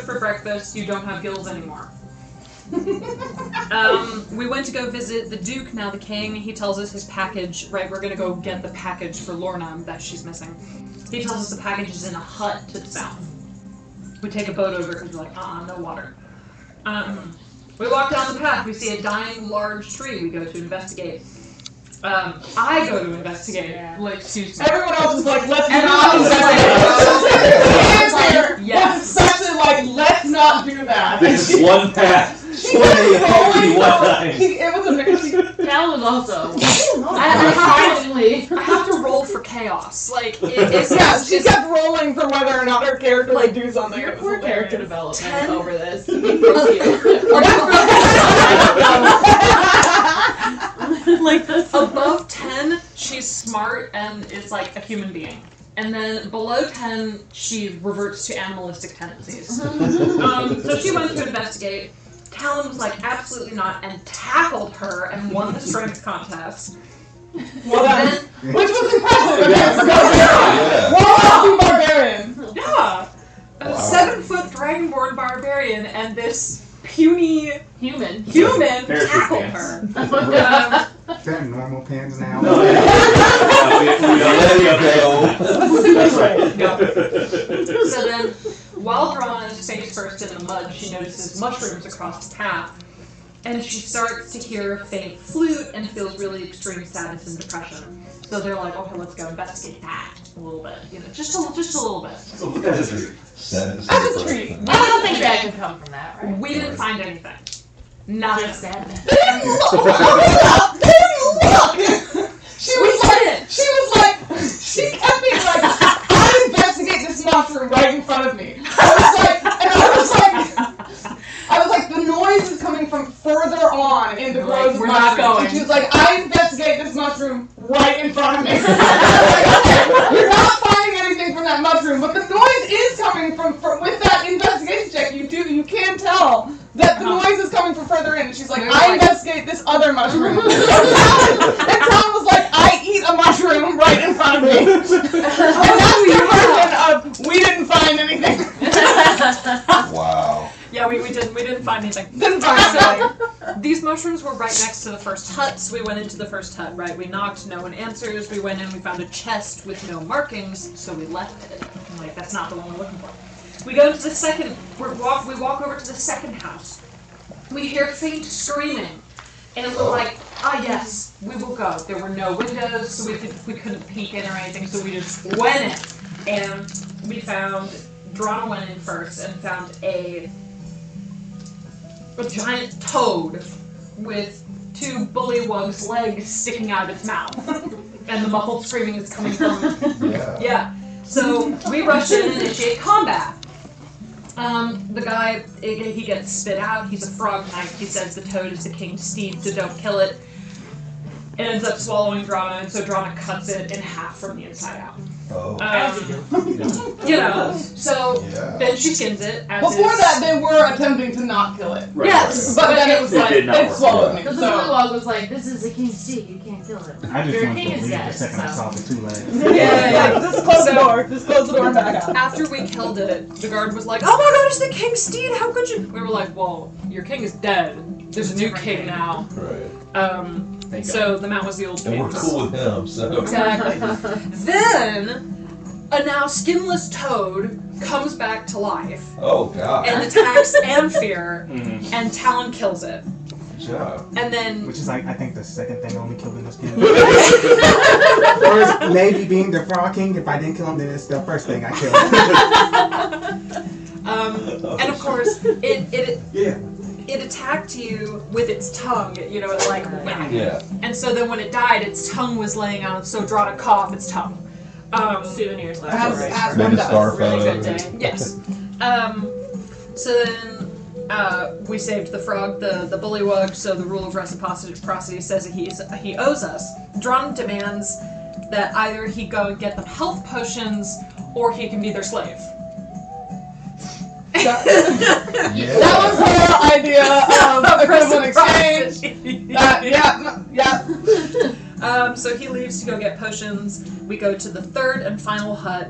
for breakfast, you don't have gills anymore. We went to go visit the Duke, now the King. He tells us his package, right? We're gonna go get the package for Lorna that she's missing. He tells us the package is in a hut to the south. We take a boat over because we're like, no water. We walk down the path, we see a dying large tree. We go to investigate. I go to investigate. Like, excuse me. Everyone else is like, let's not investigate. Yes. Especially like, let's not do that. This is one path. She kept rolling one time. It was amazing. Talon also. I have to roll for chaos. Like, she kept rolling for whether or not her character would do something. Your poor character development 10? over this. Like, above 10, she's smart and is like a human being. And then below 10, she reverts to animalistic tendencies. So she went to investigate. Talon was like, absolutely not, and tackled her and won the strength contest. Well done. Which was impressive against Barbarian. Well, Barbarian. Yeah. A 7-foot Dragonborn barbarian and this puny human tackled her. Is that normal pins now? No, That's right. So then, while Drana is face first in the mud, she notices mushrooms across the path, and she starts to hear a faint flute and feels really extreme sadness and depression. So they're like, okay, let's go investigate that a little bit, just a little bit. So look at this tree. That's a treat. I don't think that could come from that, right? We didn't find anything. Nothing. Just sadness. She kept being like, I investigate this mushroom right in front of me. I was like, the noise is coming from further on in the groves of we're not mushrooms. going. And she was like, I investigate this mushroom right in front of me. I was like, okay, you're not finding anything from that mushroom, but the noise is coming from with that investigation check. You can tell that the noise is coming from further in. And she's like, I investigate this other mushroom. And Tom was like, I eat a mushroom right in front of me. And that's the version of, we didn't find anything. Wow. Yeah, we didn't find anything. Didn't find anything. These mushrooms were right next to the first hut, so we went into the first hut, right? We knocked, no one answers. We went in, we found a chest with no markings, so we left it. I'm like, that's not the one we're looking for. We go to the second, we walk over to the second house. We hear faint screaming, and we're like, yes, we will go. There were no windows, so we couldn't peek in or anything, so we just went in. And we found, Drana went in first and found a giant toad with 2 bullywug's legs sticking out of its mouth. And the muffled screaming is coming from it. Yeah. So we rush in and initiate combat. The guy, he gets spit out. He's a frog knight. He says the toad is the king's steed, so don't kill it. It ends up swallowing Drana, and so Drana cuts it in half from the inside out. So then she skins it. Before that, they were attempting to not kill it. Right, yes, but then it was like, it swallowed me. Because the Bullywug was like, this is the king's steed, you can't kill it. I just Your wanted king to is leave dead, the second I so. saw the 2 legs. Yeah. Just close the door. Just close the door and back out. After we killed it, the guard was like, oh my god, it's the king's steed, how could you? We were like, well, your king is dead. There's a new king now. Right. So the mount was the old And king. we're cool with him, so. Exactly. Then, a now skinless toad comes back to life Oh, God. and attacks Amphere, and Talon kills it. Good job. And then... Which is like, I think the second thing only killed in this game. Or maybe being the Frog King, if I didn't kill him, then it's the first thing I killed. And of course, it attacked you with its tongue, like... Yeah. And so then when it died, its tongue was laying out, so Drana cut off its tongue. Souvenirs left. As Made one a does. star Really photo. good day. Yes. So then we saved the frog, the bullywug, so the rule of reciprocity says that he owes us. Drana demands that either he go and get them health potions, or he can be their slave. That was her idea of equivalent exchange. So he leaves to go get potions. We go to the third and final hut.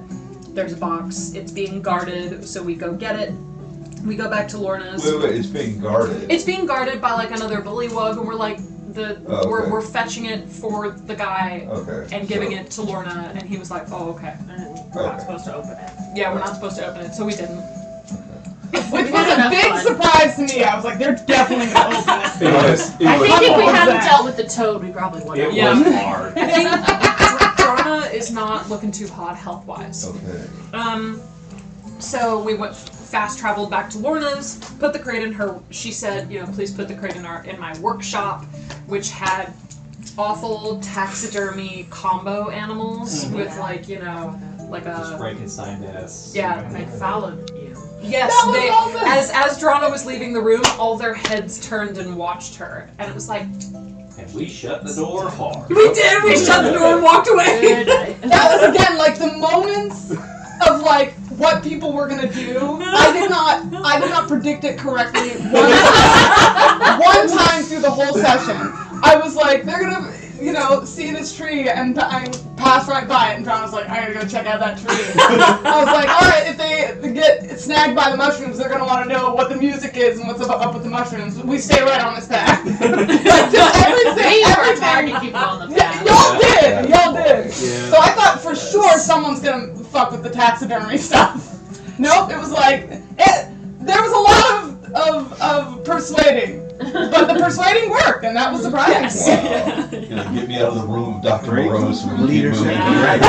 There's a box. It's being guarded, so we go get it. We go back to Lorna's. Wait, it's being guarded. It's being guarded by like another bullywug, and we're like okay. we're fetching it for the guy Okay. and giving it to Lorna, and he was like, "Oh, okay." And we're not supposed to open it. Yeah, we're not supposed to open it, so we didn't. Which was a big surprise to me. I was like, they're definitely gonna open it. It was. I think if we was hadn't that? dealt with the toad, we probably would have. It Yeah. was hard. I think Drona is not looking too hot health-wise. Okay. So we went fast traveled back to Lorna's, put the crate in her. She said, please put the crate in my workshop, which had awful taxidermy combo animals with like Just a Frankenstein-esque. Yeah. And they followed you. yes. That was They awesome. as Drona was leaving the room, all their heads turned and watched her, and it was like And we shut the door hard. we did. We shut the door and walked away. Good. That was again like the moments of like what people were gonna do. I did not predict it correctly one time through the whole session. I was like, they're gonna see this tree, and I passed right by it, and John was like, I gotta go check out that tree. I was like, alright, if they get snagged by the mushrooms, they're gonna want to know what the music is and what's up with the mushrooms. We stay right on this path. Like, just everything. We worked hard to keep it on the path. Y'all did. Yeah. So I thought for sure someone's gonna fuck with the taxidermy stuff. Nope, it was like there was a lot of persuading, but the persuading worked, and that was surprising. Yes. Get me out of the room of Dr. Great Moreau so we can keep leadership. moving. Right.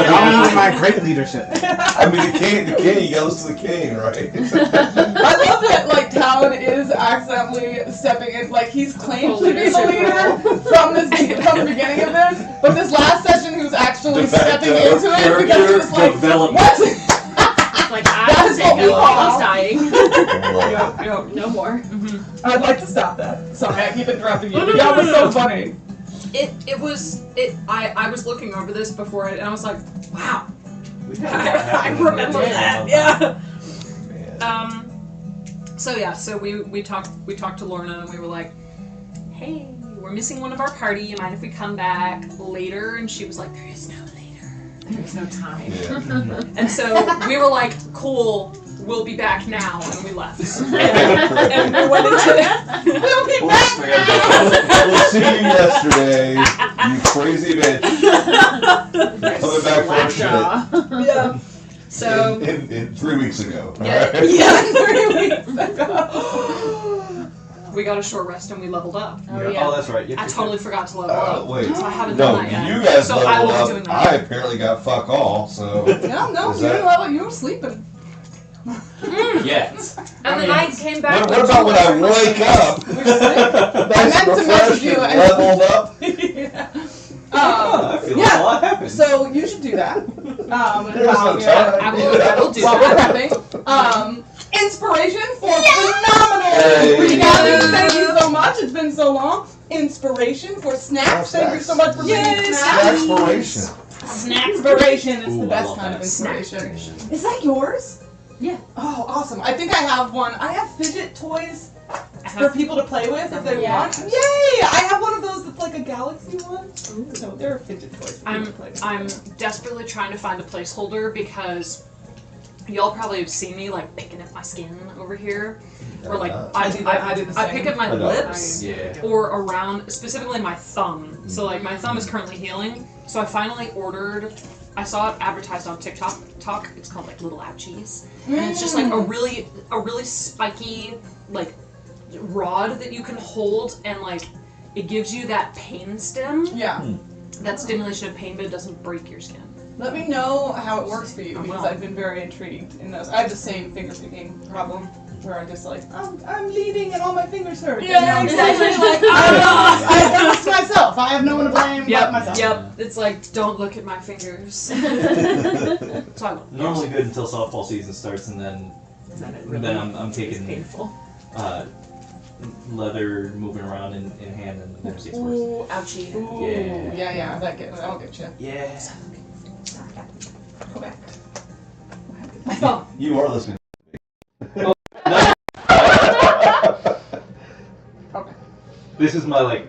Y'all need my great leadership. I mean, the king goes to the king, right? I love that like Talon is accidentally stepping in, like he's claimed to be the leader from the beginning of this, but this last session he was actually De facto stepping into it because he was like, development. what? Like, That I'm is what we sick. call- I was dying. Love it. No more. I'd like to stop that. Sorry, I keep interrupting you. Y'all was so funny. I was looking over this before and I was like, wow. We had that I happen remember with that. the- Yeah. Man. So we talked to Lorna and we were like, hey, we're missing one of our party. You mind if we come back later? And she was like, there is no later. There's no time. Yeah. And so we were like, cool, we'll be back now, and we left. And we went into we'll be back now. We'll see you yesterday, you crazy bitch. Coming back for our shit. Yeah. So In 3 weeks ago. yeah, alright? yeah, 3 weeks ago. We got a short rest and we leveled up. Oh, yeah. Oh, that's right. I totally forgot to level up. Wait. So I haven't No, done that yet. you guys so I will leveled be doing up. that. I apparently got fuck all, so. No, Is you that- didn't level. You were sleeping. Yes. And then I came back. What about when I wake up? I meant to message you and- leveled up. I feel like a lot happened. So you should do that. There's no While time. I will do we're that. prepping. Inspiration for phenomenal Hey. recapping. Thank you so much. It's been so long. Inspiration for snacks. Oh, Thank you so much for Yay, bringing snacks. Exploration. Inspiration is Ooh, the I best love kind of that. inspiration. Is that yours? Yeah. Oh, awesome. I think I have one. I have fidget toys for people to play with if they Yeah. want. Yay! I have one of those that's like a galaxy one. So they're fidget toys for people to play with. I'm desperately trying to find a placeholder because y'all probably have seen me like picking at my skin over here, or like I do that. I do the I same. pick at my I know. lips Yeah. or around, specifically my thumb. So like my thumb is currently healing. So I finally ordered. I saw it advertised on TikTok. It's called like Little Ouchies, and it's just like a really spiky like rod that you can hold, and like it gives you that pain stim, Yeah. that stimulation of pain, but it doesn't break your skin. Let me know how it works for you I because will. I've been very intrigued in those. I have the same finger picking problem where I'm just like, I'm bleeding and all my fingers hurt. Yeah, And now I'm exactly. like, I lost myself. I have no one to blame but myself. Yep. It's like, don't look at my fingers. So I won't. Normally good until softball season starts, and then I'm It's taking painful. leather moving around in hand, and then it gets worse. Ooh, ouchie. Ooh, yeah, that'll get you. Yeah. Go back. My thumb. You are listening. Okay. This is my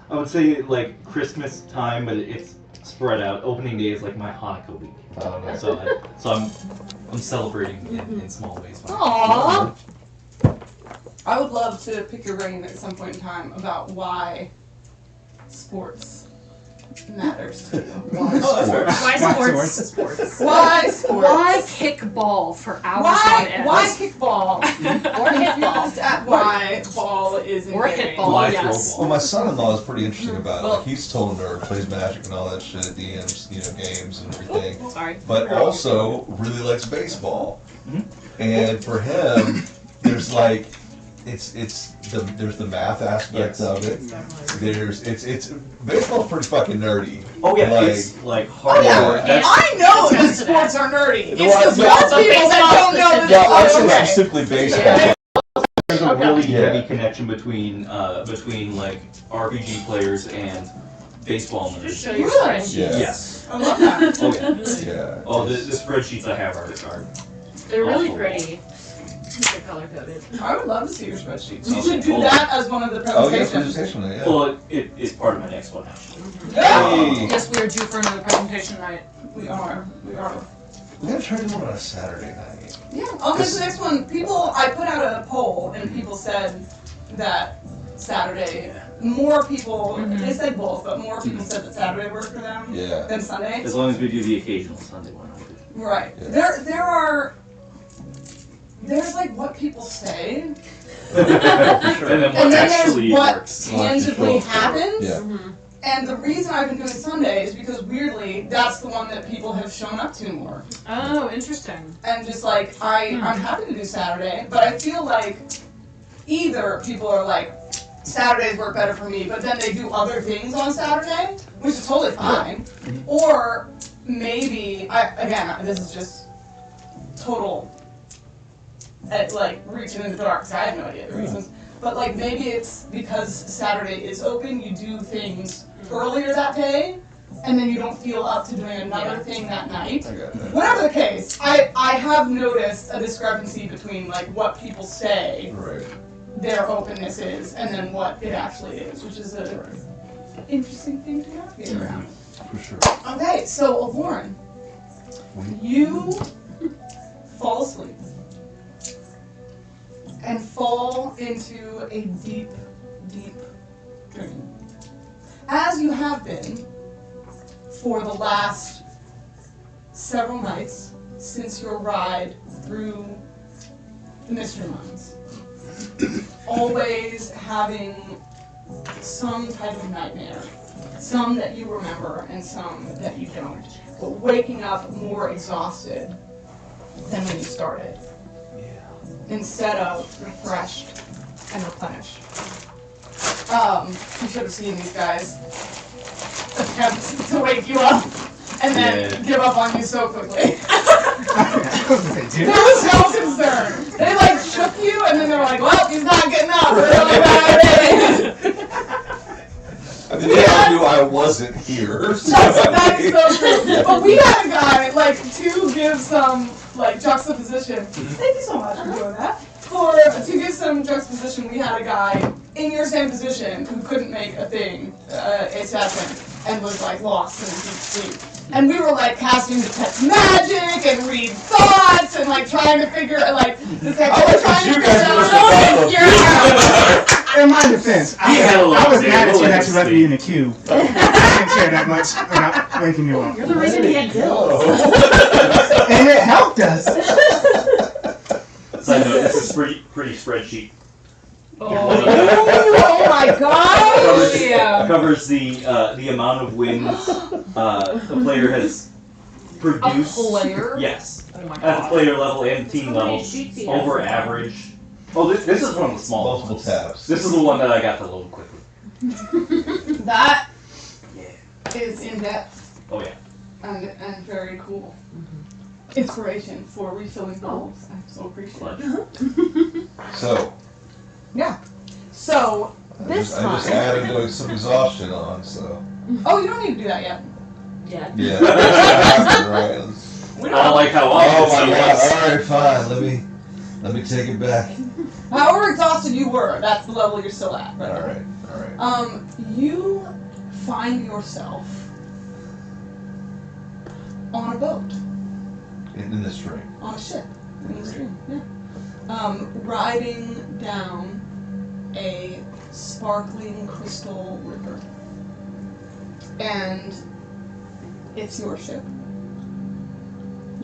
I would say like Christmas time, but it's spread out. Opening day is like my Hanukkah week. I don't know. So I'm I'm celebrating in small ways. Aww. I would love to pick your brain at some point in time about why sports matters to you. Why sports? Why sports? Why sports? Why kick ball for hours on end? Why kickball? Or hit ball. Confused at why ball is Or engaging. hit ball, Why yes. throw Well, my son-in-law is pretty interesting about it. Well- Like, he's total nerd, plays Magic and all that shit, DMs, games and everything. Sorry. But also really likes baseball. Mhm. And for him, there's like, there's the math aspect Yes. of it. It's baseball's pretty fucking nerdy. Oh yeah, Like- it's like Oh hardcore. yeah, That's- I know that That's- sports are nerdy. It's No, I- the no, sports people that don't know that Yeah, I'm it's saying okay. specifically baseball. Yeah. There's a Okay. really Yeah. heavy connection between like RPG players and baseball nerds. Just show your Really? spreadsheet. Yeah. Yes. I love that. Oh yeah. Yeah. Oh, the spreadsheets I have are They're really awful. pretty. They're color coded. I would love to see your spreadsheets. You Okay, should do cool. that as one of the Oh yeah, presentations. presentation, yeah. Well, it's part of my next one actually. Yeah. Hey. Yes, we are due for another presentation night. We are. We gotta try to do one on a Saturday night. Yeah, I'll make the next one. I put out a poll and people said that Saturday, more people, they said both, but more people said that Saturday worked for them Yeah. than Sunday. As long as we do the occasional Sunday one. Right. Yeah. There's like what people say, And then what and then actually there's what works. tangibly happens. Yeah. And the reason I've been doing Sunday is because weirdly, that's the one that people have shown up to more. Oh, interesting. And just like, I'm happy to do Saturday, but I feel like either people are like, Saturdays work better for me, but then they do other things on Saturday, which is totally fine. Or maybe, this is just total, like, reaching in the dark, because I have no idea the reasons. But like, maybe it's because Saturday is open, you do things earlier that day, and then you don't feel up to doing another thing that night. I got that. Whatever the case, I have noticed a discrepancy between like what people say Right. their openness is and then what it actually is, which is a interesting thing to navigate around. For sure. Okay, so Lauren, you fall asleep and fall into a deep, deep dream. As you have been for the last several nights since your ride through the Mystery Mines. Always having some type of nightmare. Some that you remember and some that you don't. But waking up more exhausted than when you started. Instead of refreshed and replenished. You should have seen these guys attempt to wake you up and then give up on you so quickly. There was no concern. They like shook you and then they were like, well, he's not getting up. We're really bad. I mean, they all knew I wasn't here. So That is so true. But we had a guy, like, to give some, like, juxtaposition. Thank you so much for doing that. To give some juxtaposition, we had a guy in your same position who couldn't make a thing, a session, and was, like, lost in deep sleep. And we were, like, casting detect magic and read thoughts and, like, trying to figure, like, detect trying to figure out. In my defense, I was mad at you that you left me in the queue. I didn't care that much about waking you up. You're the reason he had guilt. And it helped us. Side note, this is pretty spreadsheet. Oh my god! Yeah. Covers the amount of wins the player has A produced. player? Yes, Oh my at the god. player level and team How many level, sheets he has over in average. Oh, this is one of the small multiple ones. tabs. This is the one that I got to load quickly. That Yeah. is in depth Oh yeah. and very cool. Inspiration for refilling bowls. I so appreciate it. So, So I this just time. added some exhaustion on, so. Oh, you don't need to do that yet. Yeah. Yeah. Right. We I don't like how Oh obvious my it god, was. alright, fine. Let me take it back. However exhausted you were, that's the level you're still at. Right now. Alright. You find yourself on a boat. In this stream. On a ship in the stream, yeah. Riding down a sparkling crystal river. And it's your ship.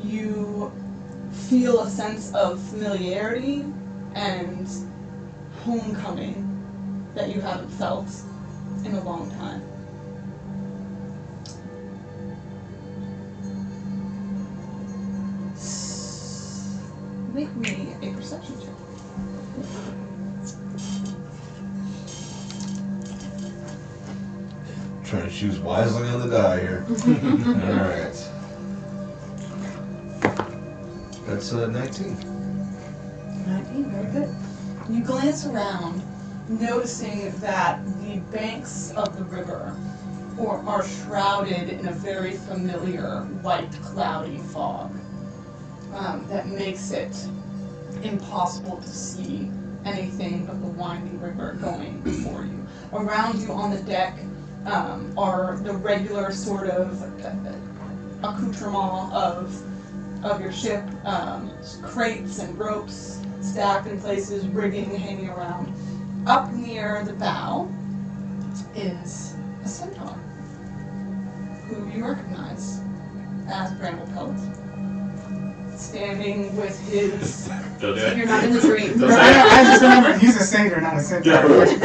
You feel a sense of familiarity and homecoming that you haven't felt in a long time. Make me a perception check. Trying to choose wisely on the die here. Alright. That's 19. 19, very good. You glance around, noticing that the banks of the river are shrouded in a very familiar white cloudy fog that makes it impossible to see anything but the winding river going before you. Around you on the deck are the regular sort of accoutrement of your ship, crates and ropes stacked in places, rigging hanging around. Up near the bow is a centaur, who you recognize as Bramblepelt, standing with his... Don't do it. You're not in the dream. Don't I just remember he's a satyr, not a centaur. She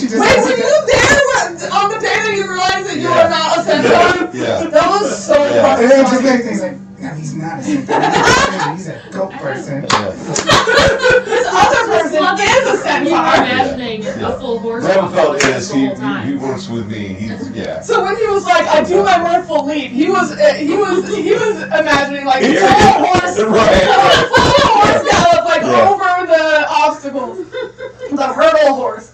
just Wait, were you there on the day that you realized that you Yeah. are not a centaur? Yeah. That was so Yeah. fucking And then just funny. like things like, no, he's not a centaur. He's a goat person. Yeah. This other person Love is a You were centaur. imagining a full horse Bramblepelt the is, whole time. he works with me. He's, yeah. So when he was like, I do my mirthful leap, he was imagining like a full horse, Right. full horse gallop like Yeah. over the obstacles, the hurdle horse.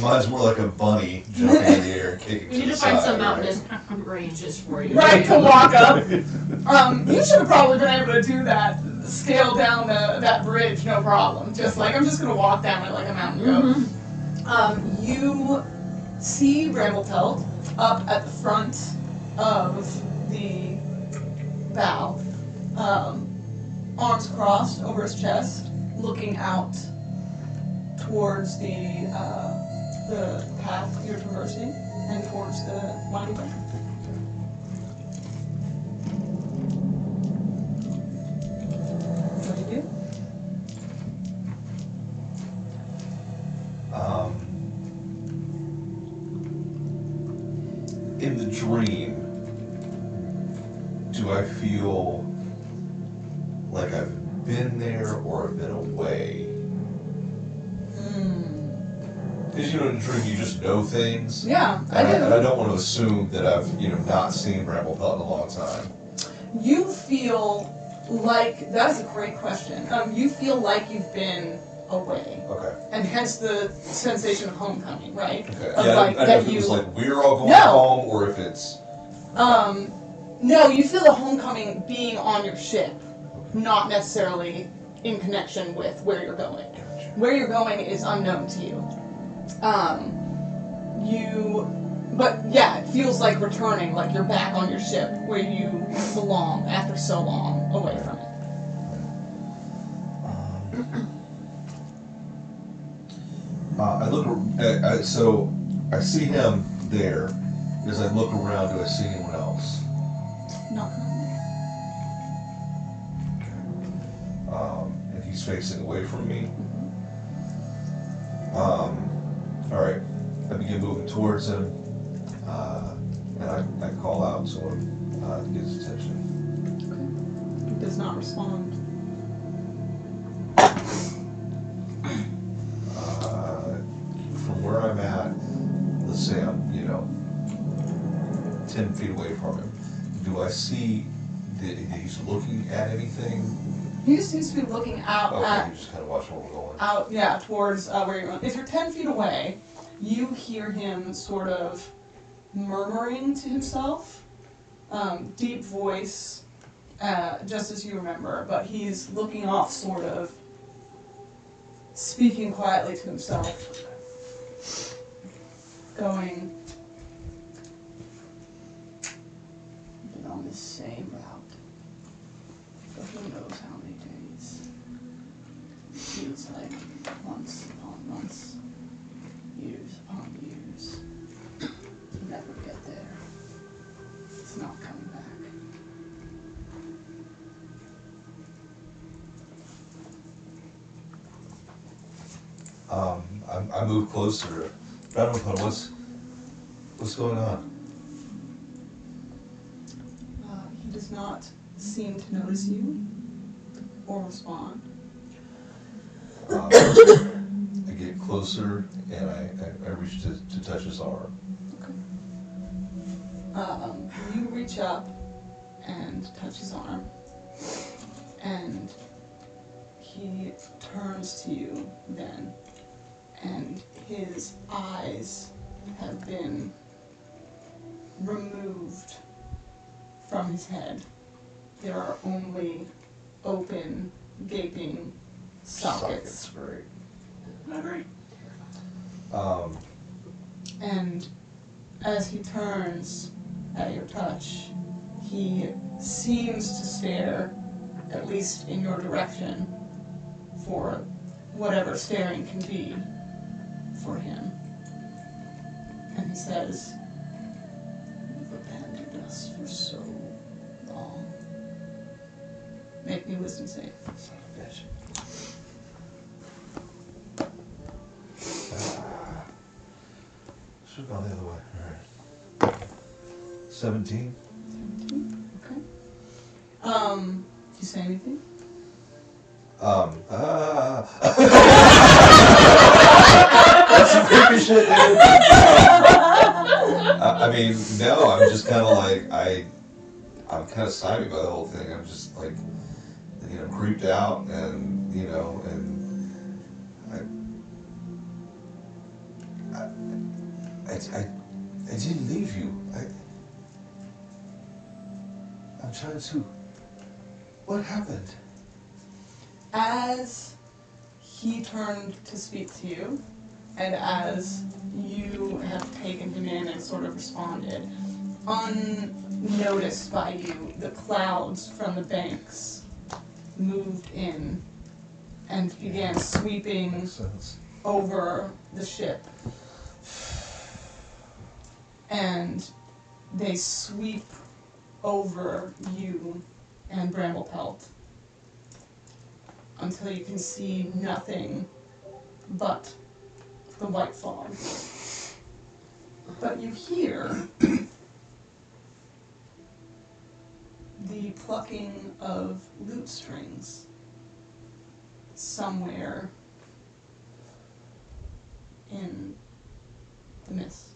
Mine's more like a bunny jumping in the air and kicking We need to to the find side, some right? mountainous ranges for you. Right, to walk up. You should have probably been able to do that. Scale down that bridge, no problem. Just like, I'm just going to walk down it like a mountain goat. You see Bramblepelt up at the front of the bow, arms crossed over his chest, looking out towards the path you're traversing and towards the winding river. What do you do? In the dream, do I feel like I've been there or I've been away? Because in a dream you just know things. Yeah, I And do. I don't want to assume that I've not seen Bramblepelt in a long time. You feel like, that is a great question. You feel like you've been away, Okay. and hence the sensation of homecoming, right? Okay. Of Yeah, like I don't know that if it was you- like we're all going No. home or if it's. No, you feel the homecoming being on your ship, not necessarily in connection with where you're going. Where you're going is unknown to you. But yeah, it feels like returning, like you're back on your ship where you belong after so long away from it. I look. So I see him there. As I look around, do I see anyone else? Not currently. And he's facing away from me. All right. I begin moving towards him, and I call out to him to get his attention. He does not respond. From where I'm at, let's say I'm 10 feet away from him. Do I see that he's looking at anything? He just seems to be looking out Okay, you just kind of watch where we're going. towards where you're going. If you're 10 feet away, you hear him sort of murmuring to himself, deep voice, just as you remember, but he's looking off, sort of speaking quietly to himself, going, on this same route for who knows how many days. It feels like months upon months, years upon years. To never get there. It's not coming back. I move closer. Brandon, what's going on? He does not seem to notice you or respond. I get closer and I reach to touch his arm. You reach up and touch his arm, and he turns to you then, and his eyes have been removed from his head. There are only open, gaping sockets. Great. Not great. And as he turns at your touch, he seems to stare, at least in your direction, for whatever staring can be for him. And he says, "You've abandoned us for so long. Make me wisdom save." Son of a bitch. 'Should've gone the other way. All right. 17. 17? Okay. Did you say anything? That's some creepy shit, dude. I mean, no, I'm just kind of like, I'm kind of stymied by the whole thing. I'm just like, creeped out and, I didn't leave you. I'm trying to, what happened? As he turned to speak to you, and as you have taken him in and sort of responded, unnoticed by you, the clouds from the banks moved in and began sweeping Makes sense. over the ship. And they sweep over you and Bramblepelt until you can see nothing but the white fog. But you hear the plucking of lute strings somewhere in the mist.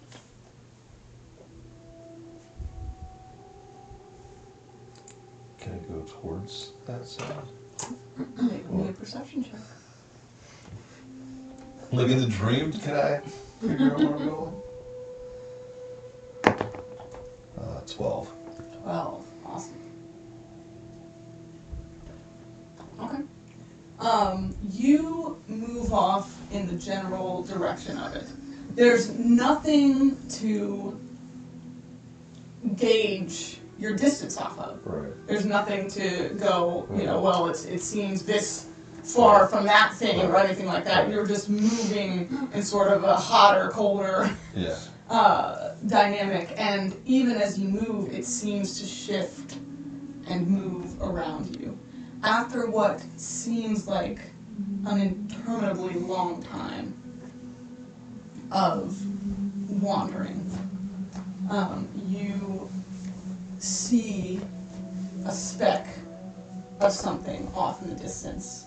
Can I go towards that sound? Make me a perception check. Like in the dream, can I figure out where I'm going? 12. 12. Awesome. Okay. You move off in the general direction of it. There's nothing to gauge your distance off of. Right. There's nothing to go, well, it seems this far from that thing or anything like that. You're just moving in sort of a hotter, colder Yeah. dynamic, and even as you move, it seems to shift and move around you. After what seems like an interminably long time of wandering, you see a speck of something off in the distance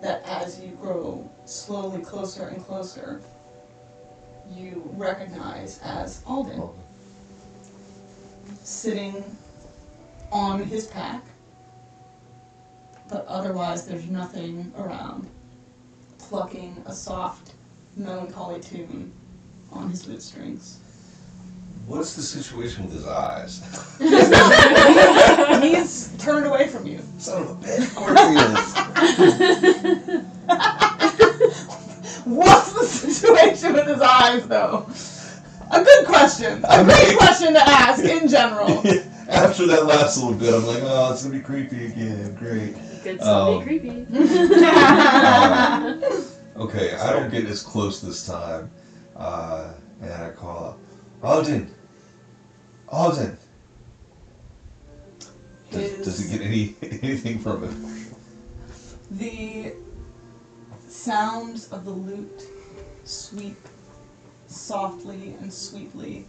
that as you grow slowly closer and closer, you recognize as Alden, sitting on his pack, but otherwise there's nothing around, plucking a soft, melancholy tune on his lute strings. What's the situation with his eyes? He's turned away from you. Son of a bitch, of course he is. What's the situation with his eyes, though? A good question. A great question to ask in general. After that last little bit, I'm like, oh, it's gonna be creepy again. Great. Could still be creepy. Okay, I don't get as close this time. And I call out, Alden. Alden. Does it get anything from it? The sounds of the lute sweep softly and sweetly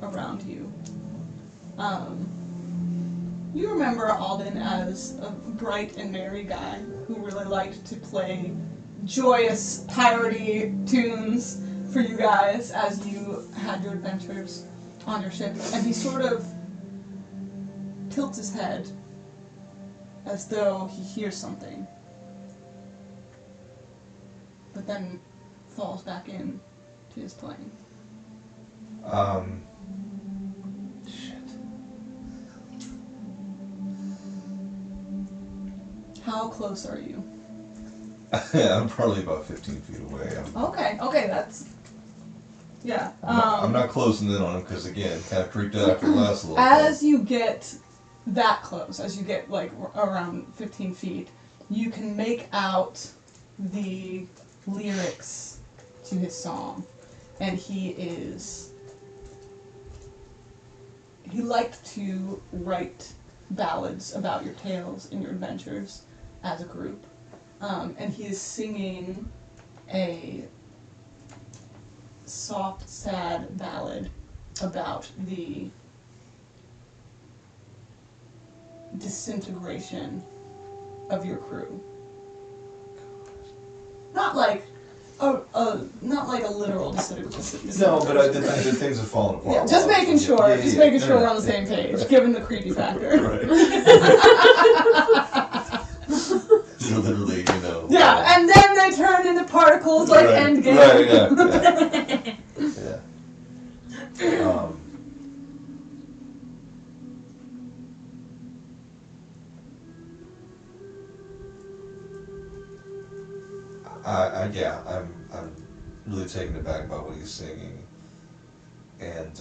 around you. You remember Alden as a bright and merry guy who really liked to play joyous, piratey tunes for you guys as you had your adventures on your ship. And he sort of tilts his head as though he hears something, but then falls back in to his playing. Shit. How close are you? I'm probably about 15 feet away. Okay, that's... Yeah. I'm not closing in on him because, again, kind of creeped out after the last little As you get that close, as you get like around 15 feet, you can make out the lyrics to his song. And he liked to write ballads about your tales and your adventures as a group. And he is singing a soft, sad ballad about the disintegration of your crew. Not like a literal disintegration. No, but I did things have fallen apart. Yeah, just making sure. Yeah, Making sure no, we're on the same page, given the creepy factor. Right. Literally, you know. Yeah, and then they turn into particles like right, Endgame. Right, yeah. I'm really taken aback by what he's singing, and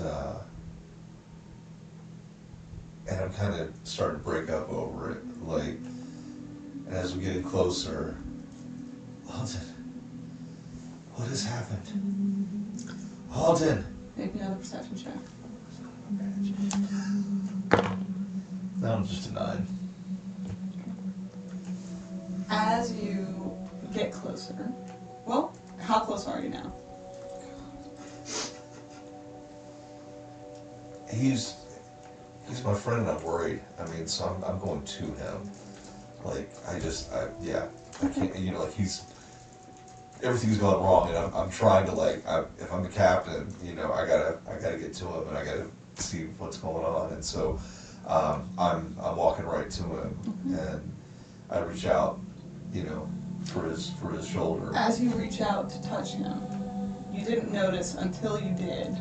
I'm kind of starting to break up over it. Like, and as we're getting closer, Alden, what has happened? Alden. Make another perception check. Now I'm just a 9. As you get closer, well, how close are you now? He's my friend, and I'm worried. I mean, so I'm going to him. Like, I can't, you know, like everything's going wrong, and I'm trying to, like, if I'm the captain, you know, I gotta get to him, and I gotta see what's going on, and so I'm walking right to him, and I reach out, you know, for his shoulder. As you reach out to touch him, you didn't notice until you did,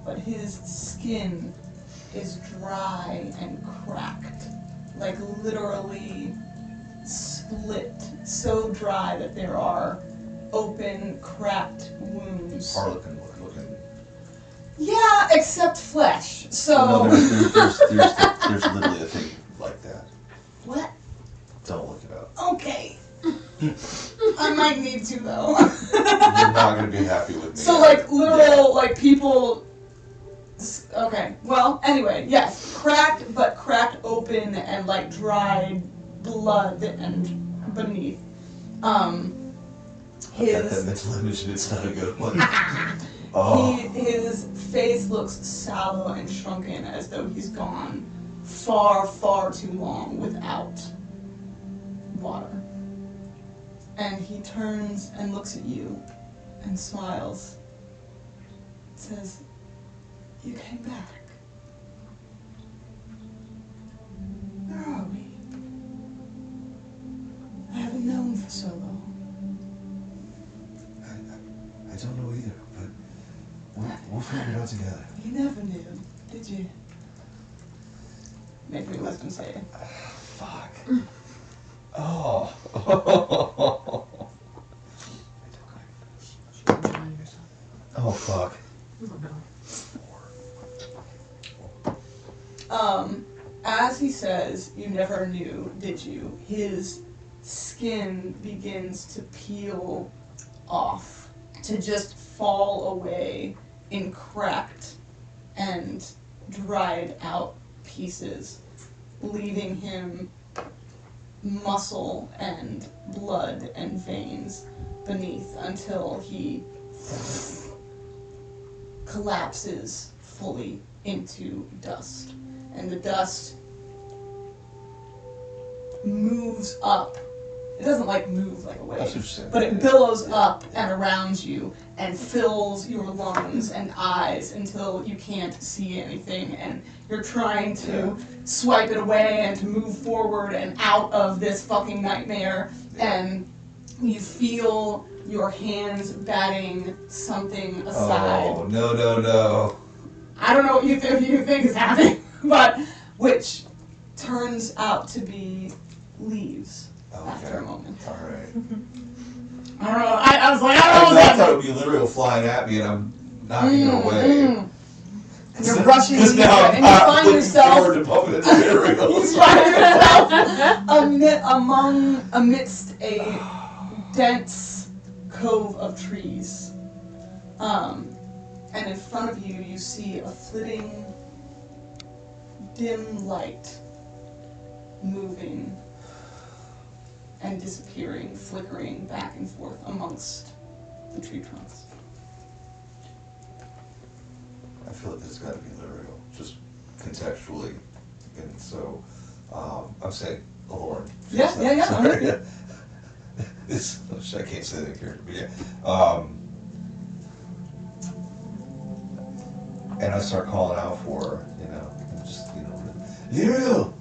but his skin is dry and cracked, like literally split, so dry that there are open, cracked wounds. Harlequin looking. Yeah, except flesh. So. No, there's literally a thing like that. What? Don't look it up. Okay. I might need to though. You're not gonna be happy with me. So like literal like people. Okay. Well, anyway, yes, cracked open and like dried blood and beneath. I've got that mental image and it's not a good one. Oh. His face looks sallow and shrunken, as though he's gone far, far too long without water. And he turns and looks at you and smiles. Says, "You came back. Where are we? I haven't known for so long." I don't know either, but we'll figure it out together. You never knew, did you? Make me wisdom save. Fuck. Oh. Oh, fuck. beside you, his skin begins to peel off, to just fall away in cracked and dried out pieces, leaving him muscle and blood and veins beneath until he collapses fully into dust. And the dust moves up. It doesn't move like a That's wave, interesting. but it billows up and around you and fills your lungs and eyes until you can't see anything, and you're trying to swipe it away and to move forward and out of this fucking nightmare, and you feel your hands batting something aside. Oh, no. I don't know what you think is happening, but which turns out to be leaves after a moment. All right. I don't know. I was like, I don't know I what's thought it would be literally flying at me and I'm knocking it away. And you're rushing Because into now it, and you I'm find looking yourself forward to bumping into Ariel. you find yourself amidst a dense cove of trees. And in front of you, you see a flitting, dim light moving and disappearing, flickering back and forth amongst the tree trunks. I feel like this has got to be Ariel, just contextually. And so, I'm saying, Lauren. Yeah. Sorry. I can't say that in character, but yeah. And I start calling out for her, and just, Ariel,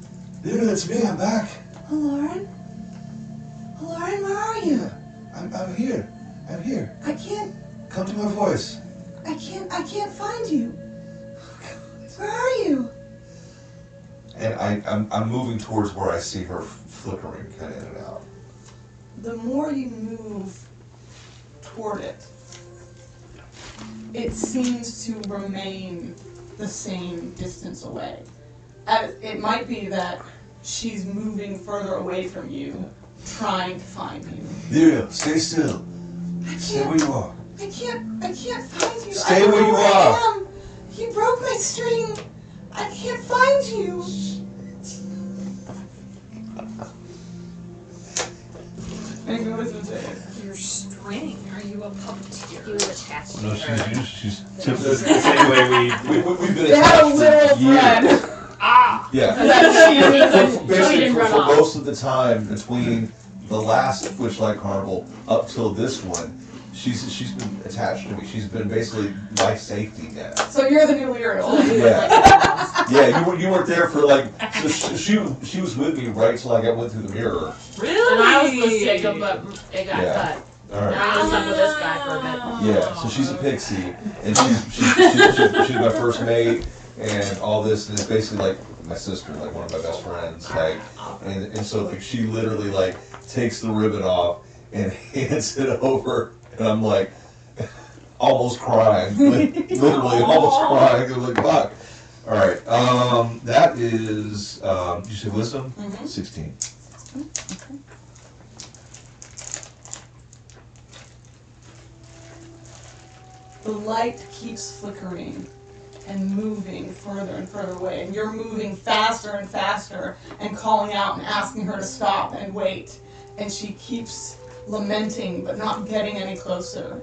it's me, I'm back. Lauren, where are you? Yeah, I'm here. I can't Come to my voice. find you. Where are you? And I'm moving towards where I see her flickering kind of in and out. The more you move toward it, it seems to remain the same distance away. It might be that she's moving further away from you, trying to find you. Ariel, stay still. Stay where you are. I can't find you. Stay I don't where know you where are. I am. You broke my string. I can't find you. Make me listen to it. Your string. Are you a puppeteer? He was attached to No, her. she's That's the same way we've been They had a attached little for years. thread. Yeah. we. For most of the time between the last Witchlight Carnival up till this one, she's been attached to me. She's been basically my safety net. So you're the new Ariel. Yeah. Yeah, you weren't there for so she was with me right till I went through the mirror. Really? And I was supposed to go, but it got Yeah. cut. All right. Now I'm stuck with this guy for a bit. Yeah, so she's a pixie, and she's my first mate, and all this, and it's basically like my sister, like one of my best friends, and so she literally takes the ribbon off and hands it over, and I'm like almost crying, literally almost crying. I'm like, fuck. All right, that is, did you say wisdom? Mhm. 16. Okay. The light keeps flickering and moving further and further away, and you're moving faster and faster and calling out and asking her to stop and wait, and she keeps lamenting but not getting any closer.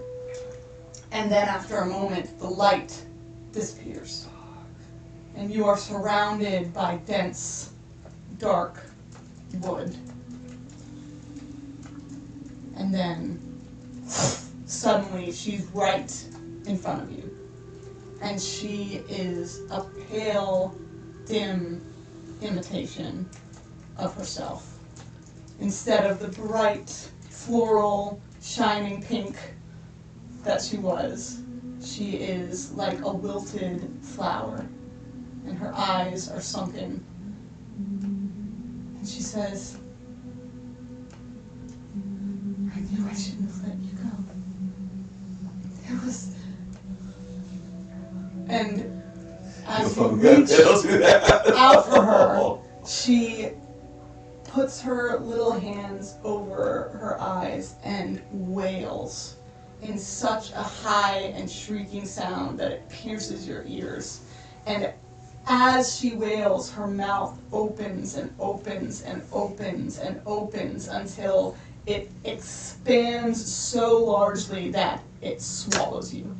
And then after a moment, the light disappears, and you are surrounded by dense, dark wood. And then suddenly she's right in front of you. And she is a pale, dim imitation of herself. Instead of the bright, floral, shining pink that she was, she is like a wilted flower, and her eyes are sunken. And she says, I knew I shouldn't have let you go. There was... And as you reach out for her, she puts her little hands over her eyes and wails in such a high and shrieking sound that it pierces your ears. And as she wails, her mouth opens and opens and opens and opens until it expands so largely that it swallows you.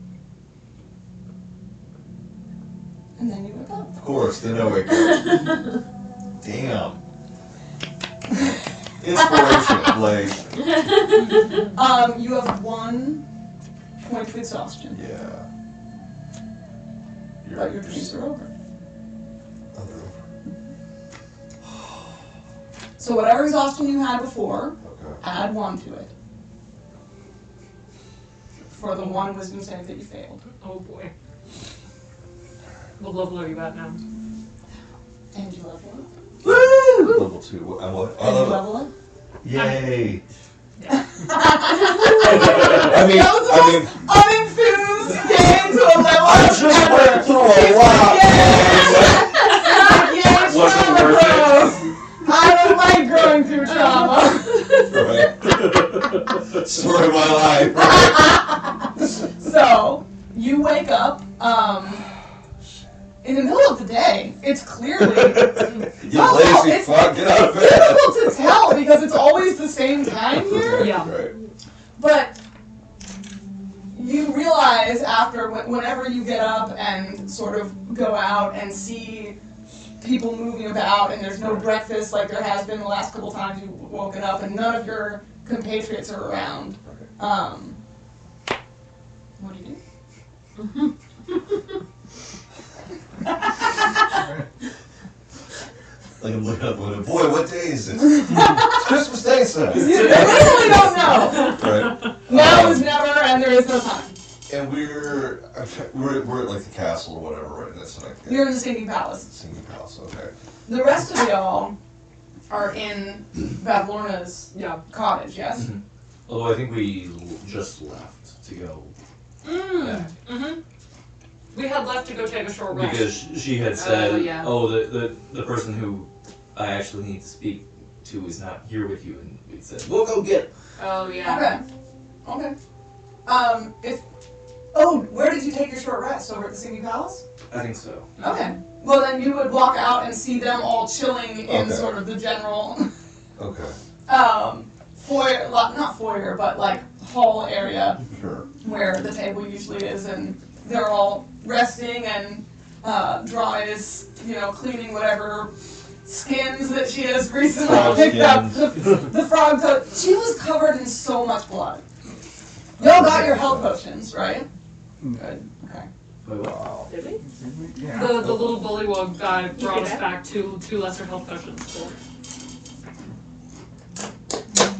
And then you wake up. Of course, then I wake up. Damn. Inspiration, like. You have 1 point of exhaustion, Yeah. but your dreams are over. So whatever exhaustion you had before, Okay. add 1 to it. For the 1 wisdom save that you failed. Oh boy. What level are you at now? And you level up. Woo! Level 2. I'm what? And you level up. Yay. Yeah. I mean, Unenthused game to a level I up just ever. went through a lot. Not yet, Wasn't trauma worth it. grows. I don't like growing through trauma. Right. Story of my life. So, you wake up, in the middle of the day. It's clearly... You lazy it's fuck, get out of bed. difficult to tell because it's always the same time here. Yeah. Right. But you realize after, whenever you get up and sort of go out and see people moving about and there's no breakfast like there has been the last couple times you've woken up and none of your compatriots are around. What do you do? Like I'm looking up the window. Boy, what day is it? It's Christmas Day, son. You really don't know. Right. Now is never and there is no time. And we're at like the castle or whatever, right? That's like You're in the Singing Palace. Singing Palace. Okay. The rest of y'all are in Bavlorna's cottage, yes? Mhm. Although I think we just left to go back. Mm-hmm. We had left to go take a short rest. Because she had said, yeah. the person who I actually need to speak to is not here with you, and we said, we'll go get it. Oh, yeah. Okay. Where did you take your short rest? Over at the Singing Palace? I think so. Okay. Well, then you would walk out and see them all chilling in Okay. sort of the general, Okay. foyer, not foyer, but like hall area Sure. where the table usually is, and they're all resting, and Dry is, cleaning whatever skins that she has recently Frog picked up. skins. The frog coat. She was covered in so much blood. Y'all got your health potions, right? Good. Okay. Wait, what? Wow. Did we? Yeah. The little bullywug guy brought us Yeah. back two lesser health potions.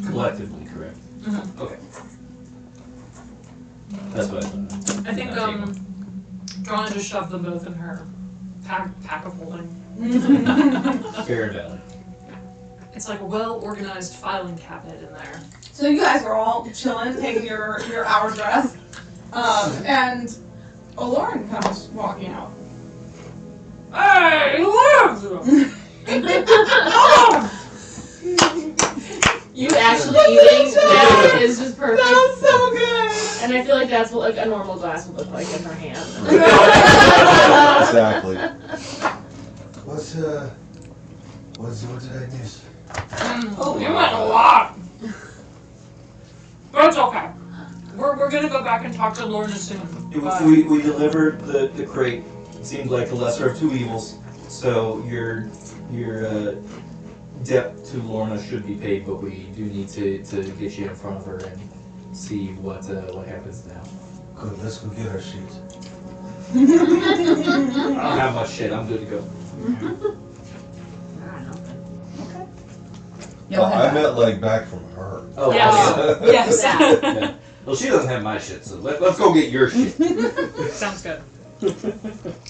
Collectively, correct? Mhm. Okay. That's what I thought. I think Donna just shoved them both in her pack of holding. Fair and valid. It's like a well-organized filing cabinet in there. So you guys are all chilling, taking your hour's rest, and Lauren comes walking out. Hey, look! You actually eating that is just perfect. That's so good. And I feel like that's what like a normal glass would look like in her hand. Exactly. What did I miss? Oh, you went a lot. But it's okay. We're gonna go back and talk to Lorna soon. But We delivered the crate. Seemed like the lesser of two evils. So your debt to Lorna should be paid, but we do need to get you in front of her and see what happens now. Good, let's go get our sheets. I don't have much shit. I'm good to go. I meant like back from her. Oh, yes. Yeah. Well, she doesn't have my shit, so let's go get your shit. Sounds good.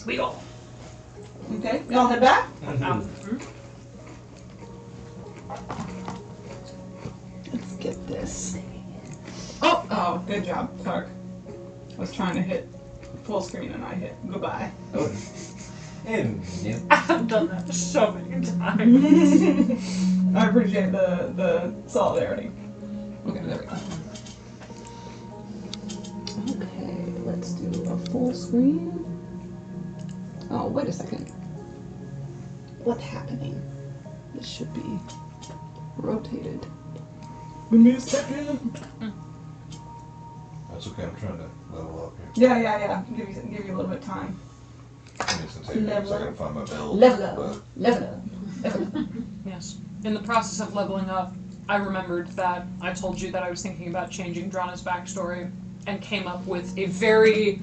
We go. Okay, y'all head back? Let's get this. Oh, good job, Clark. I was trying to hit full screen and I hit goodbye. And I've done that so many times. I appreciate the solidarity. Okay, there we go. Okay, let's do a full screen. Oh, wait a second. What's happening? This should be rotated. Give me a second. That's okay, I'm trying to level up here. Yeah. Give you a little bit of time. I mean, it's gonna take me a second to find my belt. Level up. Yes. In the process of leveling up, I remembered that I told you that I was thinking about changing Drana's backstory and came up with a very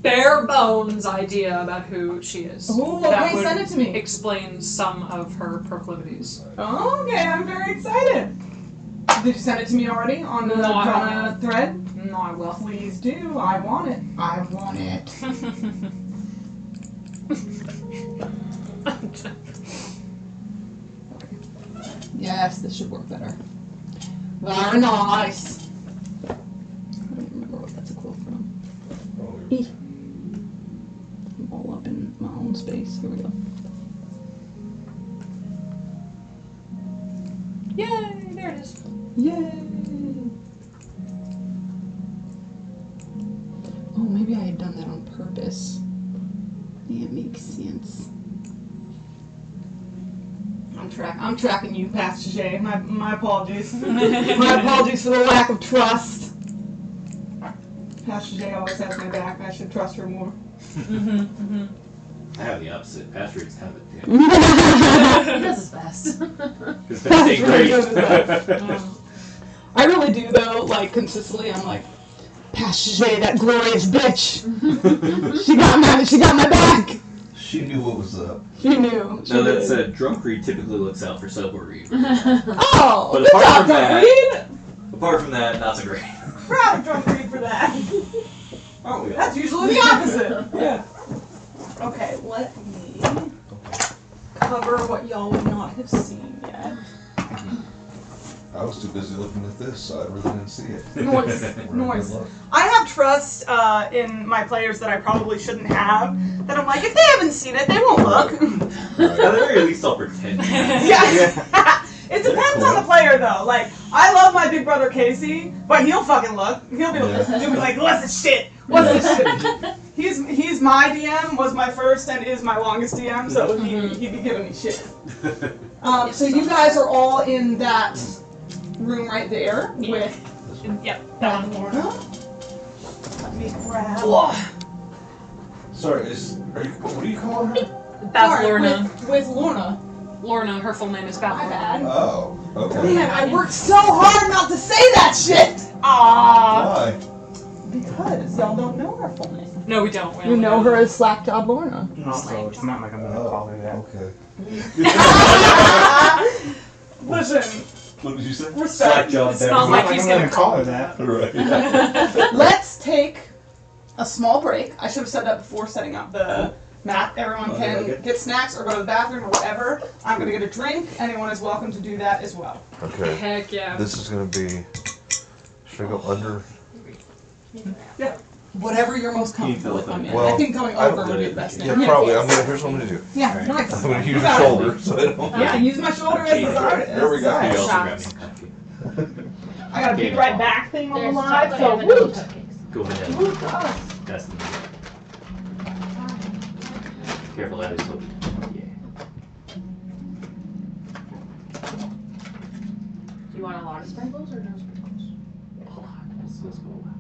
bare bones idea about who she is. Ooh, that okay, would send it to me. explain some of her proclivities. Okay, I'm very excited. Did you send it to me already on the No, I Drana thread? No, I will. Please do. I want it. I want it. Yes, this should work better. Very nice. I don't remember what that's a quote from. I'm all up in my own space. Here we go. Yay! There it is. Yay! Oh, maybe I had done that on purpose. Yeah, it makes sense. I'm tracking you, Pastor Shay. My apologies. My apologies for the lack of trust. Pastor Shay always has my back. I should trust her more. I have the opposite. Pastor is kind of a dick. He does his best. His best ain't Really great. does his best. I really do though, like consistently I'm like, Pastor Shay, that glorious bitch. She got my back. She knew what was up. She knew. She No, did. that's drunkery typically looks out for sober Reed. Oh, But good apart job, from that- Reed. Apart from that, not so great. Proud of Drunk Reed for that. Aren't we all? That's usually the opposite. Yeah. Okay, let me cover what y'all would not have seen yet. I was too busy looking at this, so I really didn't see it. Noise. We're Noise. good luck. I have trust in my players that I probably shouldn't have. That I'm like, if they haven't seen it, they won't look. At the very least, I'll pretend. Yeah. It depends on the player though. Like, I love my big brother Casey, but he'll fucking look. He'll be like, what's this shit? What's this shit? He's my DM, was my first and is my longest DM, so he'd be giving me shit. So you guys are all in that room right there with Yep, that one. Lorna. Let me grab. Sorry, what do you call her? That's Lorna. With Lorna. Lorna, her full name is My Beth. bad. Oh, okay. Man, I worked so hard not to say that shit! Aww. Why? Because y'all don't know her full name. No, we don't. We You only know her as Slackjawed Lorna. Also, it's not like I'm gonna call her that. Okay. Listen, What did you say? respect. job It's there. not It's like not he's I'm gonna gonna call her that. Right. Let's take a small break. I should have said that before setting up the map. Everyone can Okay. get snacks or go to the bathroom or whatever. I'm gonna get a drink. Anyone is welcome to do that as well. Okay. Heck yeah. This is gonna be. Should I go under? Whatever you're most Can you comfortable with. feel I it? mean, Well, I think going I over don't would be get the best it. thing. Yeah, probably. Here's what I'm gonna do. Yeah, Alright. nice. I'm gonna use You your got it. shoulder so I don't. Yeah, use my shoulder as the guard. There we go. You also Shots. grab me a cupcake. I got a big right back thing on the There's live, chocolate so and vanilla woot! cupcakes. Go vanilla. Woot to us. That's the Careful, that is so. Yeah. Do you want a lot of sprinkles or no sprinkles? A lot. Let's go a lot.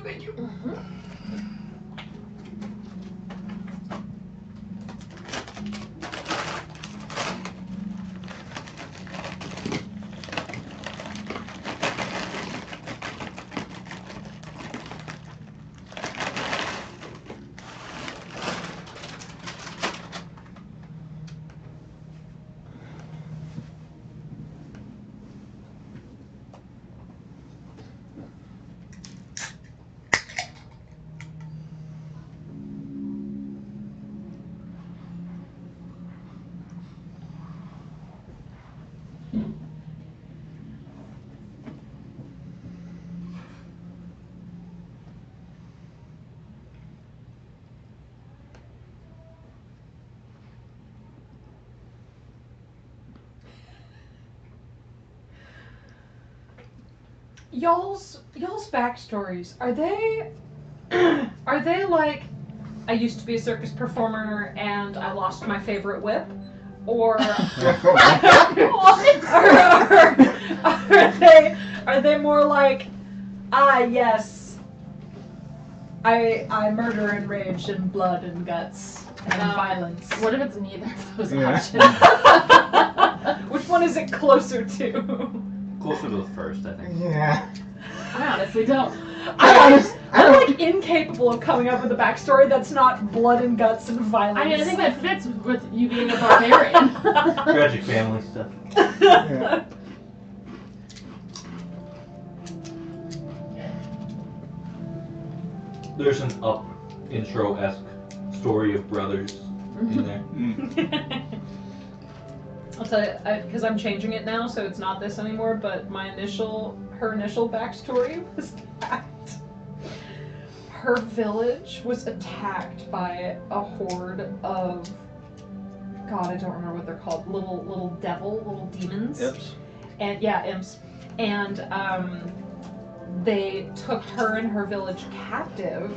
Thank you. Y'all's backstories, are they like, I used to be a circus performer and I lost my favorite whip? Or are they more like, yes, I murder and rage and blood and guts and violence? What if it's neither of those Yeah. options? Which one is it closer to? Closer to the first, I think. Yeah. I honestly don't. I'm like incapable of coming up with a backstory that's not blood and guts and violence. I mean, I think that fits with you being a barbarian. Tragic family stuff. Yeah. There's an up intro-esque story of brothers in there. I'll tell you, because I'm changing it now, so it's not this anymore. But her initial backstory was that her village was attacked by a horde of, God, I don't remember what they're called, little demons. Imps. And yeah, imps. And they took her and her village captive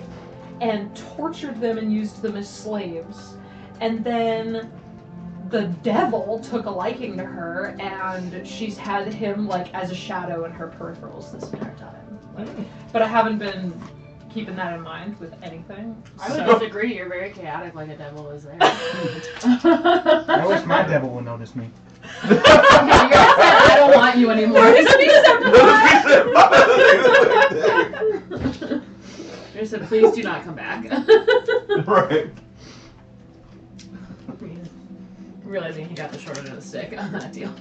and tortured them and used them as slaves. And then the devil took a liking to her, and she's had him like as a shadow in her peripherals this entire time. But I haven't been keeping that in mind with anything. I would so. disagree. You're very chaotic, like a devil is there. I wish my devil would notice me. Okay, you're gonna say I don't want you anymore. You said, please do not come back. Right. Realizing he got the short end of the stick on that deal.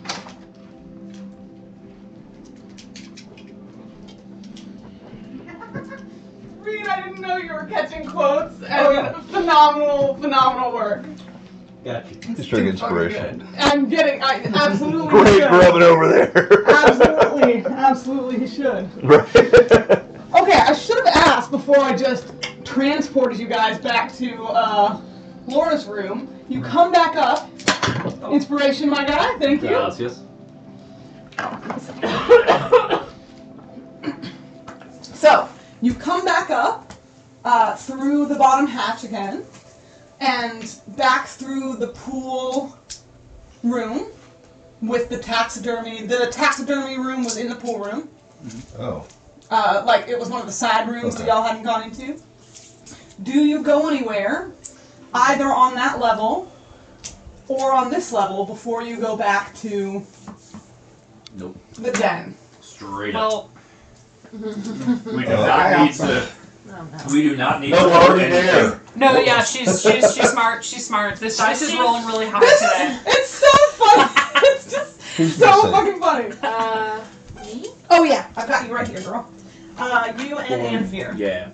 Reed, I didn't know you were catching quotes, and phenomenal work. Gotcha. Just trying to get inspiration. I'm getting, absolutely Great should. rubbing over there. Absolutely he should. Right. Okay, I should have asked before I just transported you guys back to Laura's room. You come back up. Inspiration, my guy. Thank you. Gracias. So, you come back up through the bottom hatch again, and back through the pool room with the taxidermy. The taxidermy room was in the pool room. Oh. Like it was one of the side rooms that Okay. y'all hadn't gone into. Do you go anywhere, either on that level or on this level, before you go back to Nope. the den? Straight up. Well, We do not need to. Oh, no. We do not need No, to. we're already there. no, yeah, she's smart. She's smart. This dice is rolling really high This today. is, it's so funny. It's just Who's so missing? fucking funny. Me? Oh yeah, I've got you right here, girl. You and Anvir. Yeah.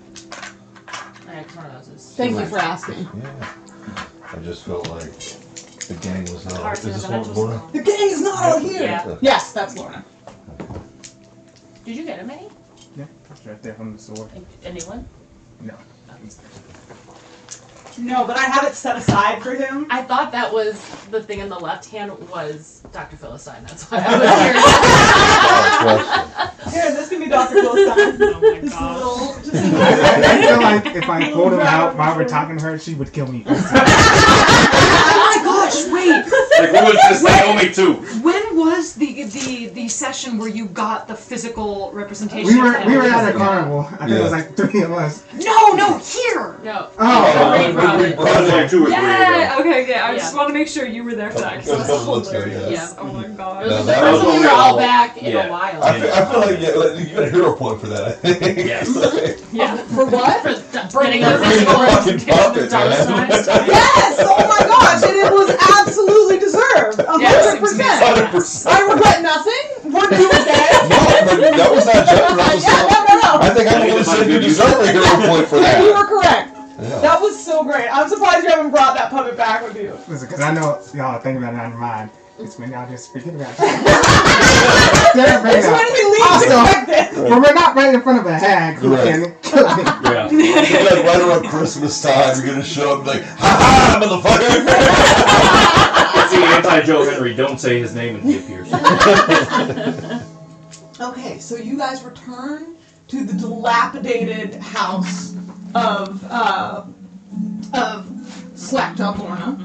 Alright, one of those is. Thank you for asking. Yeah. I just felt like the gang was not. Ours Is this is one just- Lorna? The gang is not all here. Yeah. Yes, that's Lorna. Did you get him any? Yeah, it's right there from the sword. Anyone? No. No, but I have it set aside for him. I thought that was the thing in the left hand was Dr. Philistine. That's why I was curious. Here, this can be Dr. Philistine. Oh my This gosh. little, just I feel like if I pulled him out while we're talking to her, she would kill me. Oh my gosh! Wait. Like, who is this Naomi too? When was the session where you got the physical representation? We of were him? at a carnival. I think it was Yeah. like 3 of us. No, here. No. Oh. Reed brought it. That was like 2 or 3 Yeah. ago. Okay. Yeah. I Yeah. just want to make sure you were there for that. 'Cause Couple- that's couple months ago, hilarious. yeah. Oh my It god. was No, the that first was time we only were all all- back in yeah. a while. I feel like you got a hero point for that. I think. Yes. Yeah. for what? For Bringing getting the the Bring the physical fucking puppet, dark man. side. Yes! Oh my gosh! And it was absolutely deserved. 100%. 100%. I regret nothing. We're doing that. No, but that was not judgment. That was Yeah, no. I think I'm the one who said you deserve a hero point for Yeah, you were that. correct. Yeah. That was so great. I'm surprised you haven't brought that puppet back with you. Listen, because I know y'all are thinking about it on your mind. It's when y'all just forget about it. It's when we least expect it. When we're not right in front of a hag who Right. can kill me. Yeah. You're like right around Christmas time, you're gonna show up and be like, ha ha, motherfucker! It's the anti-Joe Henry. Don't say his name and he appears. Okay, so you guys return to the dilapidated house of Slackjaw Lorna.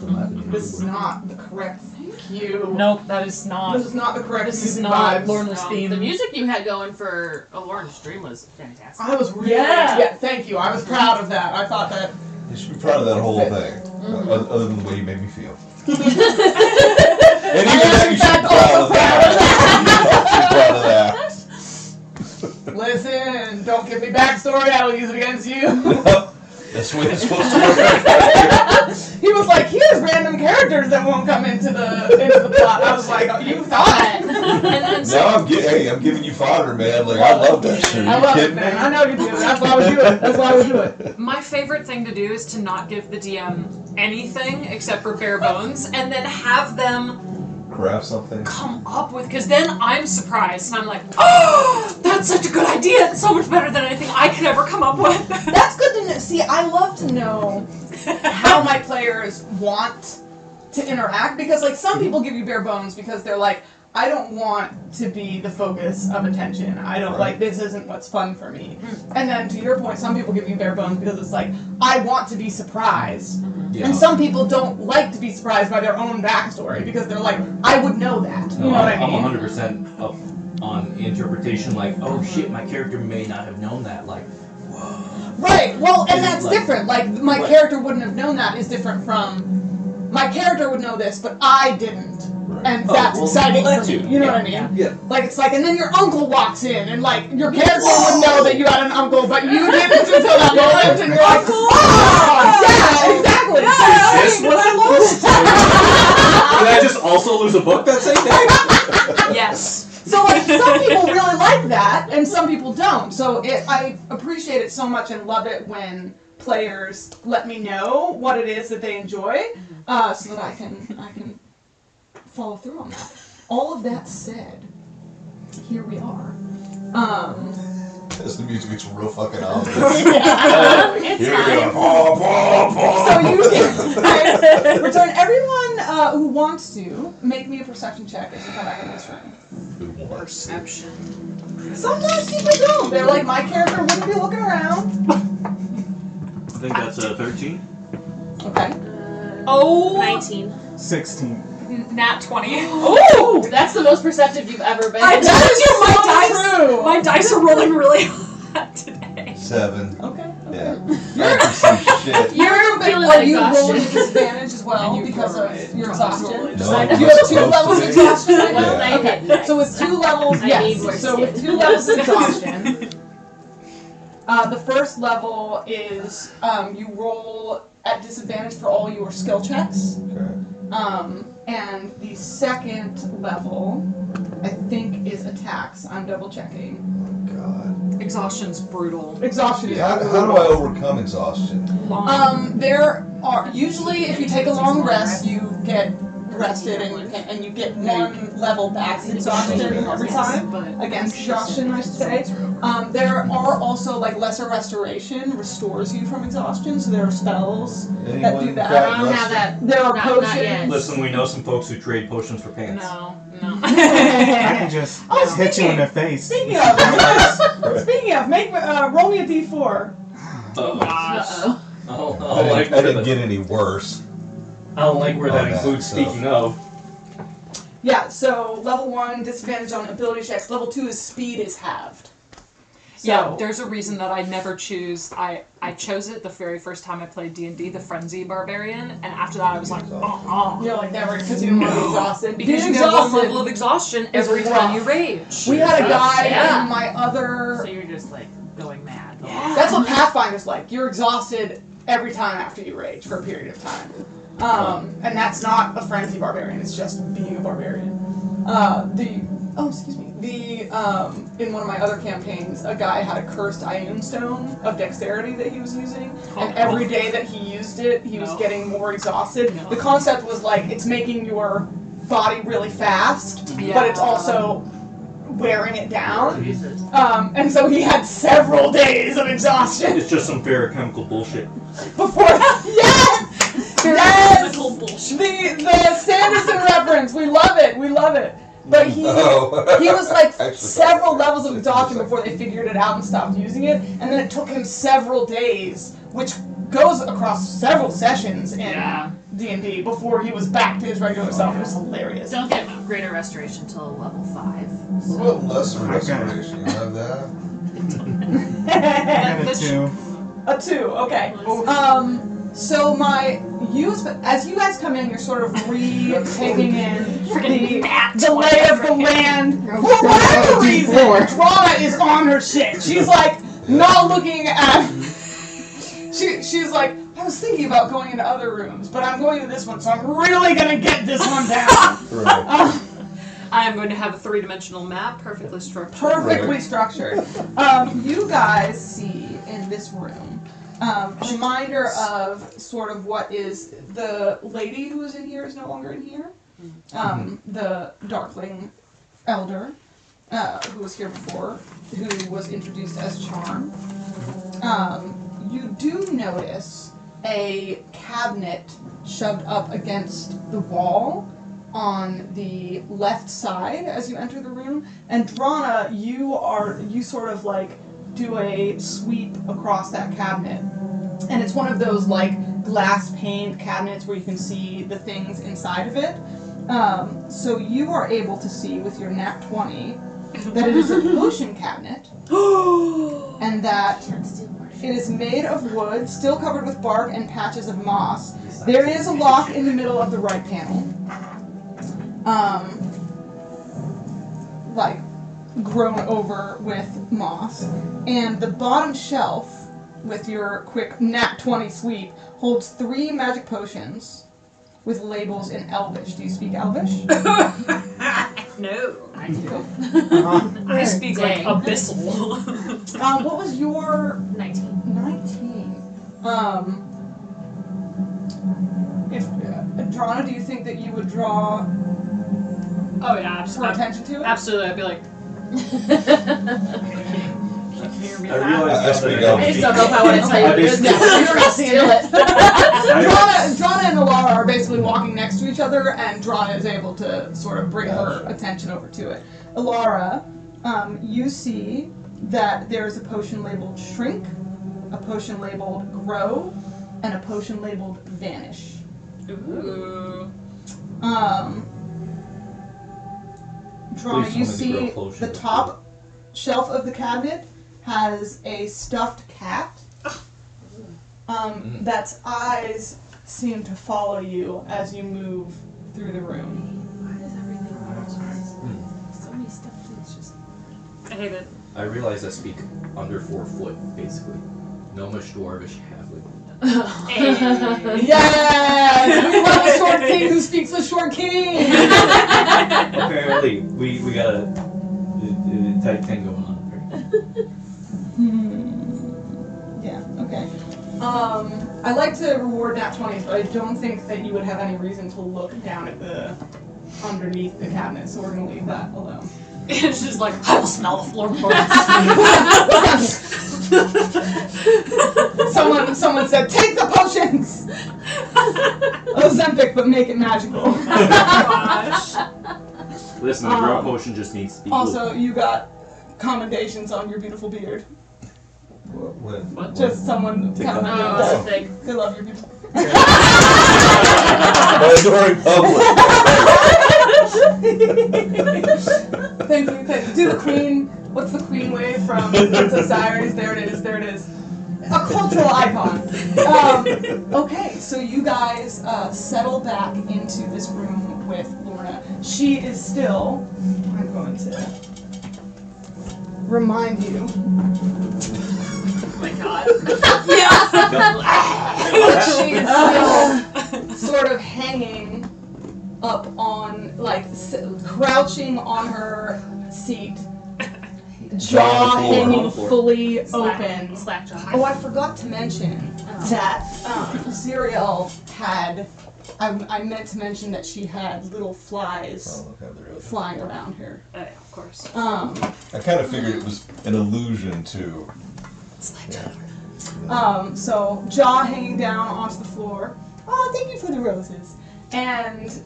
This is not the correct. Thank you. Nope, that is not. This is not the correct. This is music not vibes. Lorna's theme. The music you had going for a Lorna's Dream was fantastic. I was really. Yeah. Thank you. I was proud of that. I thought that. You should be proud of that whole thing, other than the way you made me feel. And even that, you should be proud of that. Listen, don't give me backstory. I will use it against you. That's the way it's supposed to work. He was like, here's random characters that won't come into the plot. I was like, oh, you thought. No, I'm giving you fodder, man. Like, I love that shit. I love it, man. I know you do. That's why I would do it. My favorite thing to do is to not give the DM anything except for bare bones, and then have them Grab something. come up with, because then I'm surprised, and I'm like, oh, that's such a good idea. It's so much better than anything I could ever come up with. That's good to know. See, I love to know how my players want to interact, because like some people give you bare bones because they're like, I don't want to be the focus of attention. I don't like, this isn't what's fun for me. And then to your point, some people give you bare bones because it's like, I want to be surprised. Yeah. And some people don't like to be surprised by their own backstory because they're like, I would know that. You know what I mean? I'm 100% up on interpretation. Like, oh shit, my character may not have known that. Like, whoa. Right. Well, and that's Like- different. Like my Right. character wouldn't have known that is different from my character would know this, but I didn't. And Oh, that's well, exciting that for me. too. You know Yeah. what I mean? Yeah. Like it's like, and then your uncle walks in, and like your character would know that you had an uncle, but you didn't until that moment, and you're like, oh, yeah, exactly. Is this what I lost? Did I just also lose a book that same day? Yes. So like some people really like that, and some people don't. So I appreciate it so much and love it when players let me know what it is that they enjoy, so that I can follow through on that. All of that said, here we are. As the music gets real fucking ominous. It's Here we time. go. So you return everyone who wants to make me a perception check as you come back in this room. Who wants? Perception. Sometimes people don't. They're like, my character wouldn't be looking around. I think that's 13. Okay. Oh, 19. 16. nat 20. Ooh! That's the most perceptive you've ever been. I told you my true. dice. My dice are rolling really hot today. 7. Okay. Yeah. I can see shit. You're feeling Are you exhaustion. rolling disadvantage as well And you because roll of it. your Probably exhaustion? roll it. No, I know. You you're have 2 supposed levels to of be. exhaustion right now? Well, I Okay. did. So with 2 levels, I yes. need more So with skin. 2 levels of exhaustion, the first level is you roll at disadvantage for all your skill checks. Okay. And the second level, I think, is attacks. I'm double checking. God. Exhaustion's brutal. Exhaustion is How do I overcome exhaustion? Long. There are usually if you take a long rest, you get rested and you get 1 level back in exhaustion every time against exhaustion, I should say. There are also like lesser restoration restores you from exhaustion, so there are spells that do Anyone that. got I don't have rested? that. There are Not yet. potions. Listen, we know some folks who trade potions for pants. No. I can just Oh, hit you in the speaking- face. Speaking of, make roll me a d4. Oh, Uh-oh. I don't I like didn't where get any worse. I don't like where that Oh, includes. so- Speaking of, Yeah, so level 1 disadvantage on ability checks. Level 2 is speed is halved. Yeah, So- there's a reason that I never choose. I chose it the very first time I played D&D, the Frenzy Barbarian, and after that I was like, You're like never because you don't want to be exhausted. because you Being get one exhausted. level of exhaustion is every rough. time you rage. We had a guy Yeah. in my So other. you're just like going mad. Yeah. That's what Pathfinder's like. You're exhausted every time after you rage for a period of time. And that's not a frenzy barbarian. It's just being a barbarian. In one of my other campaigns, a guy had a cursed Ioun stone of dexterity that he was using, and every day that he used it, he was No. getting more exhausted. No. The concept was like it's making your body really fast, Yeah. but it's also wearing it down. Jesus. And so he had several days of exhaustion it's just some ferrochemical bullshit. before. Yes! Yes! Physical bullshit. The Sanderson reference. We love it. We love it. But he was like Actually, several levels of doctor before they figured it out and stopped using it, and then it took him several days, which goes across several sessions in D&D before he was back to his regular self. It was hilarious. Don't get greater restoration till level 5. What lesser restoration? You have that? I got a 2. A 2, okay. So as you guys come in, you're sort of taking in the lay of the land. For whatever reason, Drana is on her shit. She's like not looking at. She's like, I was thinking about going into other rooms, but I'm going to this one, so I'm really gonna get this one down. Right. I am going to have a 3-dimensional map, perfectly structured. Perfectly structured. You guys see in this room reminder of sort of what is the lady who is in here is no longer in here. The Darkling Elder, who was here before, who was introduced as Charm. You do notice a cabinet shoved up against the wall on the left side as you enter the room, and Drana, you sort of like do a sweep across that cabinet, and it's one of those like glass paned cabinets where you can see the things inside of it. So you are able to see with your nat 20 that it is a potion cabinet, and that it is made of wood, still covered with bark and patches of moss. There is a lock in the middle of the right panel. Like grown over with moss, and the bottom shelf with your quick nat 20 sweep holds 3 magic potions with labels in Elvish. Do you speak Elvish? No. I do. I speak like Dang. abyssal. What was your 19. 19? If Drana, do you think that you would draw Oh yeah, her attention to it? absolutely. I'd be like, can you hear me? I realized That's now pretty that good. I just don't know if I want to tell you I the good basically- news. You're going to steal it. Drana and Alara are basically walking next to each other, and Drana is able to sort of bring her attention over to it. Alara, you see that there is a potion labeled Shrink, a potion labeled Grow, and a potion labeled Vanish. Ooh. Please Drana, you tell me the see Grow potion the is top shelf of the cabinet has a stuffed cat. That's eyes seem to follow you as you move through the room. Why does everything so many stuff things just... I hate it. I realize I speak under 4 foot, basically. Gnomish, dwarvish, halfling. Yes! We love a short king who speaks a short king! Apparently, we got a tight thing going on there. Yeah, okay. I like to reward nat 20s, but I don't think that you would have any reason to look down at the underneath the cabinet, so we're gonna leave that alone. It's just like, I will smell the floorboards. Someone said, take the potions! Ozempic, but make it magical. Oh gosh. Listen, the grow potion just needs to be Also, you got commendations on your beautiful beard. When? Just someone Take commented Oh, that that's a thing. they love your beautiful During public. Thank you. Do the queen. What's the queen wave from Osiris? There it is. A cultural icon. Okay, so you guys settle back into this room with Lorna. She is still. I'm going to remind you. Oh my god. She is still sort of hanging up on, like, crouching on her seat, jaw hanging fully open. Slackjaw. Oh, I forgot to mention that Ziriel had. I meant to mention that she had little flies flying around her. Oh, yeah, of course. I kind of figured it was an allusion to. So jaw hanging down onto the floor. Oh, thank you for the roses. And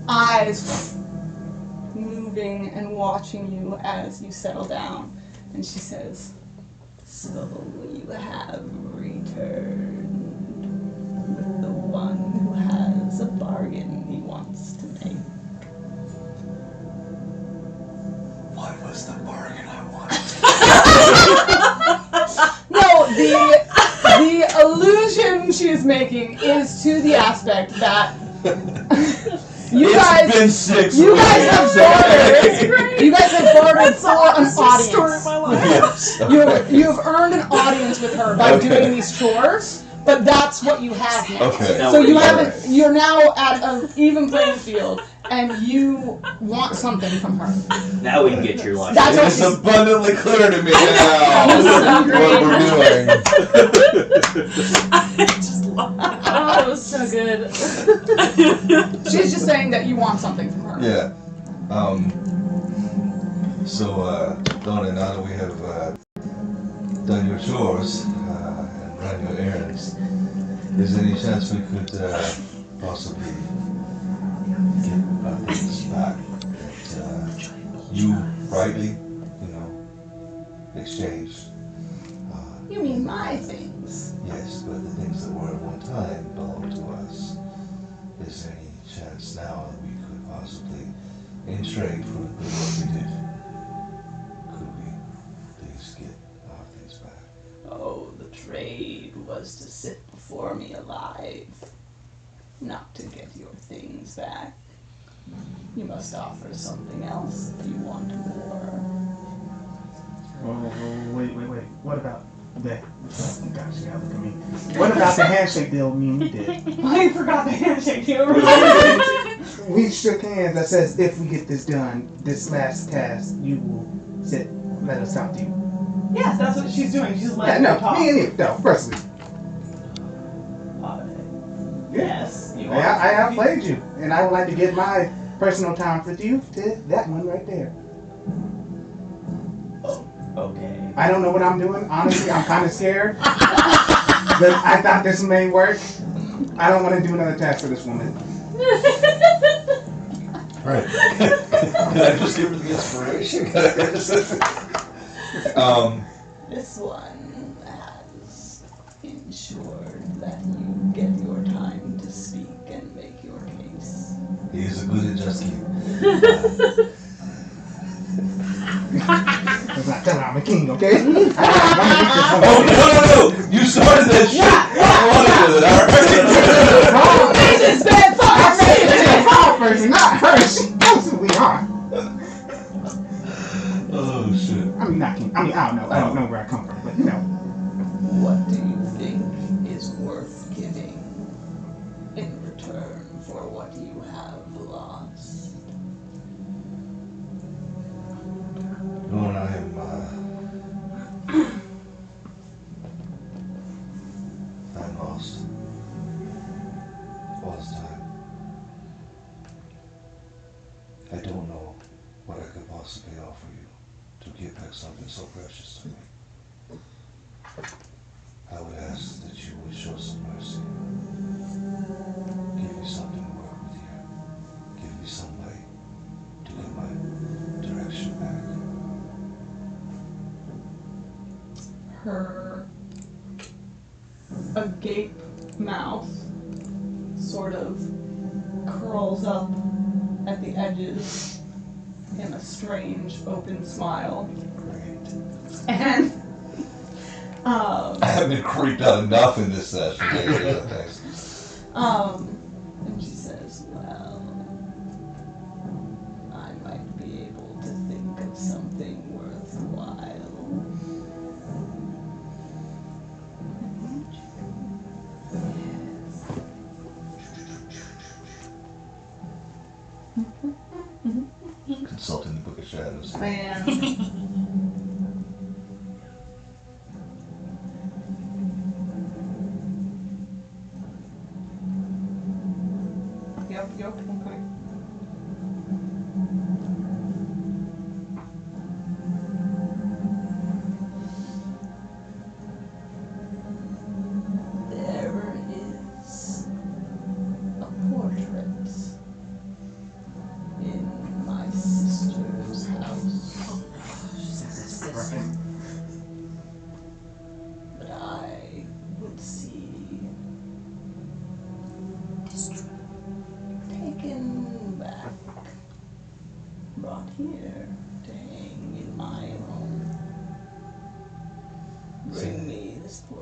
eyes moving and watching you as you settle down. And she says, "So you have returned with the one who has a bargain he wants to make." What was the bargain I wanted? No, the allusion she is making is to the aspect that you guys It's been 6 you weeks. guys have bartered. You guys have bartered for an Story of audience. my life. Yes. You have earned an audience with her by Okay. doing these chores, but that's what you have now. Okay. So you Alright. haven't. You're now at an even playing field, and you want something from her. Now we can get your lunch. That's what It's she's. abundantly clear to me now what we're doing. I just love Oh, it was so good. She's just saying that you want something from her. Yeah. So, Donna, now that we have done your chores and run your errands, is there any chance we could possibly get our things back that you rightly, exchanged? You mean my things? Yes, but the things that were at one time belonged to us. Is there any chance now that we could possibly, in trade for the good work we did, could we please get our things back? Oh, the trade was to sit before me alive, not to get your things back. You must offer something else if you want more. Oh, wait. What about that? Oh, gosh, yeah, look at me. What about the handshake deal me and you did? I forgot the handshake deal. We shook hands that says if we get this done, this last task, you will let us talk to you. Yes, that's what she's doing. She's Yeah, letting no, you talk. me and you, no, personally. Yes, you I outplayed you, and I would like to give my personal time with you to that one right there. Okay. I don't know what I'm doing, honestly, I'm kind of scared. But I thought this may work. I don't want to do another task for this woman. Right. Can I just give her the inspiration? This one has ensured that you get your time to speak and make your case. He's a good at just keep. Let's not tell her I'm a king, okay? Oh, no! You started that shit! I wanted with it, alright? person, not her. She knows who we are. Oh, shit. I mean, not king. I don't know. I don't know where I come from, but What do you think is worth giving in return for what you have lost? Lord, I am, I'm lost. All this time. I don't know what I could possibly offer you to get back something so precious to me. I would ask that you would show some mercy. Give me something to work with here. Give me some way to get my direction back. Her agape mouth sort of curls up at the edges in a strange open smile. Great. And I haven't been creeped out enough in this session. Thanks. and she says, well, I might be able to think of something worthwhile. Consulting the Book of Shadows. Man. Yep, okay. There is a portrait in my sister's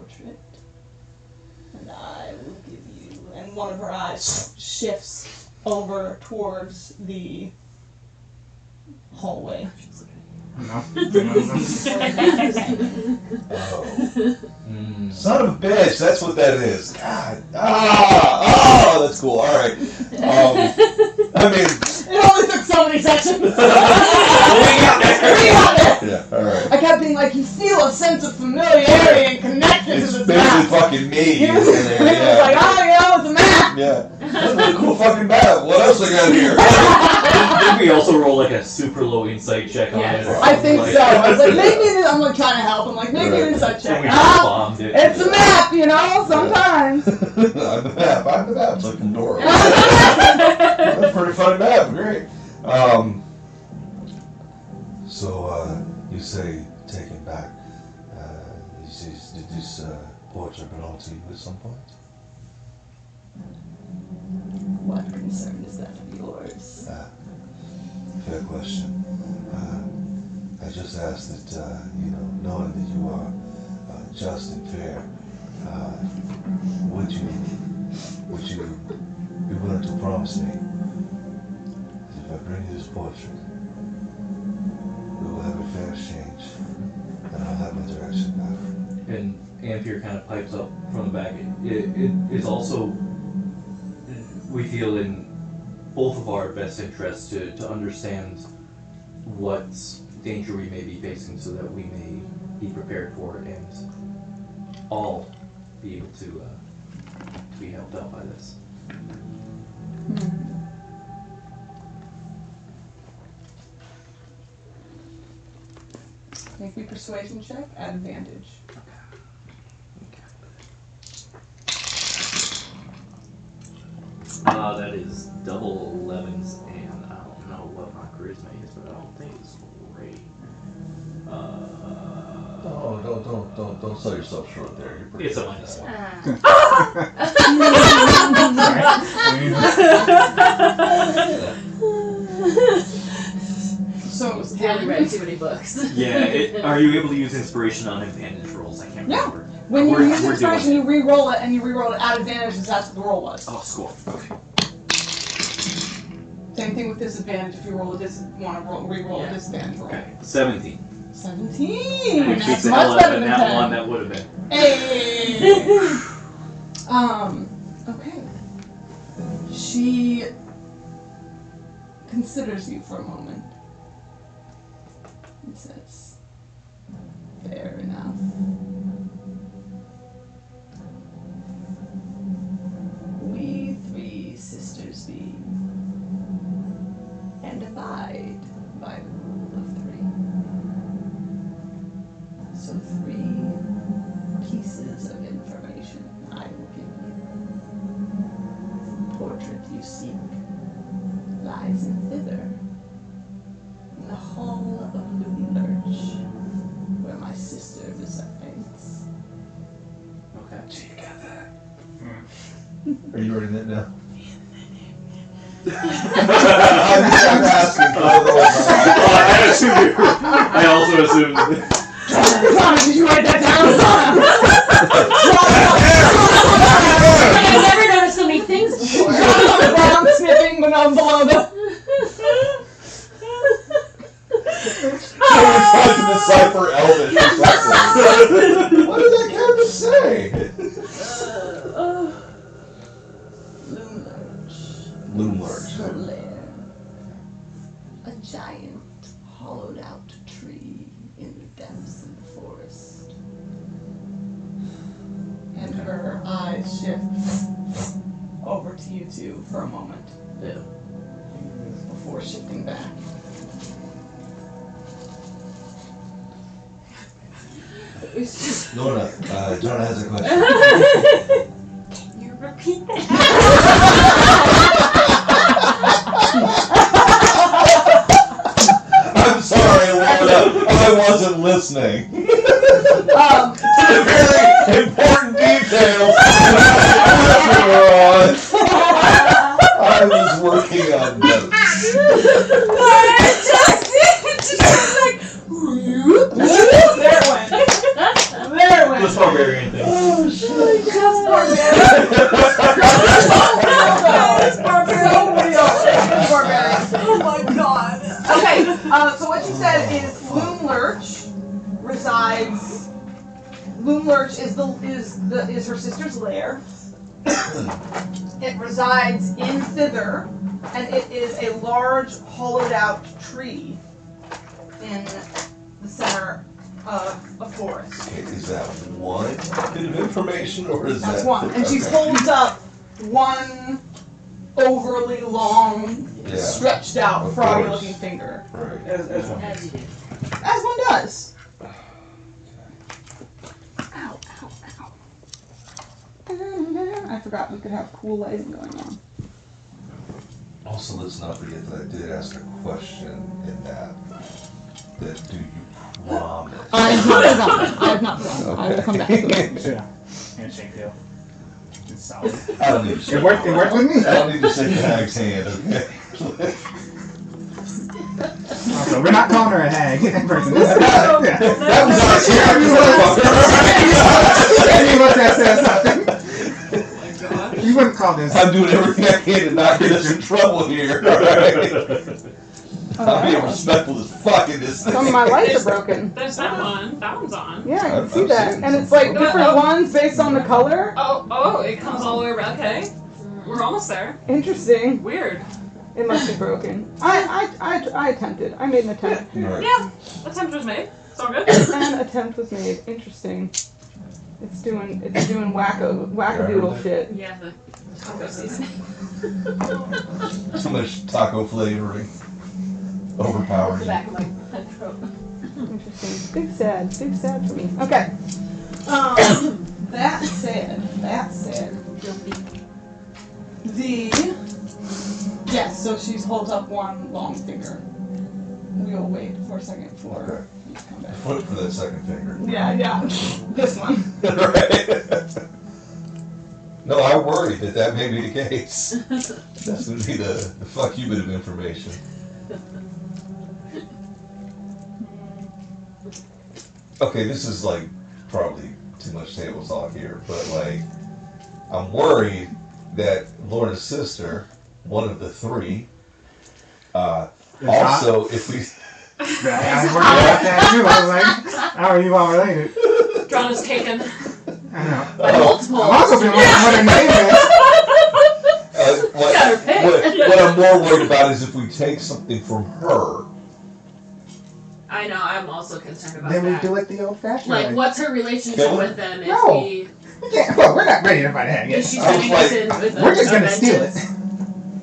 portrait, and I will give you. And one of her eyes shifts over towards the hallway. No. Oh. Son of a bitch, that's what that is. God. Oh, that's cool. All right. I mean, It only took so many sessions. yeah, all right. I kept being like, you feel a sense of familiarity and connection It's to this basically map. fucking me. It was like, oh, it's a map. Yeah. That's a cool fucking map. What else I got here? Did we also roll like a super low insight check on Yes. it? I think so. I was like, maybe I'm like trying to help. I'm like, maybe Right. it's such And we a just bombed it. it's a map, you know, sometimes. I'm the map. It's like Pandora. That's a pretty funny map. Great. So, you say taken back. Did this portrait belong to you at some point? What concern is that of yours? Fair question. I just asked that, knowing that you are just and fair, would you be willing to promise me that if I bring you this portrait, we will have a fair exchange, and I'll have my direction back? And Ampere kind of pipes up from the back. It is also, we feel in both of our best interests to understand what danger we may be facing so that we may be prepared for it and all be able to be helped out by this. Make me persuasion check at advantage. That is double 11s, and I don't know what my charisma is, but I don't think it's great. Don't sell yourself short there. You're pretty It's a good. -1. So it was Really read too many books. Yeah, are you able to use inspiration on advantage rolls? I can't Yeah. remember. when you We're- use we're inspiration, doing you re-roll it, and you re-roll it at advantage, because that's what the roll was. Oh, cool. Okay. Same thing with disadvantage. If you roll a want to re-roll a disadvantage roll. Okay. 17. 17. Which That's beats the much hell out better of than that 10. one that would have been. Hey. Okay. She considers you for a moment and says, "Fair enough. We three sisters be, and abide by the rule of three. So 3 pieces of information I will give you. The portrait you seek lies in thither, in the hall of Lurch, where my sister resides." Okay. So you got that. Are you writing that down? I'm asking for I also assumed. Donna, did you write that down? I've never noticed so many things before. Donna on the ground sniffing below the. trying to decipher Elvish or something. What did that character say? Loomlurch. Her lair. A giant, hollowed out tree in the depths of the forest. And her eyes shift over to you two for a moment Yeah. before shifting back. Lorna, Jonah has a question. Can you repeat that? I'm sorry, Lorna. I wasn't listening. Very important details. I was working on notes. There it went. The barbarian thing. So what she said is Loom Lurch resides. Loom Lurch is her sister's lair. It resides in thither, and it is a large, hollowed-out tree in the center of a forest. Okay, is that one bit of information, or is That's that one, and she okay. holds up one overly long, Yeah. stretched out, Of froggy-looking course. finger, Right. As one. As you do. as one does. Ow, ow, ow. I forgot we could have cool lighting going on. Also, let's not forget that I did ask a question in that do you promise? I have not forgotten. I have not forgotten. I will come back to it. Yeah. Handshake deal. It's solid. I don't need to shake It worked with me. I don't need to shake the hag's hand, okay? Also, we're not calling her a hag. That person. That was You looked at said something. You wouldn't call this. I'm doing everything I can to not get us in trouble here, alright? I'm being respectful as fuck in this thing. Some of my lights are broken. There's that one. That one's on. Yeah, I can I've see that. seen And it's some. like different ones based on the color. Oh, it comes all the way around. Okay. We're almost there. Interesting. Weird. It must be broken. I attempted. I made an attempt. Right. Yeah. Attempt was made. It's all good. An attempt was made. Interesting. It's doing wackadoodle shit. Yeah, the taco seasoning. Too much taco flavoring. The Overpowering. back of my throat. Interesting. Big sad for me. Okay. That said, yes. So she holds up one long finger. We'll wait for a second for Okay. you to come back. Look for that second finger. Yeah. This one. Right. No, I worry that may be the case. That's going to be the fuck you bit of information. Okay, this is like probably too much table talk here, but like I'm worried that Lorna's sister, one of the three, also if we I was worried about that too. I was like, how are you all related? Drawn is taken. I know. By multiple. I'm also been wondering what her name is. what I'm more worried about is if we take something from her. I know, I'm also concerned about Then we that. do it the old-fashioned Like, way. what's her relationship Kill her? with them if No. we... Yeah, well, we're not ready to fight a hag Is yet. she I was turning like, us in with We're just a gonna steal it. vengeance?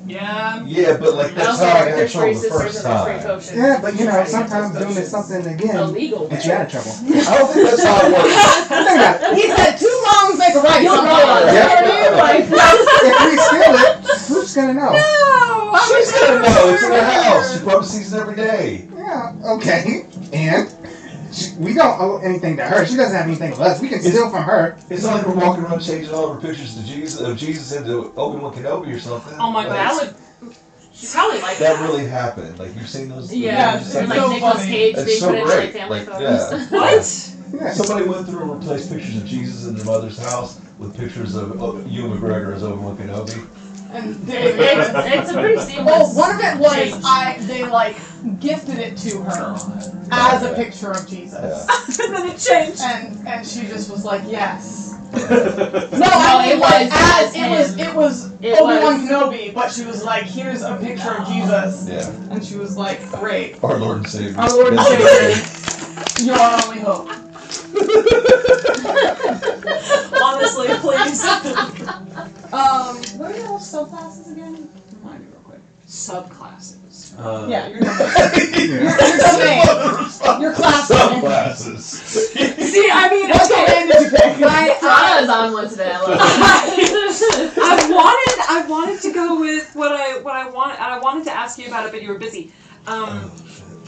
Yeah. Yeah, but like I that's also how I heard got in there's trouble three the sisters first and there's three time. potions. Yeah, but you know, Trying to get sometimes those doing potions. something again Illegal. gets you out of trouble. I don't think that's how it works. Think about it. He said 2 wrongs make a right. You'll somehow. know. You know what I mean? Like, If we steal it, who's gonna know? She's gonna know. It's in her house. She probably sees it every day. Yeah, okay. And we don't owe anything to her. She doesn't have anything with us. We can steal from her. It's not like we're walking around changing all of our pictures to Jesus into Obi-Wan Kenobi or something. Oh my god, that would. She's probably like That really happened. Like you've seen those. Yeah, it's and so like Nicolas funny. Cage, It's they so put in great. like family Like, photos. yeah. What? Yeah. Somebody went through and replaced pictures of Jesus in their mother's house with pictures of Ewan McGregor as Obi-Wan Kenobi. and It's a pretty seamless well, one of it was change. they like gifted it to her as a picture of Jesus, Yeah. And then it changed. and she just was like, yes. No, No, I mean it like was it was It Obi-Wan was- Kenobi, but she was like, here's a picture of Jesus, Yeah. and she was like, great, Our Lord and Savior. our Lord and Savior, you're our only hope. Honestly, please. What are your subclasses again? Remind me real quick. Subclasses. Yeah, you're domain. Yeah. Your class. Sunglasses. See, I mean, What okay. domain did you pick? Prada's on one today. I love it. I wanted to go with what I want, and I wanted to ask you about it, but you were busy.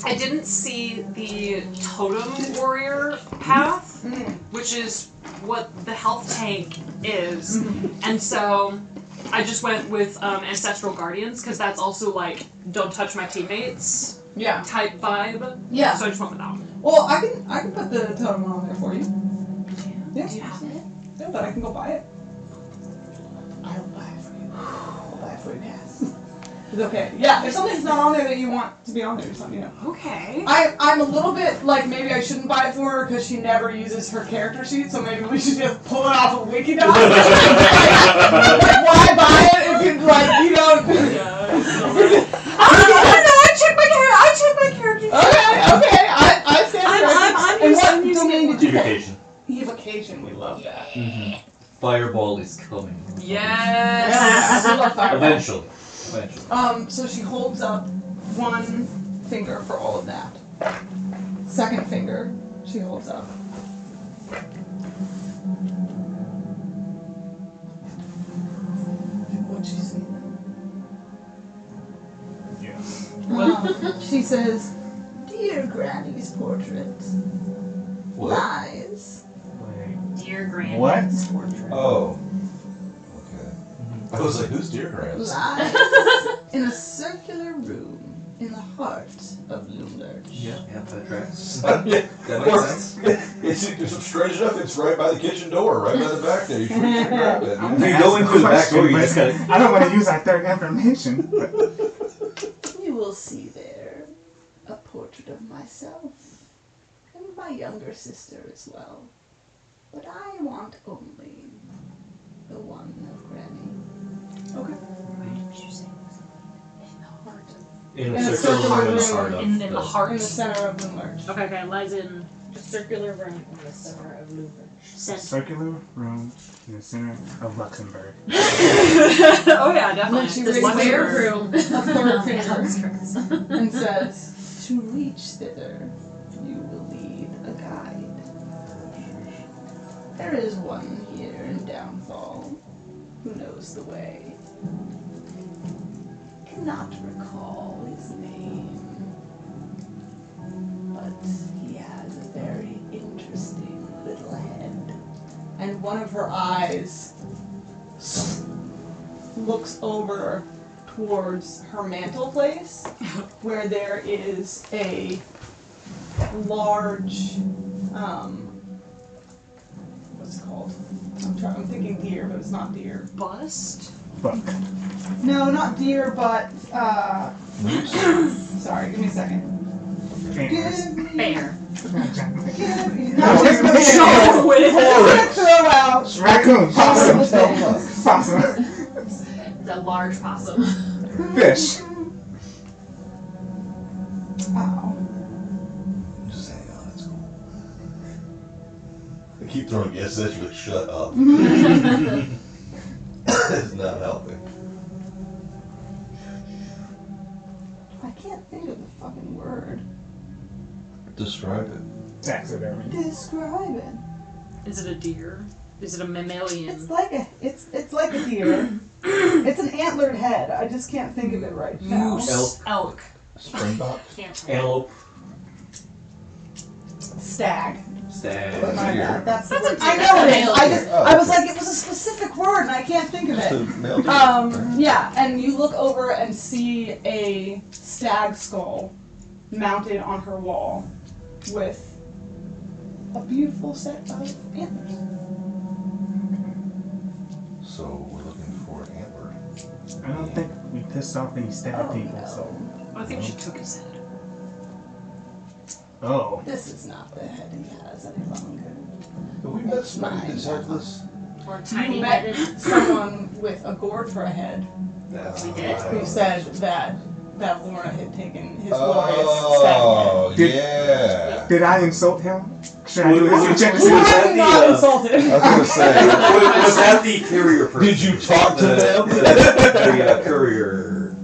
I didn't see the totem warrior path, which is what the health tank is, and so I just went with ancestral guardians because that's also like don't touch my teammates Yeah. type vibe. Yeah. So I just went with that one. Well, I can put the totem one on there for you. Yeah. Do you have it? Yeah, but I can go buy it. I'll buy it for you. I'll buy it for you, Cass. It's okay. Yeah, if something's not on there that you want to be on there, just let me know. Okay. I'm a little bit like maybe I shouldn't buy it for her because she never uses her character sheet, so maybe we should just pull it off of Wikidoc. Like, why buy it if you like you don't? I checked my character. Okay. I stand corrected. I'm And used what to domain did you pick? Evocation. Evocation. We love that. Mm-hmm. Fireball is coming. Yes. We love Fireball. Eventually. So she holds up one finger for all of that. Second finger, she holds up. What'd she say then? Yeah. She says, "Dear Granny's portrait What? lies." Wait. Dear Granny. What? Portrait. Oh. Okay. I was like, who's Dear Grants? Lies in a circular room in the heart of Loomlurch. Yeah, that tracks. Yeah, That or- makes sense. It's strange enough, it's right by the kitchen door, right by the back there. You should grab it. If you go into the back door, you just gotta. I don't want to use our third information. But You will see there a portrait of myself and my younger sister as well. But I want only the one of Granny. In In a a circular room in the circular heart of. In the heart. In the center of Loomlurch. Okay, lies in a circular room in the center of Louvre. circular room in the center of Luxembourg. Oh yeah, And then she definitely. raises Square her room. a third finger Outskirts. and says, "To reach thither, you will need a guide. There is one here in Downfall who knows the way. Cannot recall his name, but he has a very interesting little head." And one of her eyes looks over towards her mantle place, where there is a large, what's it called? I'm thinking deer, but it's not deer. Bust. Fuck. No, not deer, but, sorry, give me a second. Anyways. Bear. No, just No, wait. throw out. Raccoon. Possum. Possum. The large possum. Fish. Ow. Just hang on, it's cool. I keep throwing yes, that's really shut up. It's not helping. I can't think of the fucking word. Describe it. Taxidermy. Describe it. Is it a deer? Is it a mammalian? It's like a deer. It's an antlered head. I just can't think of it right now. Moose. Elk. Springbok? Can't. Antelope. Stag. Stag. That's a deer. That's the That's a word. deer. I know it is. Oh, I was okay. like, it was a specific word and I can't think of Just a it. male deer. Yeah, and you look over and see a stag skull mounted on her wall with a beautiful set of antlers. So we're looking for an antler. I don't think we pissed off any stab people, so. I think she took his head. Oh. This is not the head he has any longer. Have we met somebody that's headless? Or You tiny met headed. someone with a gourd for a head We did? who said that Lorna had taken his glorious stag Oh, Did- yeah. Did I insult him? Should I do his Was- rejection? was head. that I'm not the, insulted. I was gonna say. Was that the courier person? Did you talk to them? The courier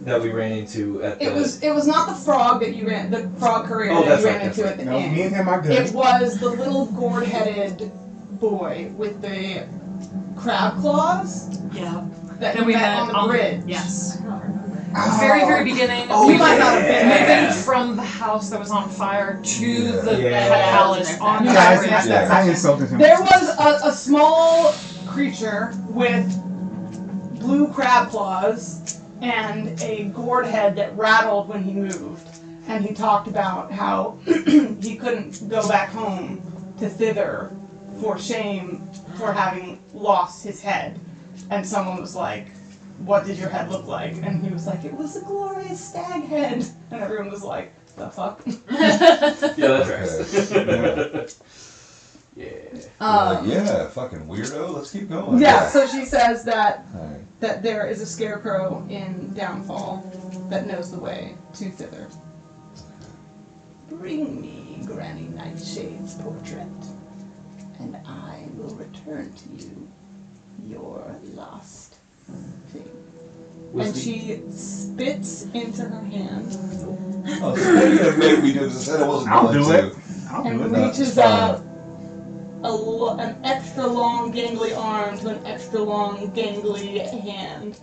that we ran into at the. It was not the frog that you ran, the frog courier Oh, that that's you right, ran that's into right. at the No, inn. me and him are good. It was the little gourd-headed boy with the crab claws Yeah. that That you we met met on the bridge. Yes. I don't remember. Oh. Very, very beginning. Oh, we you might not have been there. moving from the house that was on fire to Yeah. the Yeah. palace on You the guys bridge. met that I person. insulted him. There was a small creature with blue crab claws and a gourd head that rattled when he moved. And he talked about how he couldn't go back home to thither for shame for having lost his head. And someone was like, what did your head look like? And he was like, it was a glorious stag head. And everyone was like, the fuck? Yeah, that's right. Yeah. Yeah, fucking weirdo. Let's keep going. Yeah, so she says that Alright. that there is a scarecrow in Downfall that knows the way to thither. Bring me Granny Nightshade's portrait, and I will return to you your lost thing. And she spits into her hand Oh, so you're gonna make me do this. I said I wasn't I'll going do to. it. I'll do and it. No, reaches it's fine. out an extra long gangly arm to an extra long gangly hand.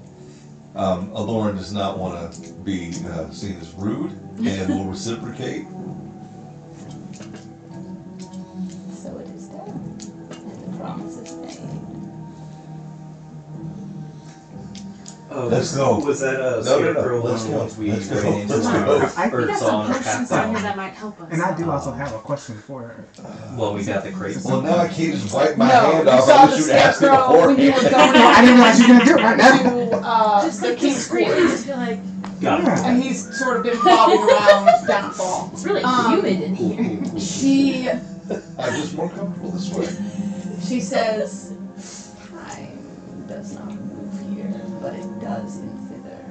Aloran does not want to be seen as rude and will reciprocate. So it is done, and the promise is made. Oh, Let's go. Was that a No, scarecrow let's one go. once we Let's go. ran into Let's the go. I- We or got saw some on our potions path on here down? that might help us. And I do also have a question for her. Well, we got the crate. Well, now I can't just wipe my No, hand you off. saw I the wish you'd asked me scarecrow when you were beforehand. going I didn't realize you were gonna do it right now. to Just the like King's discreetly, Court. just feel like Got it. Yeah. And he's sort of been bobbing around Downfall. it's really Um, humid in here. She I'm just more comfortable this way. says, time does not move here, but it does in thither.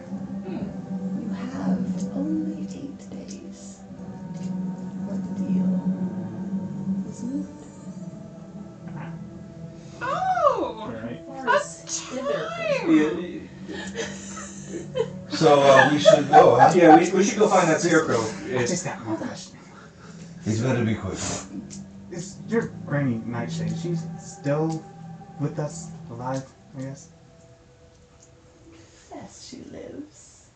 You have only 8 days. But the deal is moved. Oh! Right. That's time! So we should go, huh? Yeah, we should go find that scarecrow. I It's, just got one question. He's better be quick. Is your Granny Nightshade, she's still with us, alive, I guess? Yes, she lives.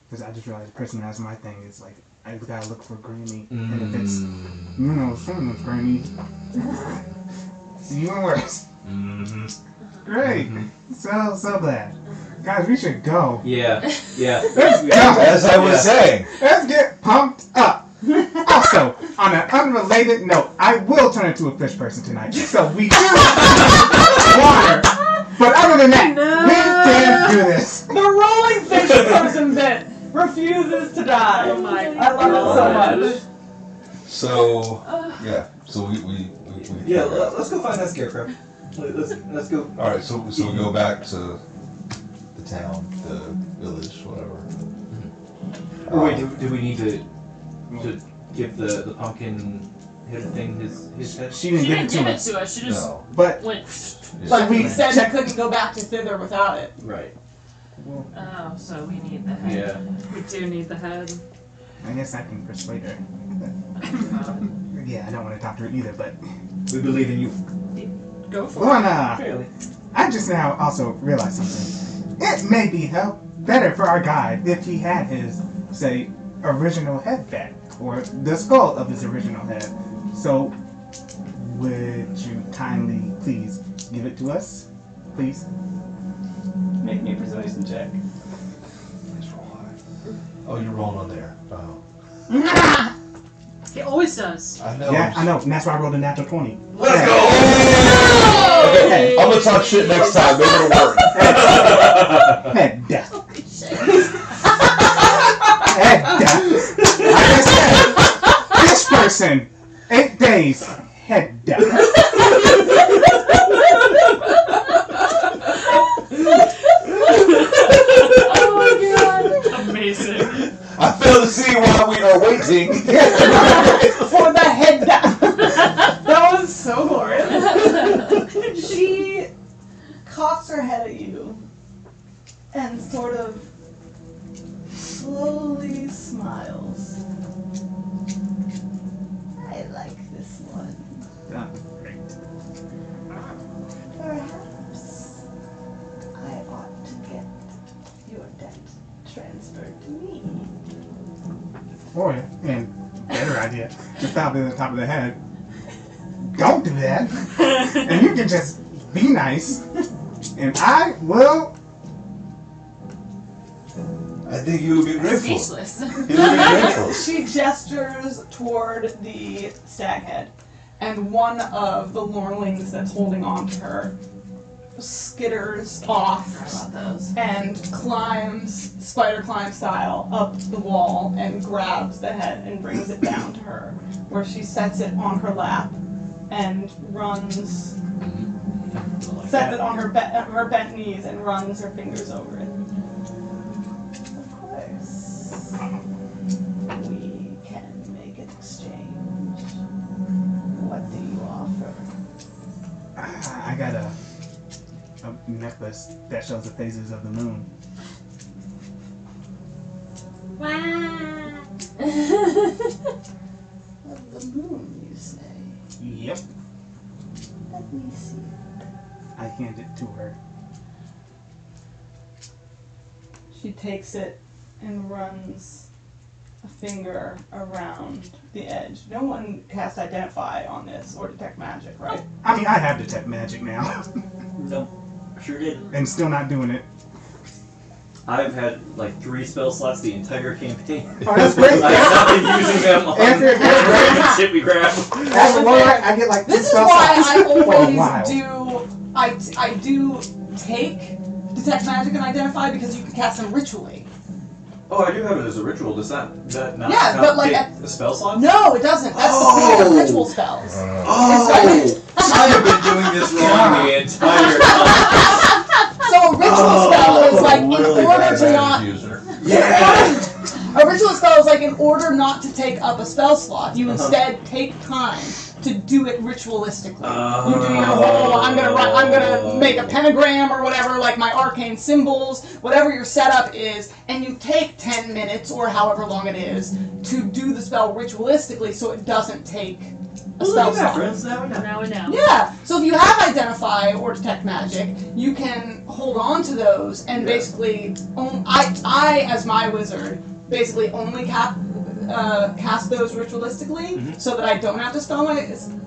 Because I just realized personally that's my thing is like, I gotta look for Granny. And if it's, you know, someone's Granny, it's even worse. mm-hmm. Great. So glad. Guys, we should go. Yeah, yeah. Let's go. As I was saying. Let's get pumped up. Also, on an unrelated note, I will turn into a fish person tonight. So we do water. But other than that, we can do this. The rolling fish person bit refuses to die. Oh my I love it so much. So, yeah. So we Yeah, let's go find that scarecrow. Let's go. Alright, so we go back to the town, the village, whatever. Oh, wait, do we need to give the pumpkin head thing his head? She She didn't give didn't it to give it us. to us. She just No. But went. But we we said check- you couldn't go back to thither without it. Right. well, Oh, so we need the head. Yeah. We do need the head. I guess I can persuade her. Yeah, I don't want to talk to her either, but We believe in you. Go for it. Luana, Fairly. I just now also realized something. It may be better for our guide if he had his, say, original head back, or the skull of his original head. So, would you kindly please give it to us? Please? Make me a persuasion check. Let's roll high. Oh, you're rolling on there. Oh. He always does. I know. Yeah, I know, and that's why I rolled a natural 20. Let's go! Okay, I'm gonna talk shit next time. Maybe it'll work. Head death. Head death. Like I said, this person, 8 days, head death. Oh my god. Amazing. I fail to see why we are waiting. For the head down. That was so glorious. She cocks her head at you and sort of slowly smiles. I like this one. Ah, great. Perhaps I ought to get your debt transferred to me. Or, and better idea, just stop at the top of the head. Don't do that. And you can just be nice. And I will. I think you would be grateful. Speechless. You would be grateful. She gestures toward the stag head, and one of the lornlings that's holding on to her skitters off About those. and spider climb style, up the wall and grabs the head and brings it down to her, where she sets it on her lap and runs, sets it on her bent knees and runs her fingers over it. Of course, we can make an exchange. What do you offer? I got a necklace that shows the phases of the moon. Wow. Of the moon, you say? Yep. Let me see. I hand it to her. She takes it and runs a finger around the edge. No one cast Identify on this or Detect Magic, right? I mean, I have Detect Magic now, Nope. Sure didn't. and still not doing it. I've had like 3 spell slots the entire campaign. Oh, that's great. I've not been using them on After it gets random shit we grab. As a warlock, I get like 2 This is spell why slots I for a while. always do. I do take Detect Magic and Identify because you can cast them ritually. Oh, I do have it as a ritual. Does that not Yeah, count but, like, the spell slots? No, it doesn't. That's the point of ritual spells. Oh! I have been doing this wrong the entire time. So a ritual spell is like Really in order bad to not. magic user. Yeah! A ritual spell is like in order not to take up a spell slot, you instead take time to do it ritualistically. You do your whole, I'm gonna make a pentagram or whatever, like my arcane symbols, whatever your setup is, and you take 10 minutes or however long it is to do the spell ritualistically so it doesn't take a spell slot. Friends, now we know. Now we know. Yeah, so if you have Identify or Detect Magic, you can hold on to those and basically, I as my wizard, basically only cast those ritualistically so that I don't have to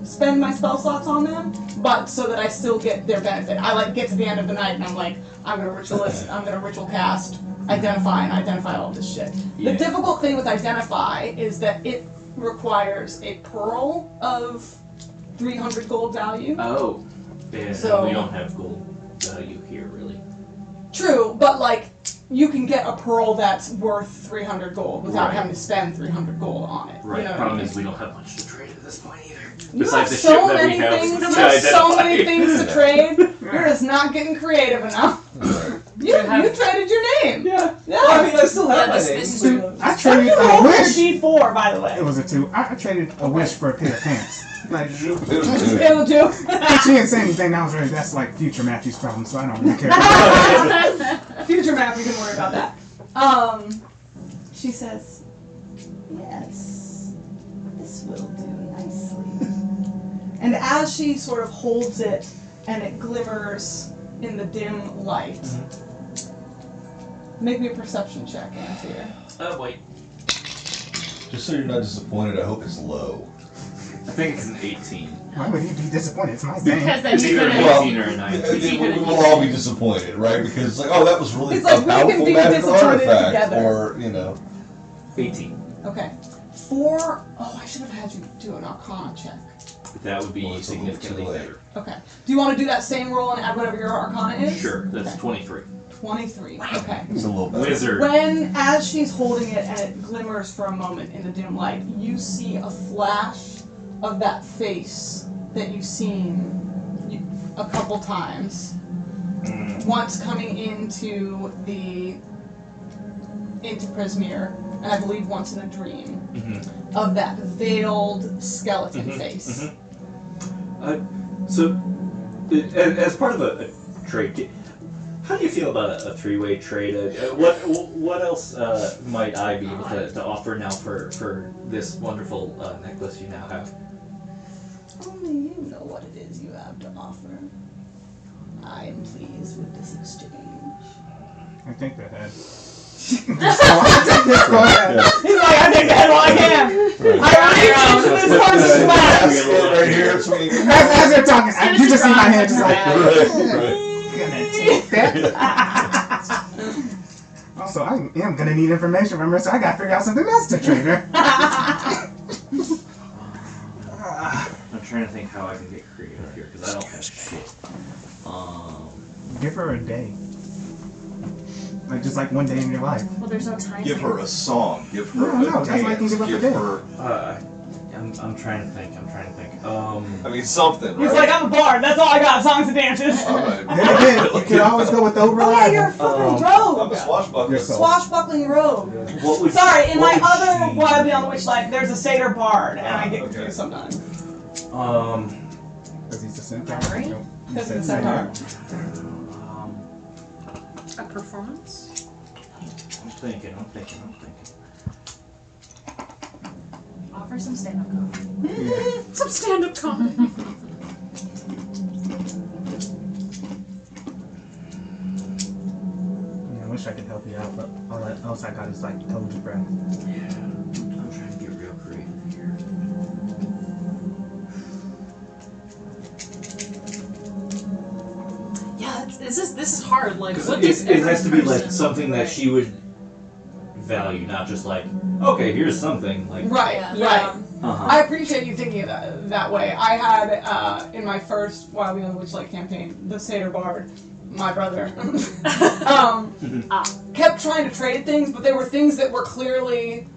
spend my spell slots on them, but so that I still get their benefit. I like get to the end of the night and I'm like, I'm gonna ritual cast Identify and identify all this shit. Yeah. The difficult thing with Identify is that it requires a pearl of 300 gold value. Oh. Yeah, So- we don't have gold value here, really. True, but like you can get a pearl that's worth 300 gold without Right. having to spend 300 gold on it. Right. You know what I Problem mean? is we don't have much to trade at this point either. You Besides have the so shit that many we have things. to You have so identify. many things to trade. You're just not getting creative enough. You traded your name. Yeah. Yeah. Well, I mean, I still have my this name. is but- I traded a Roll your wish. D4, by the way. It was a 2. I traded a wish for a pair of pants. Like, It'll do. she didn't say anything. That's like future Matthew's problem, so I don't really care. Future map, you can worry about that. She says, yes, this will do nicely. And as she sort of holds it and it glimmers in the dim light, make me a perception check, Anthea. Oh, wait. Just so you're not disappointed, I hope it's low. I think it's an 18. Why would he be disappointed? It's my game. Because then It's you either could an have. 18 or a 19. We will all be disappointed, right? Because it's like, oh, that was really It's a like we can powerful be magical disappointed artifact, together. or 18. Okay. I should have had you do an Arcana check. That would be Well, it's a little significantly too late. better. Okay. Do you want to do that same roll and add whatever your Arcana is? Sure, that's Okay. 23. 23. Okay. it's a little better. Wizard. As she's holding it and it glimmers for a moment in the dim light, you see a flash of that face that you've seen a couple times. Once coming into Prismere, and I believe once in a dream, of that veiled skeleton face. So, as part of a trade, how do you feel about a three-way trade? What else might I be able to offer now for this wonderful necklace you now have? Only you know what it is you have to offer. I am pleased with this exchange. I take the head. Go ahead. He's like, I take the head while I can. I already chosen this one to smash. Right here, it's me. As they're talking, you just see my head just like, Right. gonna take that. Also, I am gonna need information from her, so I gotta figure out something else to trade her. I'm trying to think how I can get creative here because I don't have shit. Give her a day. Like just like one day in your life. Well, there's no time. Give her a song. Give her No, a that's why I can dance. give up Give a day. her. I'm trying to think. I mean something. He's right? like, I'm a bard. That's all I got. Songs and dances. All right. Then again, you could always go with the Oh yeah, you're a override. fucking I'm rogue. a swashbuckler. Yourself. Swashbuckling rogue. What would Sorry, in what my would other she- Wild Beyond the Witchlight, there's a satyr bard, and I get Okay. confused sometimes. Because he's a centaur. Memory? No, he Because said he's a centaur. A performance? I'm thinking. Offer some stand-up comedy. Yeah. Some stand-up comedy. Yeah, I wish I could help you out, but all else I got is like toad breath. I'm trying to get real creative here. Yeah, this is hard. Like, what It does has to be every like person- something that Right. she would value, not just like, okay, here's something like. Right, Yeah. right. Uh-huh. I appreciate you thinking of that way. I had, in my first Wild Beyond the Witchlight campaign, the satyr bard, my brother, kept trying to trade things, but they were things that were clearly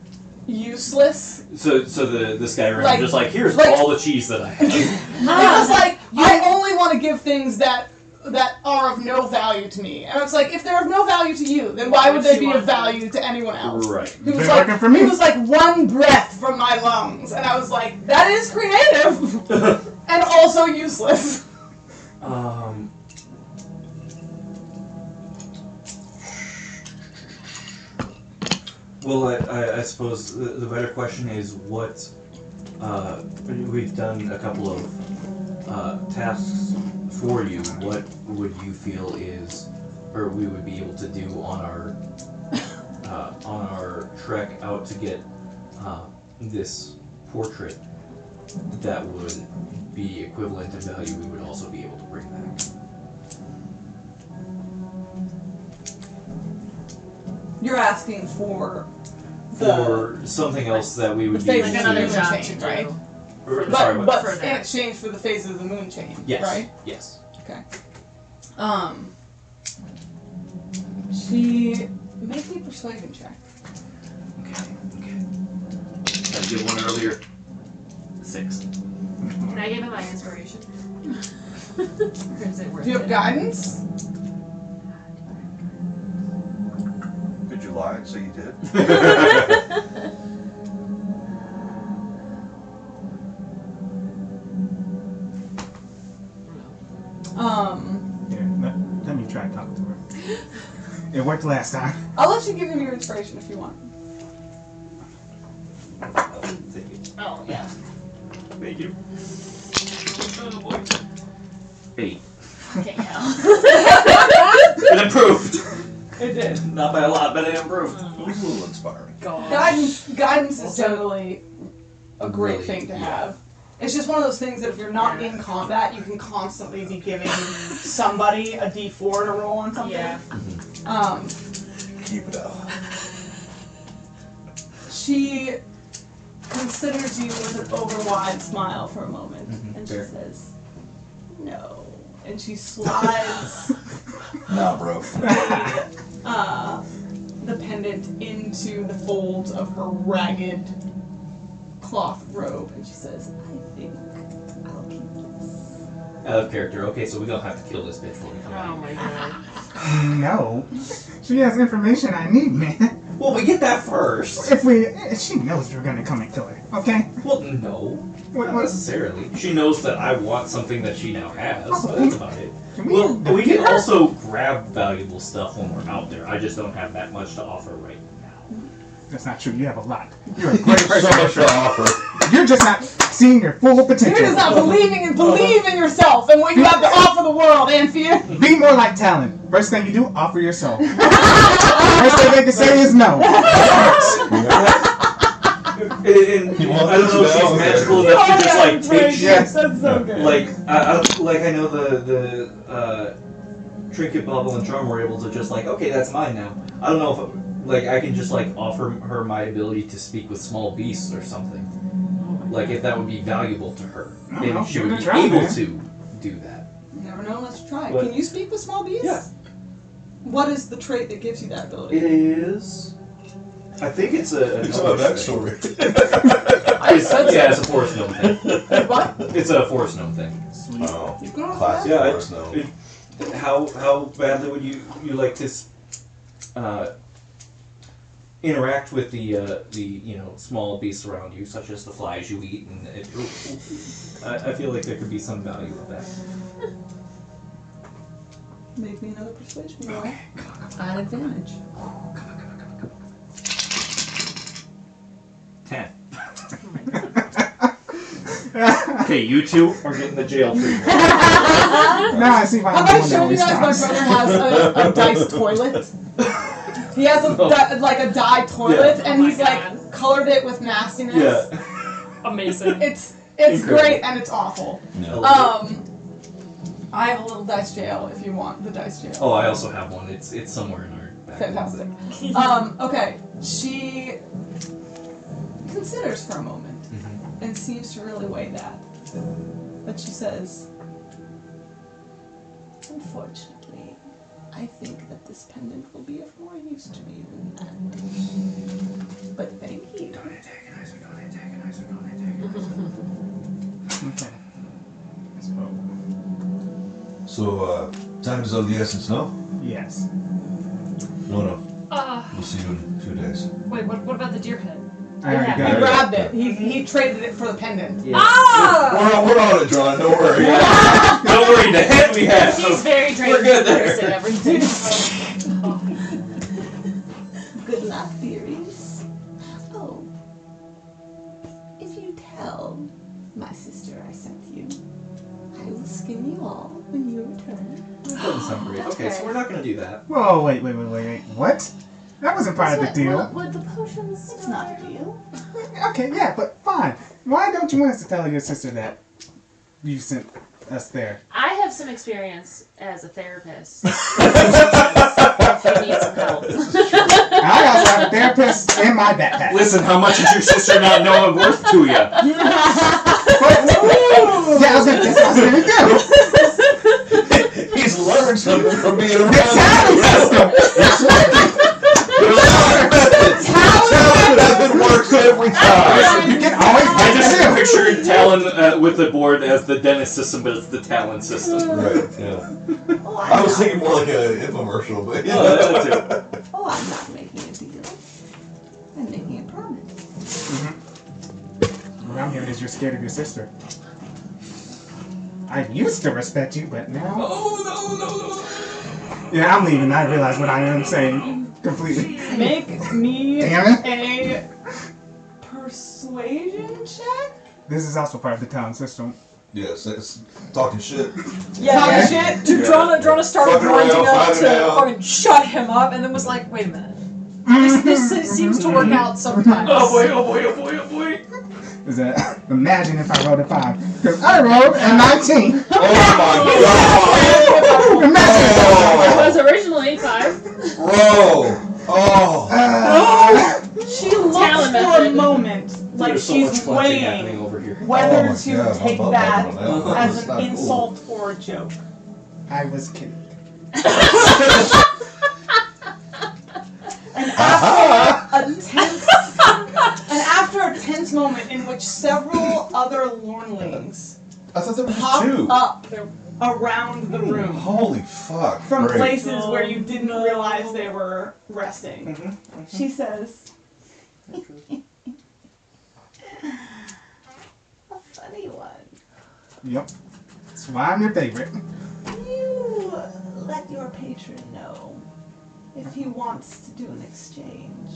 useless. So the Skyrim, Like- just like, here's like- all the cheese that I have. It was like, I only want to give things that are of no value to me. And it's like, if they're of no value to you, then why would they be of value to anyone else? Right. He was Been like, working for me. He was like one breath from my lungs, and I was like, that is creative and also useless. Well, I suppose the better question is what we've done a couple of tasks for you. What would you feel is, or we would be able to do on our trek out to get this portrait that would be equivalent in value? We would also be able to bring back. You're asking for the, Or something else that we would the be phase able of the to. moon job chain, to do. right? Or- sorry, But, what? but For in that. exchange for the phases of the moon chain, Yes. right? Yes. Okay. She make me a persuasion check. Okay. I did one earlier. 6. Can I give him my inspiration? Or is it worth Do you have it? guidance? Did you lie and say you did? Yeah, let me try talking to her. It worked last time. I'll let you give him your inspiration if you want. Thank you. Oh, yeah. Thank you. Oh boy. 8. Okay, yeah. It improved. It did. Not by a lot, but it improved. It was a little inspiring. Guidance is generally a great Really, thing to yeah. have. It's just one of those things that if you're not in combat, you can constantly be giving somebody a D4 to roll on something. Yeah. Keep it up. She considers you with an overwide smile for a moment, and she fair. says, "No," and she slides Nah, bro. the pendant into the folds of her ragged cloth robe, and she says, "I think I'll keep this." Out of character. Okay, so we don't have to kill this bitch for you. Oh my god. No. She has information I need, man. Well, we get that first. She knows you're gonna come and kill her, okay? Well, no. What- Not what- necessarily. She knows that I want something that she now has. So Oh, that's about it. Can we Well, we defeat can her? also grab valuable stuff when we're out there. I just don't have that much to offer right now. That's not true. You have a lot. You're a great person. So much to offer. You're just not seeing your full potential. You're just not believe in yourself and what you have to offer the world, Anthea. Be more like Talon. First thing you do, offer yourself. First thing they can say is no. And You want I don't know if this she's now? magical enough to just like take Yes. That's so good. like I know the trinket, bubble, and charm were able to just like, okay, that's mine now. I don't know if like I can just like offer her my ability to speak with small beasts or something. Like if that would be valuable to her, I don't know. and she We're would gonna be try, able man. to do that. You never know unless you try. But- Can you speak with small beasts? Yeah. What is the trait that gives you that ability? It is. I think it's a. It's about backstory. Yeah, it's a forest gnome thing. What? It's a forest gnome thing. Oh, You can also classic Yeah, forest gnome. How badly would you like to interact with the small beasts around you, such as the flies you eat, and I feel like there could be some value of that. Make me another persuasion roll. At advantage. 10. Okay, you two are getting the jail treatment. Now I see why How I'm about the one showing you that guys my responds. brother has a dice toilet? He has like a dye toilet, Yeah. and Oh my he's like colored it with nastiness. Yeah. Amazing. It's Incredible. great and it's awful. Yeah. I have a little dice jail if you want the dice jail. Oh, I also have one. It's somewhere in our back. Fantastic. Okay. She considers for a moment Mhm. and seems to really weigh that. But she says, unfortunately, I think that this pendant will be of more use to me than that. But thank you. Don't antagonize her, don't antagonize her, don't antagonize her. Okay. So, So, time is of the essence, no? yes. No. Uh, We'll see you in 2 days. wait, what about the deer head? I already Yeah. He got it. grabbed it. He traded it for the pendant. Ah! We're on it, John. Don't worry. Don't worry, the head we have. He's very trained We're good there. in everything. Good luck, theories. Oh. If you tell my sister I sent you, I will skin you all when you return. That doesn't sound great. Okay, so we're not gonna do that. Whoa, wait. What? That wasn't part of the deal. Would the potions? It's not a deal. Okay, yeah, but fine. Why don't you want us to tell your sister that you sent us there? I have some experience as a therapist. If you need some help. I also have a therapist in my backpack. Listen, how much is your sister not knowing worth to you? Yeah, I was gonna do. He's learned something from being around. Talent method works every time. You can always I just do. pictured Talon with the board as the dentist system, but it's the Talon system. Right, yeah. I was thinking more like an infomercial, but yeah. Oh, that's it. Oh, I'm not making a deal. I'm making a promise. What I'm hearing is you're scared of your sister. I used to respect you, but now... Oh, no. Yeah, I'm leaving. I realize what I am saying completely. Make me Damn it. a persuasion check? This is also part of the town system. Yes, it's talking shit. Yeah, shit. Dude, Drona started Fucking grinding around, up fighting to out. fucking shut him up, and then was like, wait a minute. This seems to work out sometimes. Oh boy. Is that imagine if I rolled a 5? Because I rolled a 19. Oh my Imagine. It was originally 5. god! Bro! Oh! She looks Talon for a method. moment like There's so much she's clenching happening weighing over here. whether Oh my to God, take I'm that bumping on that. as That's an not cool. insult or a joke. I was kidding. And after a tense moment in which several other Lornlings I thought there was pop just 2. up around the room Holy fuck. from Great. places where you didn't realize they were resting. She says, a funny one. Yep. That's why I'm your favorite. You let your patron know if he wants to do an exchange.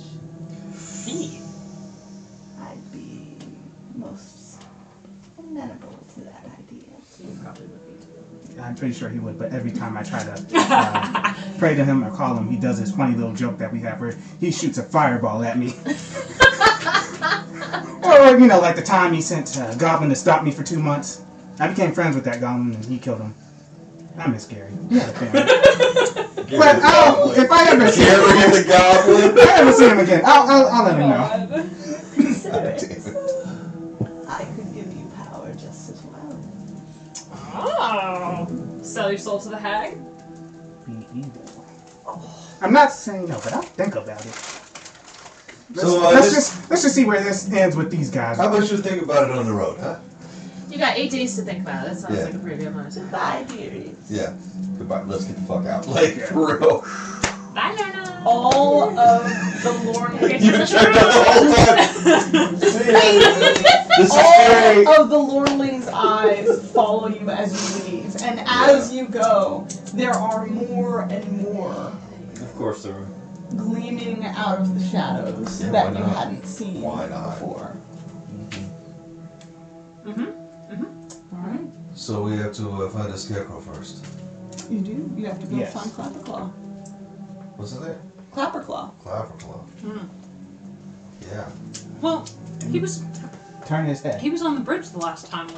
I'd be most amenable to that idea. You probably would be too. I'm pretty sure he would, but every time I try to pray to him or call him, he does this funny little joke that we have where he shoots a fireball at me. Or, like the time he sent a goblin to stop me for 2 months. I became friends with that goblin and he killed him. I miss Gary. He had a family. But if I ever see him Gary the Goblin. if I ever see him again, I'll let him know. Consider God it. damn it. I could give you power just as well. Oh. Sell your soul to the hag? Be evil. I'm not saying no, but I'll think about it. Let's just see where this ends with these guys. How about you think about it on the road, huh? You got 8 days to think about it. That sounds Yeah. like a pretty good amount of time. Goodbye, dearies. Yeah. Goodbye. Let's get the fuck out. Like, for real. Bye, Luna. All of the Lorne You checked out the whole time. This is scary. all of the Lornling's eyes follow you as you leave, and as you go, there are more and more Of course there are. gleaming out of the shadows Yeah, that why you not? hadn't seen Why not? before. Alright. So we have to find a scarecrow first. You do? You have to go Yes. find Clapperclaw. What's it there? Clapperclaw. Clapperclaw. Yeah. Well, he was Turn his head. on the bridge the last time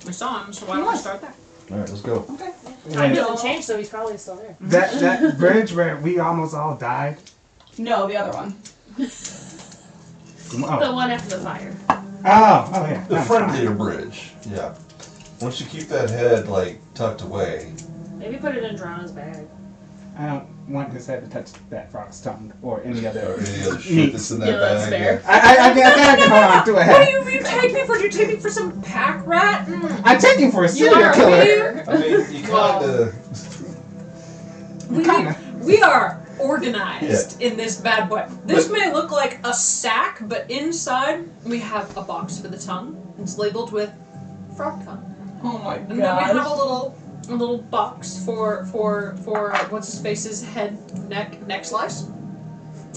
we saw him, so why He don't we was. start there? All right, let's go. Okay. Time Wait, doesn't change, so he's probably still there. that bridge where we almost all died. No, the other one. The Oh, one after the fire. yeah. The That's fine. friendlier bridge. Yeah. Once you keep that head like tucked away. Maybe put it in Drana's bag. I don't want his head to touch that frog's tongue or any Or other. any other shit that's in that Yeah, that's bag. fair. I can hold on to a What head. do you take me for? Do you take me for some pack rat? I take him for a You serial are killer. aware. I mean, you kind of. We are organized in this bad boy. This may look like a sack, but inside we have a box for the tongue. It's labeled with frog tongue. Oh my And then we have god. a little box for what's his face's head neck slice.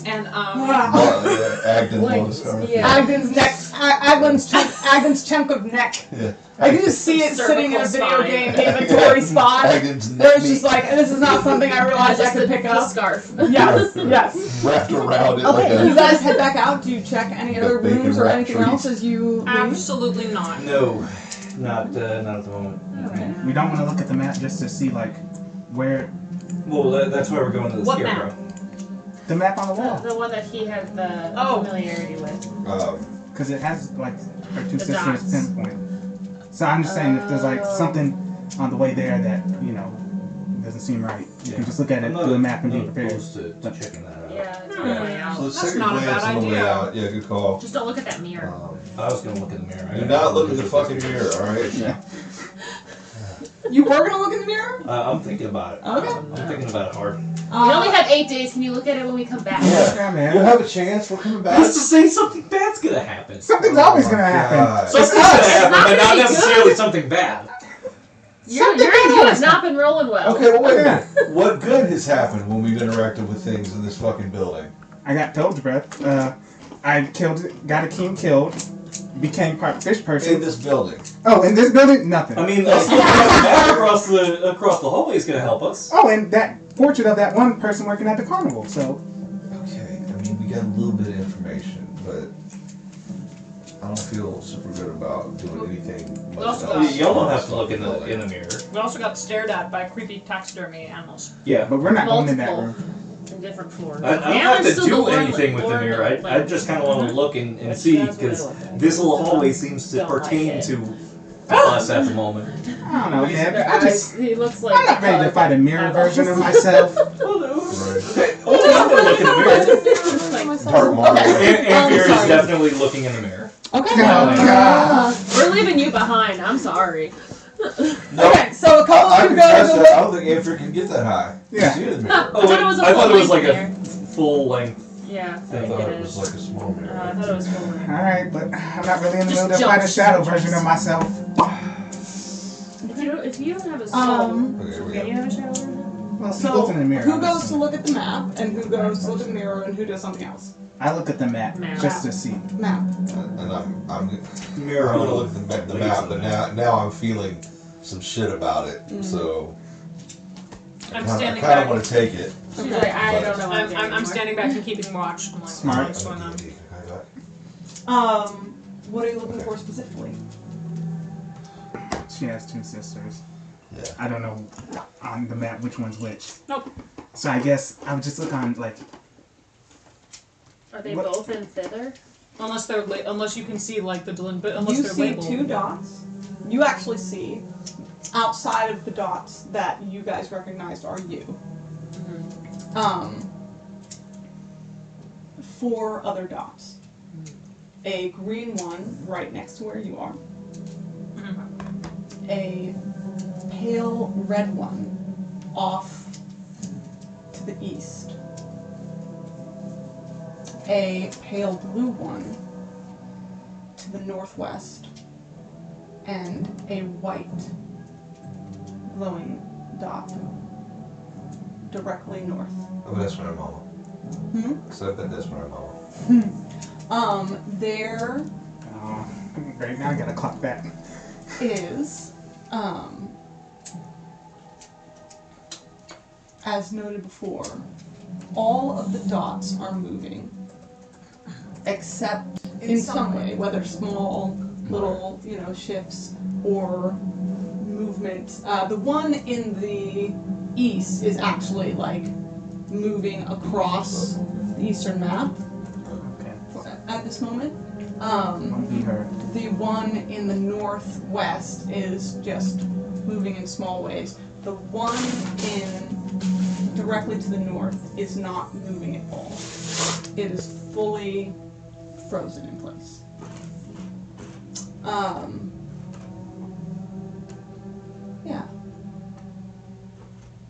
And Agden Like, Lotus Scarf. yeah. Agden's neck. Agden's chunk of neck. Yeah. I can just see it sitting in a video Cervical game spine. inventory spot. Agden's Where neck it's just meat like, this is not something I realized I could pick The up. scarf. Yes, yes. wrapped around it like Okay, a. you guys head back out. Do you check any Got other bacon rooms or wrapped anything trees. else as you leave? absolutely not. No, not at the moment. We don't want to look at the map just to see like where Well, that's why we're going to the What scarecrow. the map on the wall, The one that he had the Oh. familiarity with. because it has like our two The sisters dots. pinpoint. So I'm just saying if there's like something on the way there that doesn't seem right, you can just look at it I'm not, through the map and be not prepared. opposed to checking that out. Yeah, it's on the way out. So let's That's take a not a glance bad on the way idea. out. Yeah, good call. Just don't look at that mirror. I was gonna look in the mirror. Do not look in the fucking mirror, alright? Yeah. You were gonna look in the mirror? I'm thinking about it. Okay. I'm thinking about it hard. We only have 8 days. Can you look at it when we come back? Yeah, man. We'll have a chance. We're coming back. That's to say something bad's gonna happen. Something's always gonna happen. God. Something's us. gonna happen, not but not gonna be necessarily something bad. Your Something game else. has not been rolling well. Okay, well, wait a minute. What good has happened when we've interacted with things in this fucking building? I got told you, bro. I got a king killed, became part fish In person. this building. Oh, in this building, nothing. I mean, us looking at the map across the hallway is gonna help us. Oh, and that portrait of that one person working at the carnival. So Okay, I mean, we got a little bit of information, but I don't feel super good about doing anything much also else. Y'all don't have to look fucking in building. the mirror. We also got stared at by creepy taxidermy animals. Yeah. but we're not going in that Multiple. room. In different floors. I don't And have to still do the anything with the Lord- mirror. I just kind of want to look and That's- see that's what I because look at. this little hallway seems to Don't like pertain it. to us at the moment. I don't know, man. Their I just, eyes, he looks like I'm not ready to fight a mirror version of myself. Oh no! Right. Only I'm gonna look in the mirror. Dark Mario. And Fury is sorry. definitely looking in the mirror. Okay. Oh, God. We're leaving you behind. I'm sorry. Okay, so a couple I of can you test go that. I don't think Amphir can get that high. Yeah. See it in the mirror. Oh, thought it was a I thought it was like full-length a full length. Yeah, I I think thought it it was is. like a small I mirror. thought it was full length. Alright, but I'm not really in the Just mood to fight a jumps. shadow version of myself. If you don't have a soul, Okay, we can you got have a shadow version? Well, he So, goes in the mirror. who goes to look at the map, and who goes to look at the mirror, and who does something else? I look at the map Map. just to see. Map. and I'm Mirror. gonna look at the map, but now I'm feeling some shit about it. So I I'm kind standing of back. want to take it. She's like, I don't know what I'm anymore. standing back and keeping watch. I'm like, Smart. what's going on? What are you looking for specifically? She has two sisters. Yeah. I don't know on the map which one's which. Nope. So I guess I would just look on like Are they What? both in thither? Unless they're unless you can see like the but unless You they're see labeled. 2 dots. You actually see outside of the dots that you guys recognized are you. 4 other dots. A green one right next to where you are. A pale red one off to the east. A pale blue one to the northwest. And a white glowing dot directly north. Oh, that's my mama. So I bet that's my mama. There Right now I gotta clock that. is, as noted before, all of the dots are moving, except in some way, whether small, little, shifts or movement. The one in the east is actually like moving across the eastern map Okay. at this moment. Won't be her. The one in the northwest is just moving in small ways. The one directly to the north is not moving at all. It is fully frozen in place. Yeah.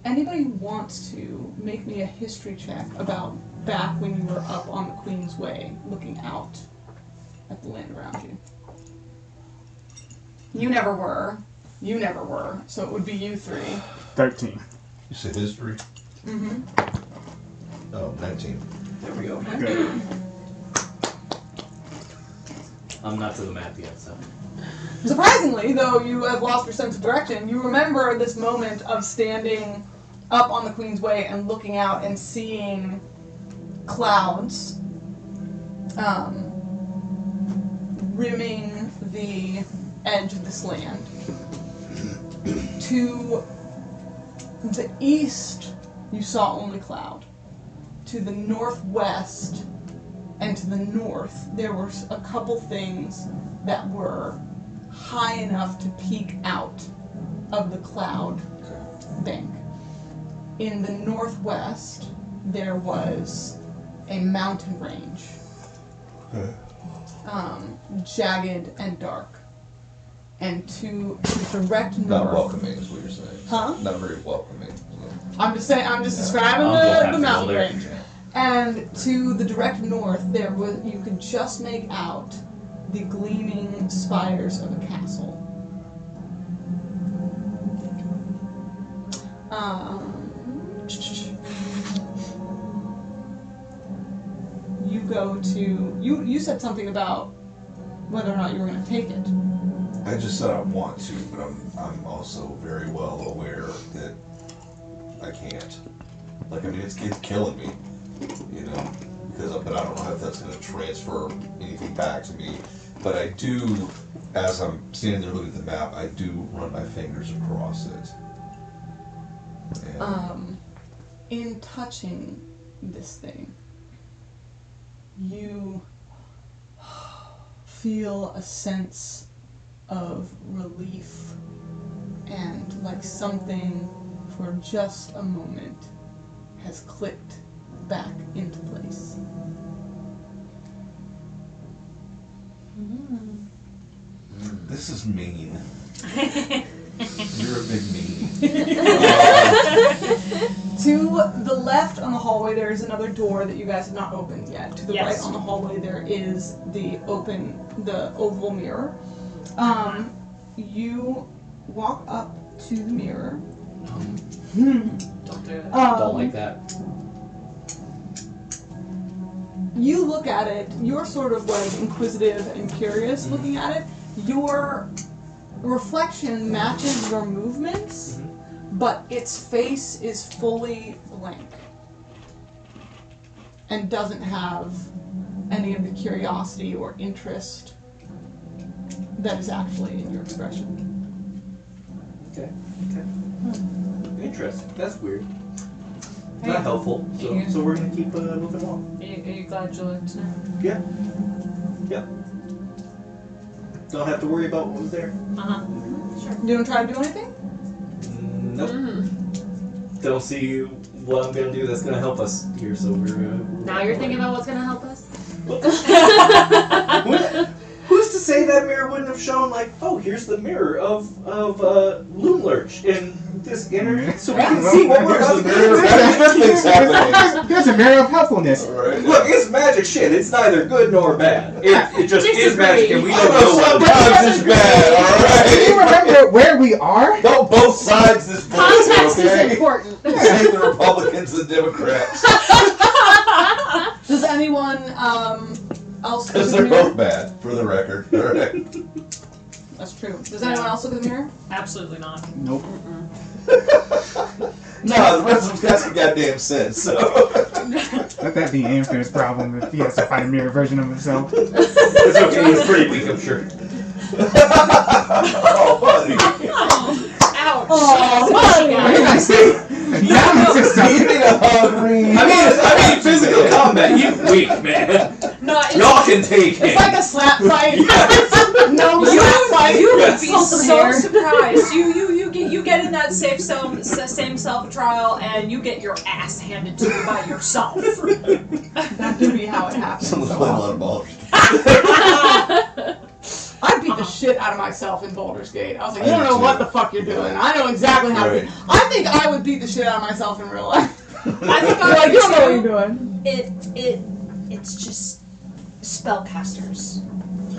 Anybody who wants to make me a history check about back when you were up on the Queen's Way looking out at the land around you. You never were. You never were. So it would be you 3. 13. You said history? Mm-hmm. Oh, 19. There we go. Good. I'm not to the map yet, so. Surprisingly, though you have lost your sense of direction, you remember this moment of standing up on the Queen's Way and looking out and seeing clouds rimming the edge of this land. To the east, you saw only cloud. To the northwest and to the north, there were a couple things that were high enough to peek out of the cloud bank. In the northwest, there was a mountain range, jagged and dark. And to the direct north. Not welcoming is what you're saying. Huh? Not very welcoming. I'm just saying. I'm just describing I'll have the to mountain go there. range. And to the direct north, there was you could just make out the gleaming spires of a castle. You go to you said something about whether or not you were going to take it. I just said I want to, but I'm also very well aware that I can't. Like, I mean, it's killing me, but I don't know if that's going to transfer anything back to me. But I do, as I'm standing there looking at the map, I do run my fingers across it. And In touching this thing, you feel a sense of relief and like something for just a moment has clicked back into place. this is mean. You're a big mean. To the left on the hallway, there is another door that you guys have not opened yet. To the Yes. right on the hallway, there is the oval mirror. You walk up to the mirror. Don't do it. Don't like that. You look at it. You're sort of like inquisitive and curious looking at it. Your reflection matches your movements, but its face is fully blank and doesn't have any of the curiosity or interest that is actually in your expression. Okay. Interesting. That's weird. Not helpful. So we're gonna keep moving along. Are you glad you looked now? Yeah. Yep. Don't have to worry about what was there. Uh-huh. You don't try to do anything? Nope. Don't see what I'm gonna do that's gonna help us here. So we're. Now you're thinking about what's gonna help us? Who's to say that mirror wouldn't have shown like, oh, here's the mirror of Loomlurch in this inner, so we can see what we're Here's up the mirror of good things happening. There's a mirror of helpfulness. Right. Look, it's magic shit. It's neither good nor bad. It just is magic, and we don't know what it is. Sometimes it's bad, Do you alright? remember where we are? Don't both sides this bullshit, Context is okay? important. Save the Republicans and Democrats. Does anyone else look Because in they're the mirror? both bad, for the record. Alright. That's true. Does anyone else look in the mirror? Absolutely not. Nope. Nah, the rest of them's got some goddamn sense, so. Let that be Amphire's problem if he has to fight a mirror version of himself. It's okay. He's pretty weak, I'm sure. Oh, buddy. Ouch. Oh, What did I say? Now it's just Keeping a hungry. I mean, physical combat. You weak, man. No, it's, Y'all can take him. It's like a slap fight. No you, slap fight. you would Yes. be Pull some so hair. surprised. You get in that same self trial and you get your ass handed to you by yourself. That could be how it happens. Someone's playing a lot of Baldur's I beat the shit out of myself in Baldur's Gate. I was like, you don't know what the fuck you're doing. I know exactly how to Right. beat. I think I would beat the shit out of myself in real life. I think You're like, you don't know what you're doing. It's just spellcasters.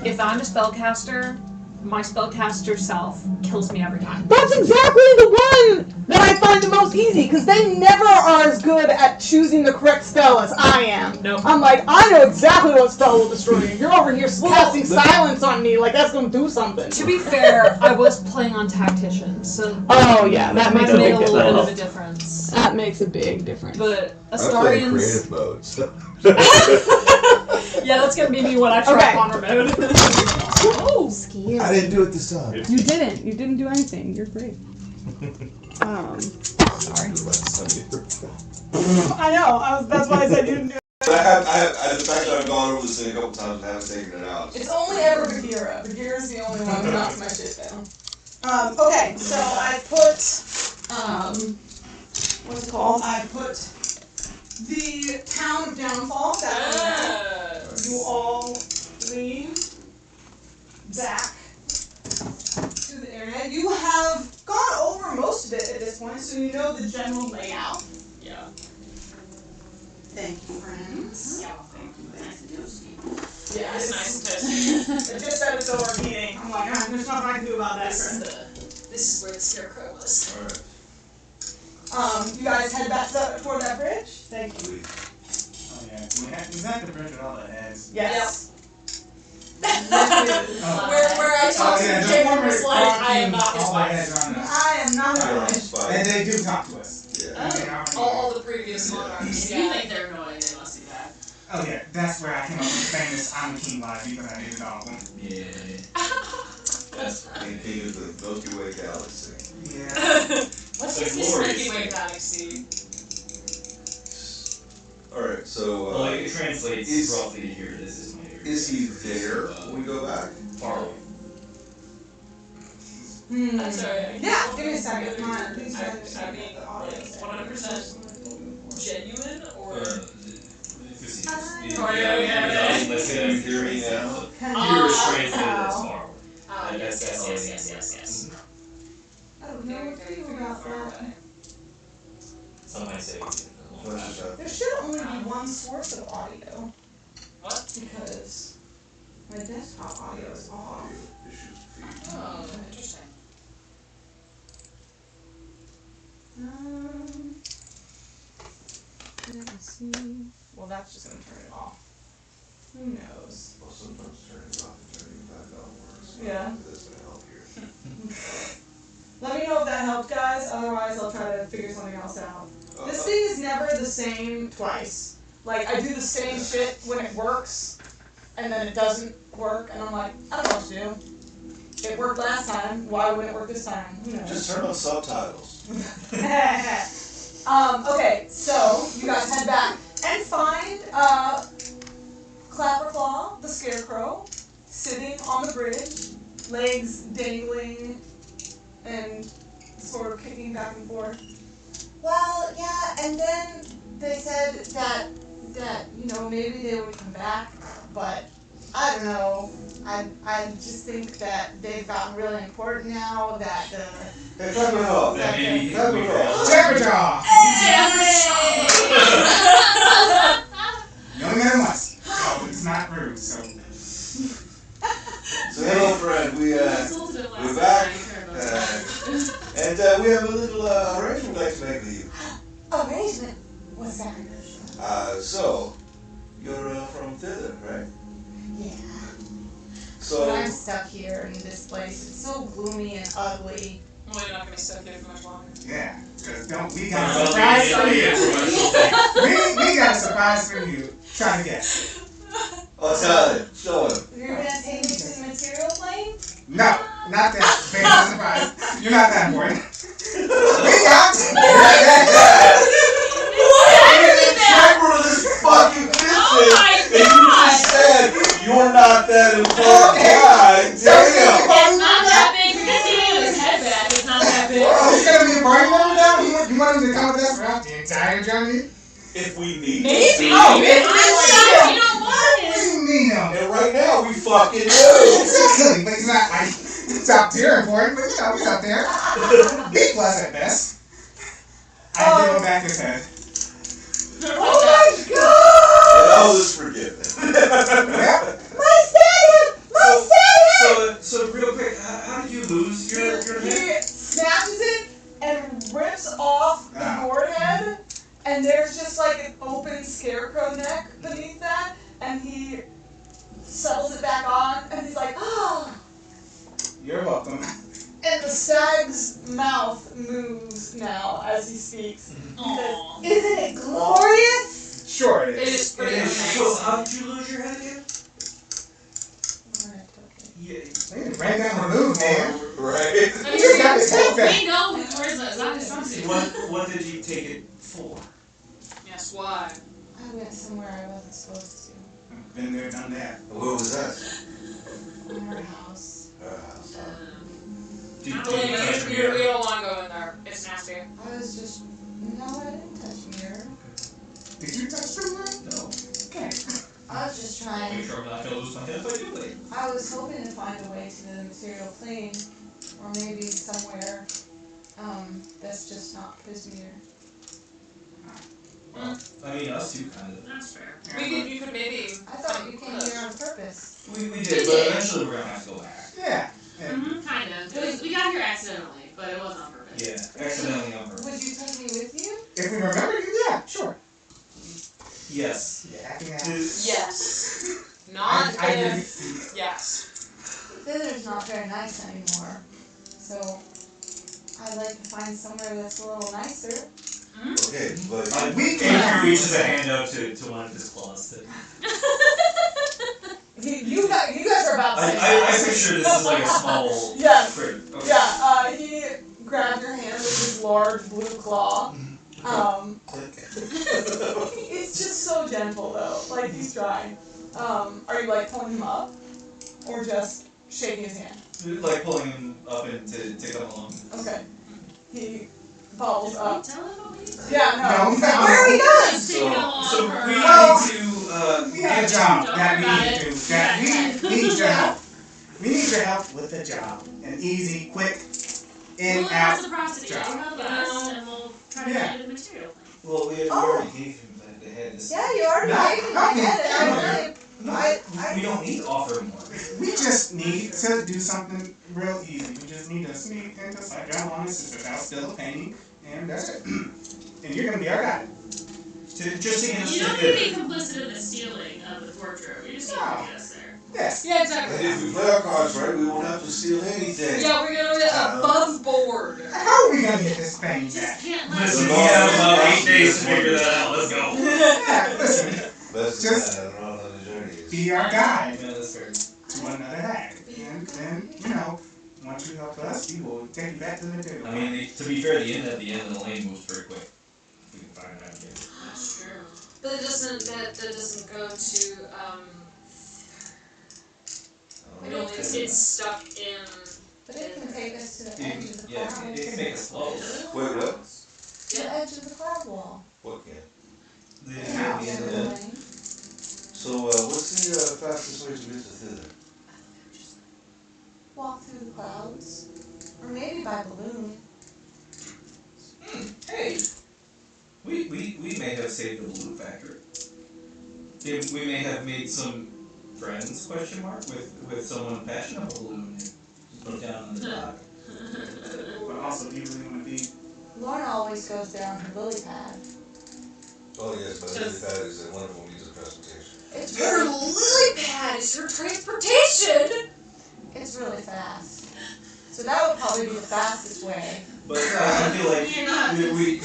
If I'm a spellcaster, my spellcaster self kills me every time. That's exactly the one that I find the most easy, because they never are as good at choosing the correct spell as I am. Nope. I'm like, I know exactly what spell will destroy you. You're over here casting silence on me, like that's gonna do something. To be fair, I was playing on tactician, so Oh yeah, that might makes have a made a big little bit difference. of a difference. That makes a big difference. But I play in Astarians, creative mode, so. yeah, that's gonna be me when I try Okay. Honor mode. Oh, I didn't do it this time. You didn't. You didn't do anything. You're great. Sorry. I know. That's why I said you didn't do it. The fact that I've gone over this thing a couple times and haven't taken it out. It's only ever Bagheera. Bagheera's the only one who knocks my shit down. Okay, so I put, what's it called? I put the Town of Downfall. That you all leave back to the area. You have gone over most of it at this point, so you know the general layout. yeah. Thank you, friends. Yeah, thank you. Yeah, It's nice to It just said it's overheating. I'm like, there's nothing I can do about that. This is where the scarecrow was. Alright. You guys head back toward that bridge. Thank you. Oh, yeah. Is that the bridge with all the heads? Yes. Where I talked to the Jake former was like, I am not King, his all the wife. heads are on us. I am not You're on a the witch. spot. And they do talk to us. Yeah. They are- All the previous monarchs. If you think they're annoying, they must be bad. Oh yeah, that's where I came up with the famous I'm a king line because I did it all of them. Yeah. And King is the Milky Way galaxy. Yeah. What's Like this glorious Milky Way thing. galaxy? Alright, so, Well, it translates is- roughly to here. This is my area. is he there when we go back? Far away. I'm sorry. Yeah, give me a second. Come on, please I mean, like, 100% genuine or? Can you hear me now? Here is translated as far away. Yes. I don't know what to do about that. Some might say. There should only be one source of audio. What? Because my desktop audio is off. Oh, interesting. Let's see. Well, that's just gonna turn it off. Who knows? Well, sometimes turning it off and turning it back on works. Yeah. That's gonna help here. Let me know if that helped, guys. Otherwise, I'll try to figure something else out. This thing is never the same twice. Like, I do the same shit when it works, and then it doesn't work, and I'm like, I don't know what to do. It worked last time. Why wouldn't it work this time? Who knows? Just turn on subtitles. Okay, so you guys head back and find Clapperclaw, the scarecrow, sitting on the bridge, legs dangling and sort of kicking back and forth. Well, yeah, and then they said that maybe they would come back, but I don't know. I just think that they've gotten really important now. That Hey, cut it off. That maybe Cut we it off. Temperature off! You only met him once, so it's not rude, so. So hello, friend. We're back, and we have a little arrangement we'd like to make with you. arrangement. What's that? So you're from thither, right? Yeah. So But I'm stuck here in this place. It's so gloomy and ugly. Well, you're not gonna be stuck here for much longer. Yeah, because we got a surprise for you. We got a surprise for you. Trying to guess. I'll tell you. Show him. You're gonna take me to the material plane? No, not that. Big surprise. You're not that important. We got Remember this fucking business, Oh my and you just said you're not that important guy. Damn. It's not that big. You're gonna see his head back. It's not that big. Oh, he's gonna be a brain member now? You want him to come with us throughout the entire journey? If we need Maybe. to. Oh, If yeah. you don't want What do it. you mean, And right now we fucking do. Exactly, but he's not like top tier important, but he's up there. B plus at best. I give him back his head. Oh my god! And all is forgiven. Yep. My Santa! So real quick, how did you lose your head? He snatches it and rips off the gourd head, and there's just like an open scarecrow neck beneath that, and he settles it back on, and he's like, oh. You're welcome. And the stag's mouth moves now as he speaks. Aww. Isn't it glorious? Sure it It is. is pretty It is. nice. So how did you lose your head again? They ran down the move, man. Right? I mean, Just got his head back. we know where's that. It's not his strong suit. What did you take it for? Yes, why? I went somewhere I wasn't supposed to. Been there, done that. Where was that? Our house. Did I you don't believe touch it. me? You don't want to go in there. It's nasty. I was just. No, I didn't touch mirror. Did you touch the ring? No. Okay. I was just I'll trying. make sure I'm not gonna lose my head if I do later. I was hoping to find a way to the material plane, or maybe somewhere that's just not Prismeer. Well, I mean, us two kind of. That's fair. You could maybe. I thought you came here on purpose. We did, but eventually we're gonna have to go back. Yeah. And Mm-hmm, kind of. We got here accidentally, but it wasn't on purpose. Yeah, accidentally on purpose. Would you take me with you? if we remember you, yeah, sure. Yes. Yeah, I think Yes. Not I if. Yes. Thither's not very nice anymore, so I'd like to find somewhere that's a little nicer. Okay, but we Andrew reaches a hand out to one of his claws. You guys are about to say I picture this as like a small Yes. critter. Okay. Yeah, he grabbed your hand with his large blue claw. It's just so gentle though, like he's trying. Are you like pulling him up? Or just shaking his hand? Like pulling him up and to come along. Okay. He bobbles up. Tell him what we need. Yeah, no. No. Where are we going? Just take it along So for we Well, need to we have a job Don't that worry we about need it. to do. You That got it. we need your help. We need your help with the job. An easy, quick, in, We'll out. reciprocity. You job. help us, and we'll try to Yeah. get the material thing. Well, we already gave him the head. Yeah, you already No, gave me my no, head, and no. I really. We don't need to offer him more. We just need to do something real easy. We just need to sneak into Sidral on his sister's house, steal a painting, and that's it. And you're gonna be our guy. Just to get us You to don't need to the be complicit in the stealing of the wardrobe. You just need to get us there. Yes. Yeah, exactly. and if we play our cards right, we won't have to steal anything. Yeah, we're gonna get above board. How are we gonna get this painting Just back? can't let Listen, we Lord, have about Lord, 8 days to Lord, figure that out. Let's go. Yeah, listen. Best Just man around on the journey is. Be our guide Yeah, that's fair. to another hag. And then, once you help us, we will take you back to the material. I mean, to be fair, the end of the lane moves pretty quick. We can find it out again. That's true. But it doesn't. That doesn't go to. It only. It's stuck in. But it can take us to the You edge can- of the yeah, clouds. it can make us float. Wait, what? To the edge of the cloud wall. What can? The Yeah, at the the end end of of the it. lane. So, what's the fastest way to get to thither? Walk through the clouds. Or maybe by balloon. Hey, we may have saved the balloon factory. We may have made some friends, question mark, with someone passionate about balloon. Put it down on the dock. But also, do you really want to be? Lorna always goes there on her lily pad. Oh, yes, but really bad is that one of them needs a transportation. It's Her really, lily pad is her transportation! it's really fast. So that would probably be the fastest way. But I feel like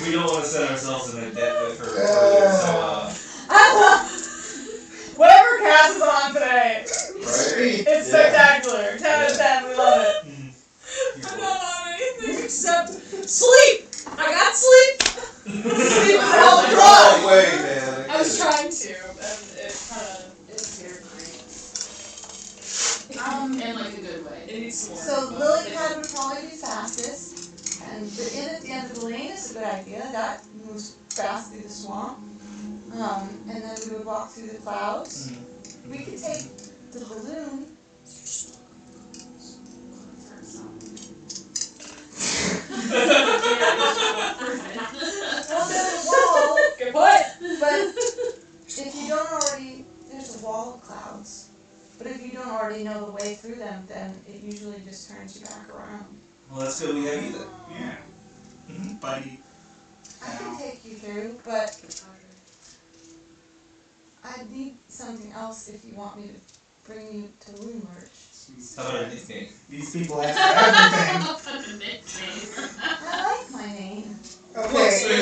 we don't want to set ourselves in a debt with her further, so Whatever cast is on today, Right? it's spectacular. 10 out of 10, we love it. I'm not on anything except sleep! I got sleep! Sleep is a hell of a drug! Oh, wait, man. I was trying to, and it scared me. In like a good way. It needs some more. So lily pad would probably be fastest. And the inn at the end of the lane is a good idea. That moves fast through the swamp. And then we would walk through the clouds. We could take the balloon. Well, there's a wall. Good point! But if you don't already, there's a wall of clouds. But if you don't already know the way through them, then it usually just turns you back around. well, that's good. We have you then. Yeah. Buddy. I can take you through, but I need something else if you want me to bring you to Loon Lurch. How about a nickname? These people ask for everything. I like my name. Okay,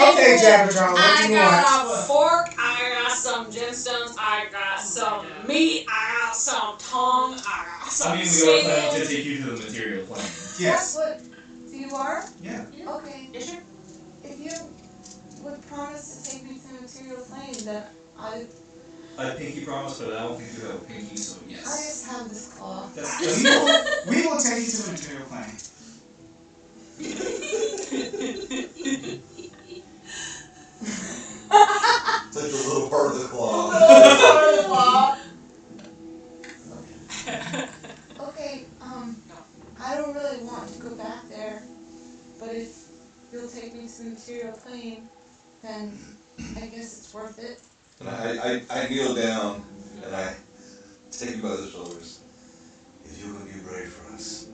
okay, Jabberjaw, what I do you want? got a fork, I got some gemstones, I got some meat, I got some tongue, I got some I mean, we are planning to skin. take you to the material plane. Yes. That's what you are? Yeah. Okay. Yeah, sure. If you would promise to take me to the material plane, then I pinky promise, but I don't think you have a pinky, so I yes. just have this cloth. We will take you to the material plane. It's like the little part of the claw. Okay, I don't really want to go back there, but if you'll take me to the material plane, then I guess it's worth it. And I kneel down and I take you by the shoulders. If you can be brave for us,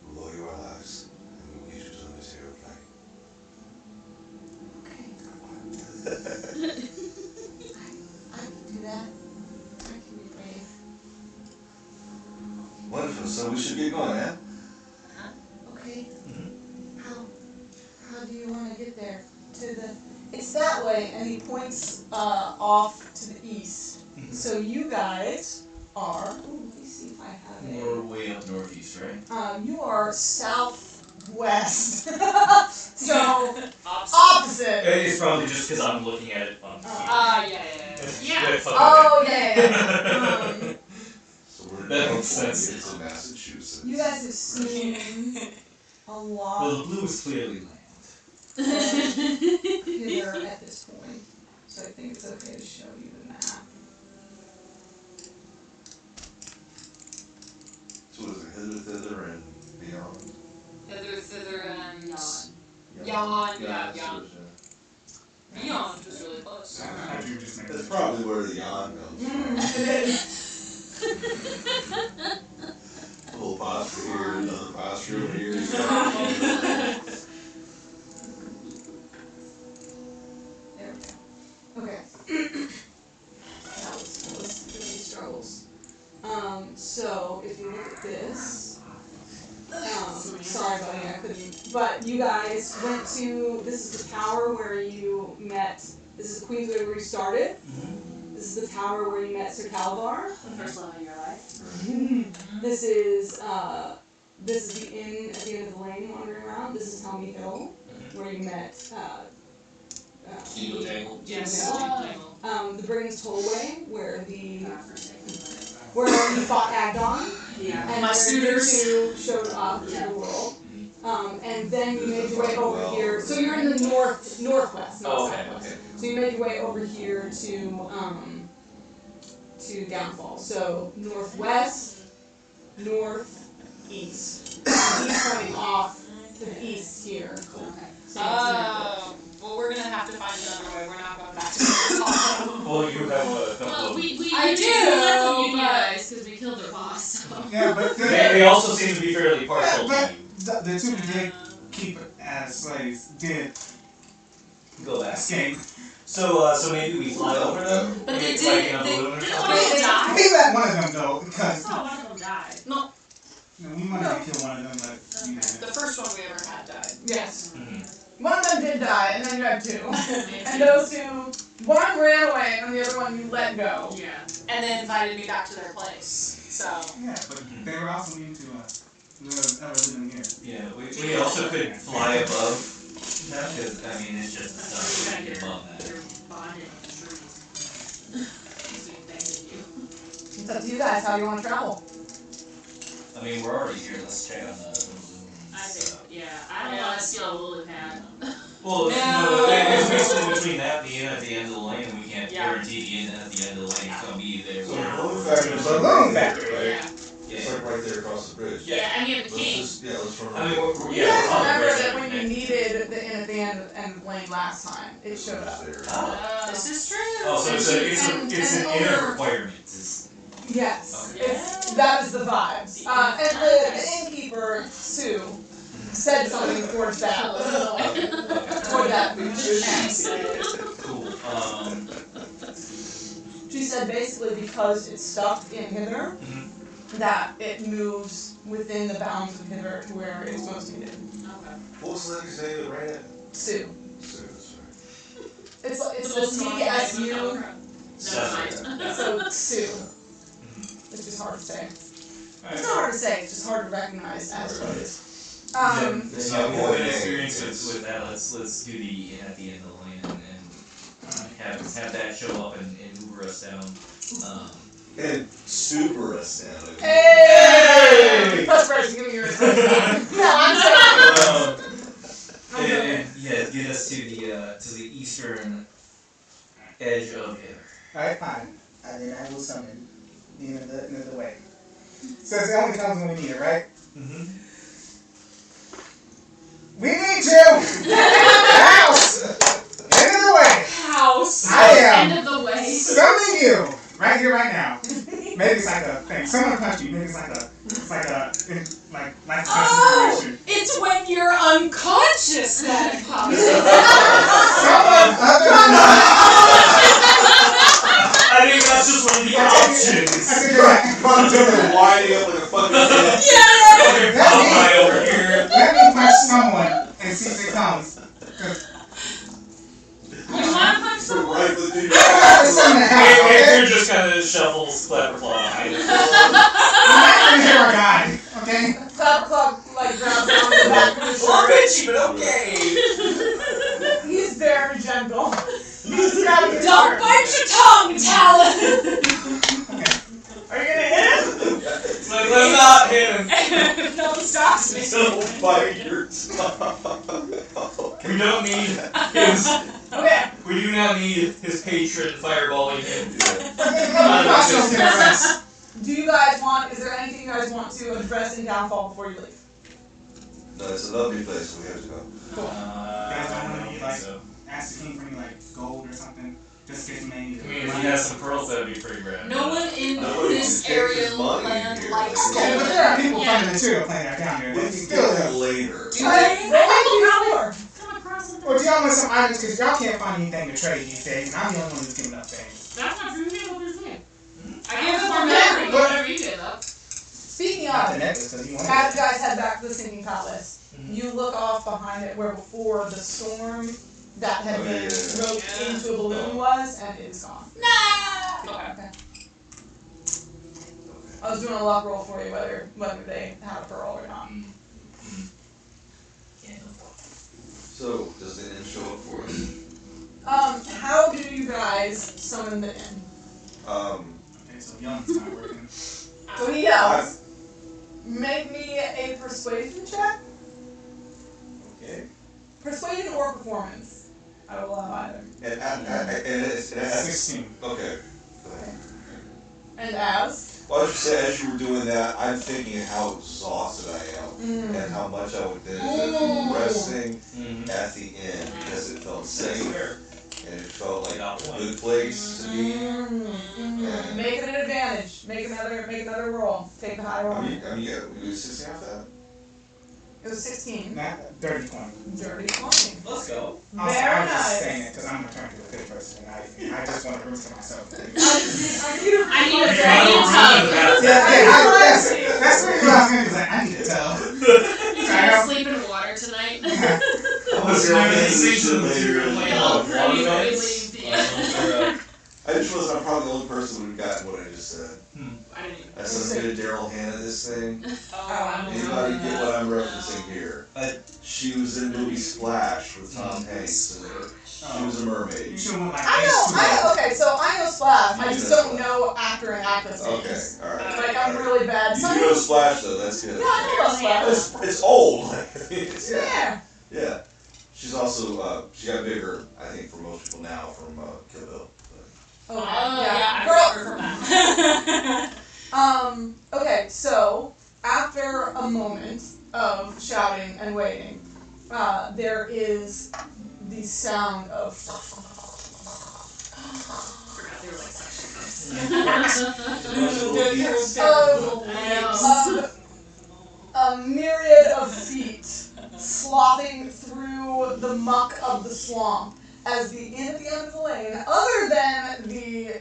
we'll lower your lives and we'll get you to the material plane. Okay. I can do that. I can be brave. Wonderful, so we should get going, eh? Okay. How do you want to get there? It's that way, and he points off to the east. So you guys are. Ooh, let me see if I have We're way up northeast, right? You are southwest. So opposite. It's probably just because I'm looking at it on Yeah. Yeah. Oh yeah. So we're in That California, makes sense. it's in Massachusetts. You guys have seen a Well, lot the blue is clearly land. here at this point, so I think it's okay to show you the map. So what is it, hither, thither, and beyond? Hither, thither, and Yawn. yawn. Yeah, Yawn. Beyond was really close. I thought you were just making That's probably where the yawn comes from. A little posture here, another posture over here. There we go. Okay. That was really struggles. So if you look at this, sorry buddy, I couldn't, but you guys went to, this is the tower where you met, this is the Queensway where you started. This is the tower where you met Sir Calvar. The first love of your life. This is the inn at the end of the lane wandering around. This is Tommy Hill, where you met Jingle jangle. Yes. The Britain's Tollway, where the where you fought Agdon, Yeah. and My where suitors. you two showed up Yeah. to the world. And then you made your way over here. So you're in the northwest, not Oh, okay, southwest. okay. So you made your way over here to Downfall. So northwest, northeast. He's pointing off to the east here. So Well, we're gonna have to find another way. We're not going back to the top. Well, you have a couple Well, of... we I left do, them you but- guys because we killed their boss. So. Yeah, but They also seem to be fairly partial but to you. the two we did keep as slaves did Go back. escape. So maybe we fly over them? But they Maybe did- like in a they- balloon or Didn't something? one of them die? We let one of them go I because thought one of them died. we wanted to kill one of them, but we Okay. didn't. The first one we ever had died. yes. Mhm. One of them did die, and then you had two. And those two, one ran away, and the other one you let go. Yeah. And then invited me back to their place. So. Yeah, but they were also leading to living here. Yeah, we also could fly above them, because, I mean, it's just We're gonna get get above that. your bonded in the trees. Because we abandoned you. It's up to you guys. How do you want to travel? I mean, we're already here, let's check on the balloon. I think, yeah. I don't want to steal a lily pad. Well, No. it's basically between that and the inn at the end of the lane, and we can't Yeah. guarantee the inn at the end of the lane is gonna be there. So Yeah. the balloon factory is like Balloon right there, factory. right? Yeah. It's like right there across the bridge. Yeah, and we have the Let's king. just, let's run I mean, over. we're, You yeah, guys we're on the remember bridge that and when you everything. needed the inn at the end of the lane last time, it showed up. This is true. Oh, so it's And- an and inner over- requirement. It's, Yes, Okay. that is the vibes. And the innkeeper, Sue, said something towards that. Toward that. cool. She said basically because it's stuck in Hither, that it moves within the bounds of Hither to where it's most needed. Okay. What was the lady's name that ran it? Sue. Sue, that's It's a CSU, Seven. so Sue. Which is hard to say. It's not hard to say, it's just hard to recognize as what it is. Yeah, not we more have than experience it's- with that. Let's do the inn at the end of the lane and have that show up and Uber us down. And super astounding. Hey! Press press, give me yours. No, I'm saying. And yeah, get us to the eastern edge of Hither. Alright, fine. And then I will summon the end of the way. Says it only comes when we need it, right? Mm-hmm. We need you! House! End of the way! House. I am End of the way. summoning you! Right here, right now. Maybe it's like a thing. Someone punched you. Maybe it's like a Oh, situation. it's when you're unconscious that it pops up. Someone other than I think that's just one of the options. I think that Winding up like a fucking head. Okay, Popeye over here. let me punch someone and see if it comes. 'Cause You want to punch someone? Right with the I summon the house, okay? Andrew just kind of shuffles Clapper Claw behind us. I'm not gonna hear a guy, okay? Clap Club like grabs on the back of his We're shirt. bitchy, but okay. He's very gentle. He's grabbing his Don't shirt. bite your tongue, Talon! Are you gonna hit him? It's like, let's not hit him. No one stops me. Don't bite your tongue. We don't need his. Okay. We do not need his patron fireballing him. Do you guys want, is there anything you guys want to address in Downfall before you leave? No, it's a lovely place, so we have to go. Guys don't wanna, I don't like, think so. ask the king for any like gold or something, just in case you may need I mean, it. if he has some pearls, that'd be pretty rad. No one in Nobody this can take area his money land here. likes Yeah, but gold. there are people Yeah. finding material playing that down here. We They can still get that have. later. Do Alright, they? roll me d4. Come across something. Or do y'all want some items? Because y'all can't find anything to trade these days, and I'm the only one who's giving up things. That's not true. You gave up your thing. I gave up more our memory. memory. Whatever you gave up. Speaking Not the of, necklace, because you want as it. you guys head back to the Sinking Palace, Mhm. you look off behind it where before the storm that had Oh, been yeah. roped into a balloon was, and it is gone. Okay. I was doing a luck roll for you whether they had a pearl or not. So, does the inn show up for us? How do you guys summon the inn? Um, Okay, so yelling's not working. So he yells. Make me a persuasion check. Okay. Persuasion or performance. I will allow either. And it's 16. okay. Go ahead. And as? Well, I was just saying, as you were doing that, I'm thinking how exhausted I am and how much I would benefit from resting at the end because it felt safe and it felt like a good place to be. And Make it an advantage. Make another roll. Take the high roll. yeah, we were 16 off that. It was 16. Not dirty 20. Dirty 20. Let's go. Also, Very I was just nice. saying it because I'm returning to a good person. I just want to prove to myself. I need I a dragon tub. That's really what I was going to say. I need to tell. You can't sleep in water tonight. I was I just realized I'm probably the only person who would have gotten what I just said. I said I'm gonna Daryl Hannah this thing. Anybody get what I'm referencing here? She was in the movie Splash with Tom Hanks in her. She was a mermaid. You should want like okay, so I know Splash. I just don't know actor and actress names. Okay, alright. Like, I'm really bad. You do know Splash though, that's good. Yeah, I know Splash. It's old. Yeah. Yeah. She's also, she got bigger, I think, for most people now from Kill Bill. Oh, yeah. Girl. Okay, so after a moment of shouting and waiting, there is the sound of a myriad of feet slothing through the muck of the swamp as the inn at the end of the lane, other than the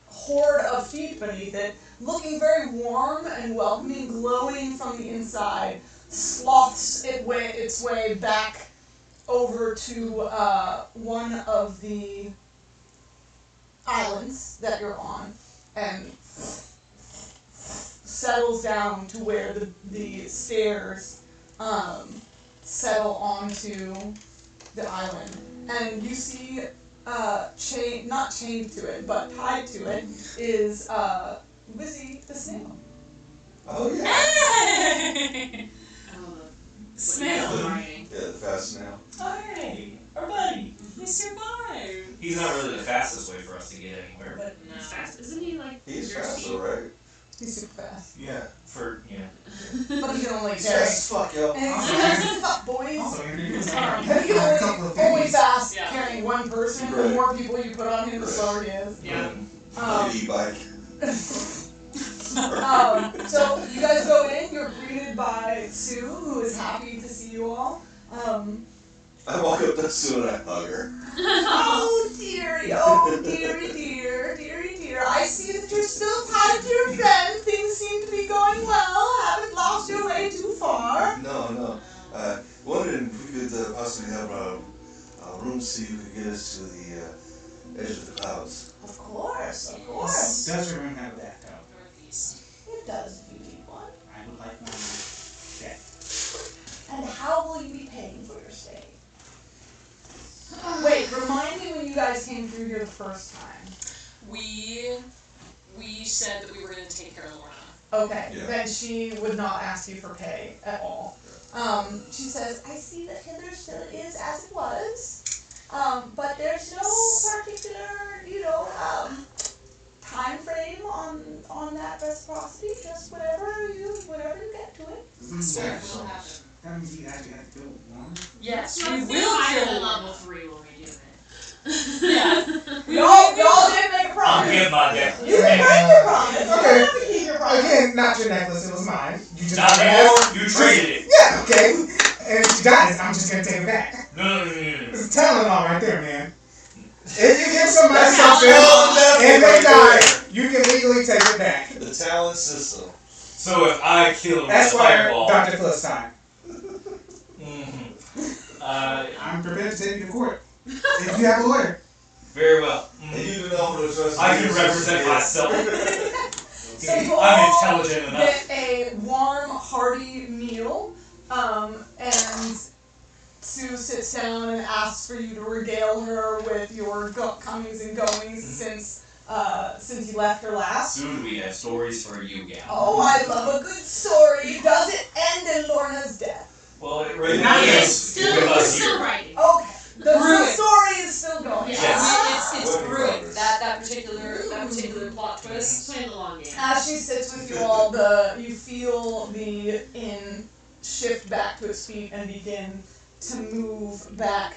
horde of feet beneath it, looking very warm and welcoming, glowing from the inside, sloths its way back over to one of the islands that you're on, and settles down to where the stairs settle onto the island. And you see, not chained to it, but tied to it, is Wizzy the snail. Oh yeah. Hey! Snail. Yeah, the fast snail. Hey, our buddy. He survived. He's not really the fastest way for us to get anywhere. But no. Fast. Isn't he like He's your fast speed? though, right? He's super fast. Yeah. But he can only He's carry. fast as fuck, yo. And he tough boys. Also, introduce But he can only fast Yeah. carrying one person. The Right. more people you put on him, the slower he is. Yeah. Like an e-bike. So you guys go in, you're greeted by Sue, who is happy to see you all. I walk up to Sue and I hug her. Oh dearie, dear. I see that you're still tied to your friend. Things seem to be going well. Haven't lost your way too far. No. Wondering if we could possibly have a room so you could get us to the edge of the clouds. Of course. Does your room have a bathtub? Northeast. It does if you need one. I would like one. Okay. And how will you be paying for your stay? Wait, remind me when you guys came through here the first time. We said that we were going to take care of Lorna. Okay, Yeah. then she would not ask you for pay at all. She says, I see that Hither still is as it was, but there's no particular, time frame on that reciprocity. Just whatever you get to it. That means you actually have to go one. Yes, We we will will kill kill level 3 when we do it. Yeah. Y'all did make a promise. I'll give my deck. You can break your promise. You Okay. don't have to keep your promise. Again, not your necklace, it was mine. You just Not anymore. You traded it. Yeah, okay. And if she dies, I'm just gonna take it back. No. It's talent all right there, man. If you give somebody That's something that's and they right die, there. you can legally take it back. The talent system. So if I kill him with a Esquire, fireball. Dr. Philistine. I'm I'm prepared to take you to court. If you have a lawyer. very well. And you do know what it's I can represent myself. So you I'm all intelligent enough. get a warm, hearty meal, and Sue sits down and asks for you to regale her with your comings and goings since since you left her last. Soon we have stories for you, gal. Oh, I love a good story. Does it end in Lorna's death? Well, it Not really yet. is Still, with we're us still here. writing. Okay. The Brewing. story is still going. Yes. It's Work in brewing. progress. That particular plot twist. Playing the long game. As she sits with you all, you feel the inn shift back to its feet and begin to move back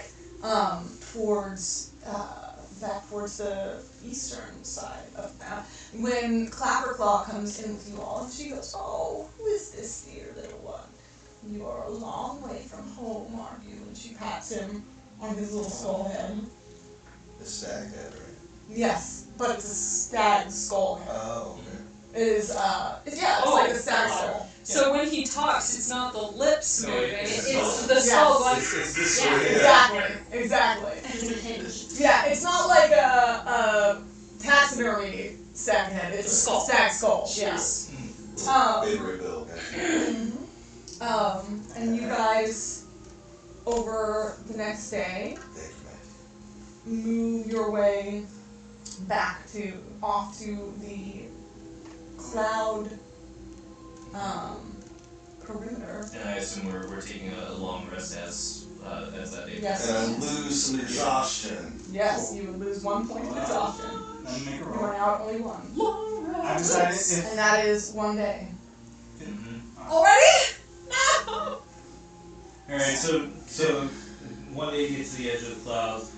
towards the eastern side of that. When Clapperclaw comes in with you all, and she goes, "Oh, who is this dear little one? You are a long way from home, aren't you?" And she pats him on his little skull head. The stag head, right? Yes, but it's a stag skull head. Oh, okay. It is, it's like a stag skull. So when he talks, it's not the lips No, moving, it's it's the skull. the skull going. It's this Yeah, way. Exactly. It's a hinge. Yeah, it's not like a taxidermy stag head. It's a Skull. stag skull. Yes. Big bill. And you guys, over the next day, Thank you, man. move your way off to the cloud perimeter. And I assume we're taking a long rest as that day. Yes. And I lose some exhaustion. Yes, you would lose 1 point of exhaustion. Let me make a You roll. went out only one. I decided if And that is 1 day. Mm-hmm. Already? No! Alright, so one day you get to the edge of the clouds,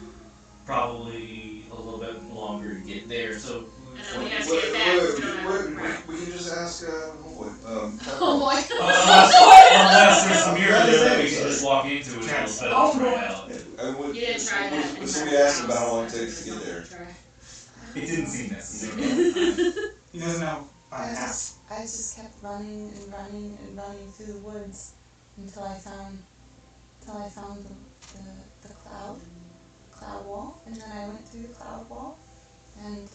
probably a little bit longer to get there, so And then we have to get back because we don't have right. We can just ask, homeboy. Oh my unless there's some mirror there that we can just walk into and it'll set Oh, us right boy. out. You didn't try that. So we asked him about how long it takes to get there. It didn't seem necessary. he doesn't know by half. I just kept running and running and running through the woods until I found the cloud wall, and then I went through the cloud wall, and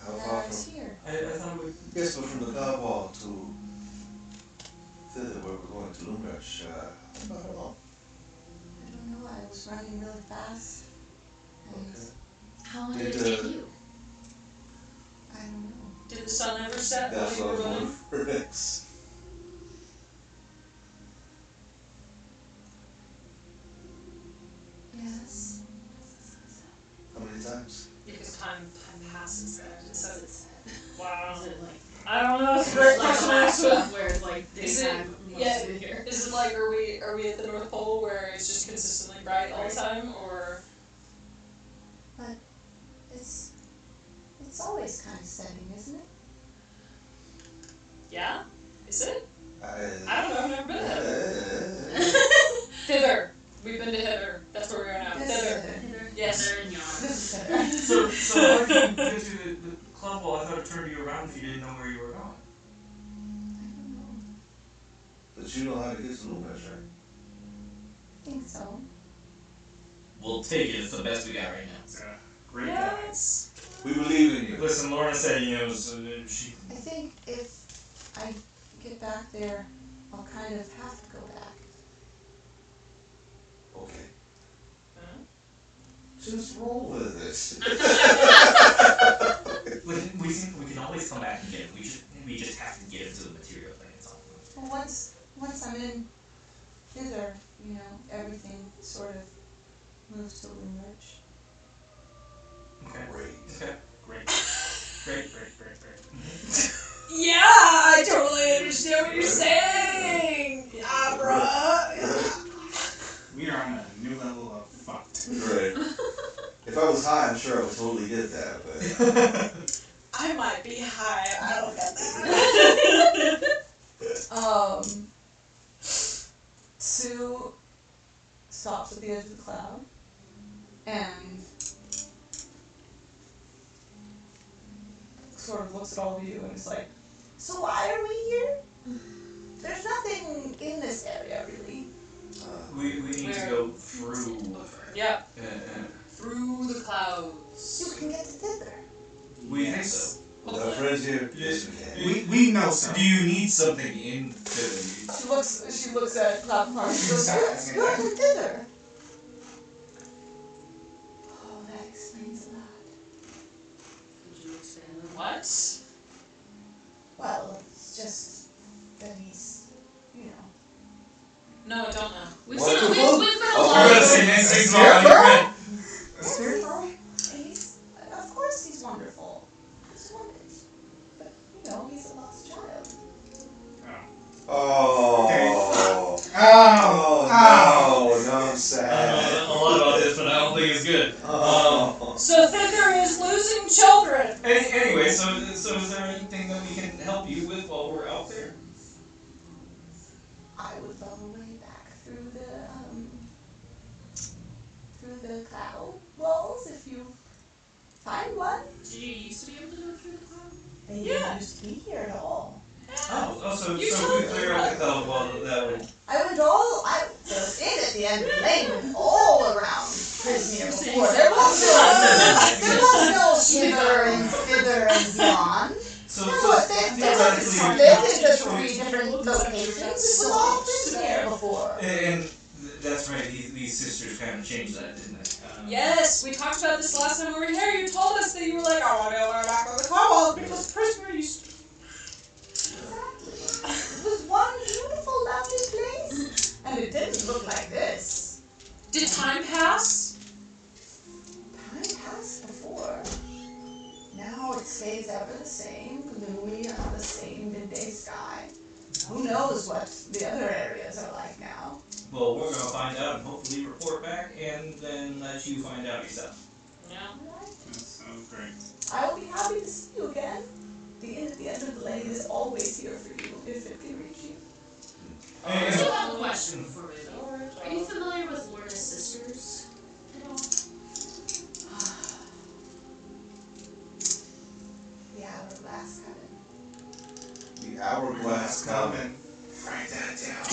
How now far I was from? here. I thought we Yes, but from the cloud wall to thither where we're going to Lumrush, about how long? I don't know, I was running really fast, and Okay. How long did it take you? I don't know. Did the sun ever set while That's you what I were was running? going for next. Yes. How many times? Because time passes there. So it's wow. Is it like I don't know. It's a great like question. Alaska where it's like Is it- daytime yeah. mostly here? Is it like are we at the North Pole where it's just consistently bright all the time, or It's always kind of setting, isn't it? yeah? Is it? I I don't know. I've never been to Hither. don't Thither. We've been to Hither. That's where we are now. Thither. Yes. They're in yawn. This is better. So how did you get to the club wall? I thought it turned you around if you didn't know where you were going. I don't know. But you know how to get to Lumrush, right? I think so. We'll take it. It's the best we got right now. Great Yes. We believe in you. Listen, Lorna said, she. I think if I get back there, I'll kind of have to go back. Okay. Huh? Just roll with it. We can always come back and get it. We just have to get it to the material thing. It's all. Well, once I'm in thither, everything sort of moves to Lumrush. Okay. Great. Okay. Great. Yeah, I totally understand what you're saying. Yeah, bruh. We are on a new level of fucked. Right. If I was high, I'm sure I would totally get that, but I might be high. I don't get that. Sue stops at the edge of the cloud and sort of looks at all of you and is like, "So why are we here? There's nothing in this area, really." We need to go through. Yep. Through the clouds. You can get to thither. We think so. with our friends here, yes we can. We know so. Do you need something in the? She looks at Clapperclaw and she goes, "Yes, go to thither." Oh, that explains a lot. What? Well, it's just that he's, you know. No, I don't know. We've What? been a Oh, lot you're of gonna say nice things about Scarecrow? your friend. Scarecrow? He's, of course he's wonderful. He's wonderful. But, you know, he's a lost child. Oh. Oh, No, I'm I sad. don't know a lot about this, but I don't think it's good. Oh. So Thicker is losing children. Anyway, so is there anything that we can help you with while we're out there? I would follow my way back through the cloud walls if you find one. Did you used to be able to go through the cloud? They Yeah. didn't used to be here at all. So You if told we me clear out the cloud wall, that would. I stayed at the end of the lane and all around Prismere before. There was no hither and thither and beyond. So They were split into 3 different locations. It was all Prismere before. And that's right. These sisters kind of changed that, didn't they? Yes, we talked about this last time we were here. You told us that you were like, I want to go back on the cloud walls because Prisoner used to. Exactly. It was one beautiful, lovely place. And it didn't look like this. Did time pass? Time passed before. Now it stays ever the same, gloomy under the same midday sky. Who knows what the other areas are like now? Well, we're gonna find out and hopefully report back, and then let you find out yourself. Yeah. Alright. That sounds great. I will be happy to see you again. The inn at the end of the lane is always here for you if it can reach you. I do have a question before we leave. Are you familiar with Lorna's sisters at all? The hourglass coming. The hourglass coming. Write that down.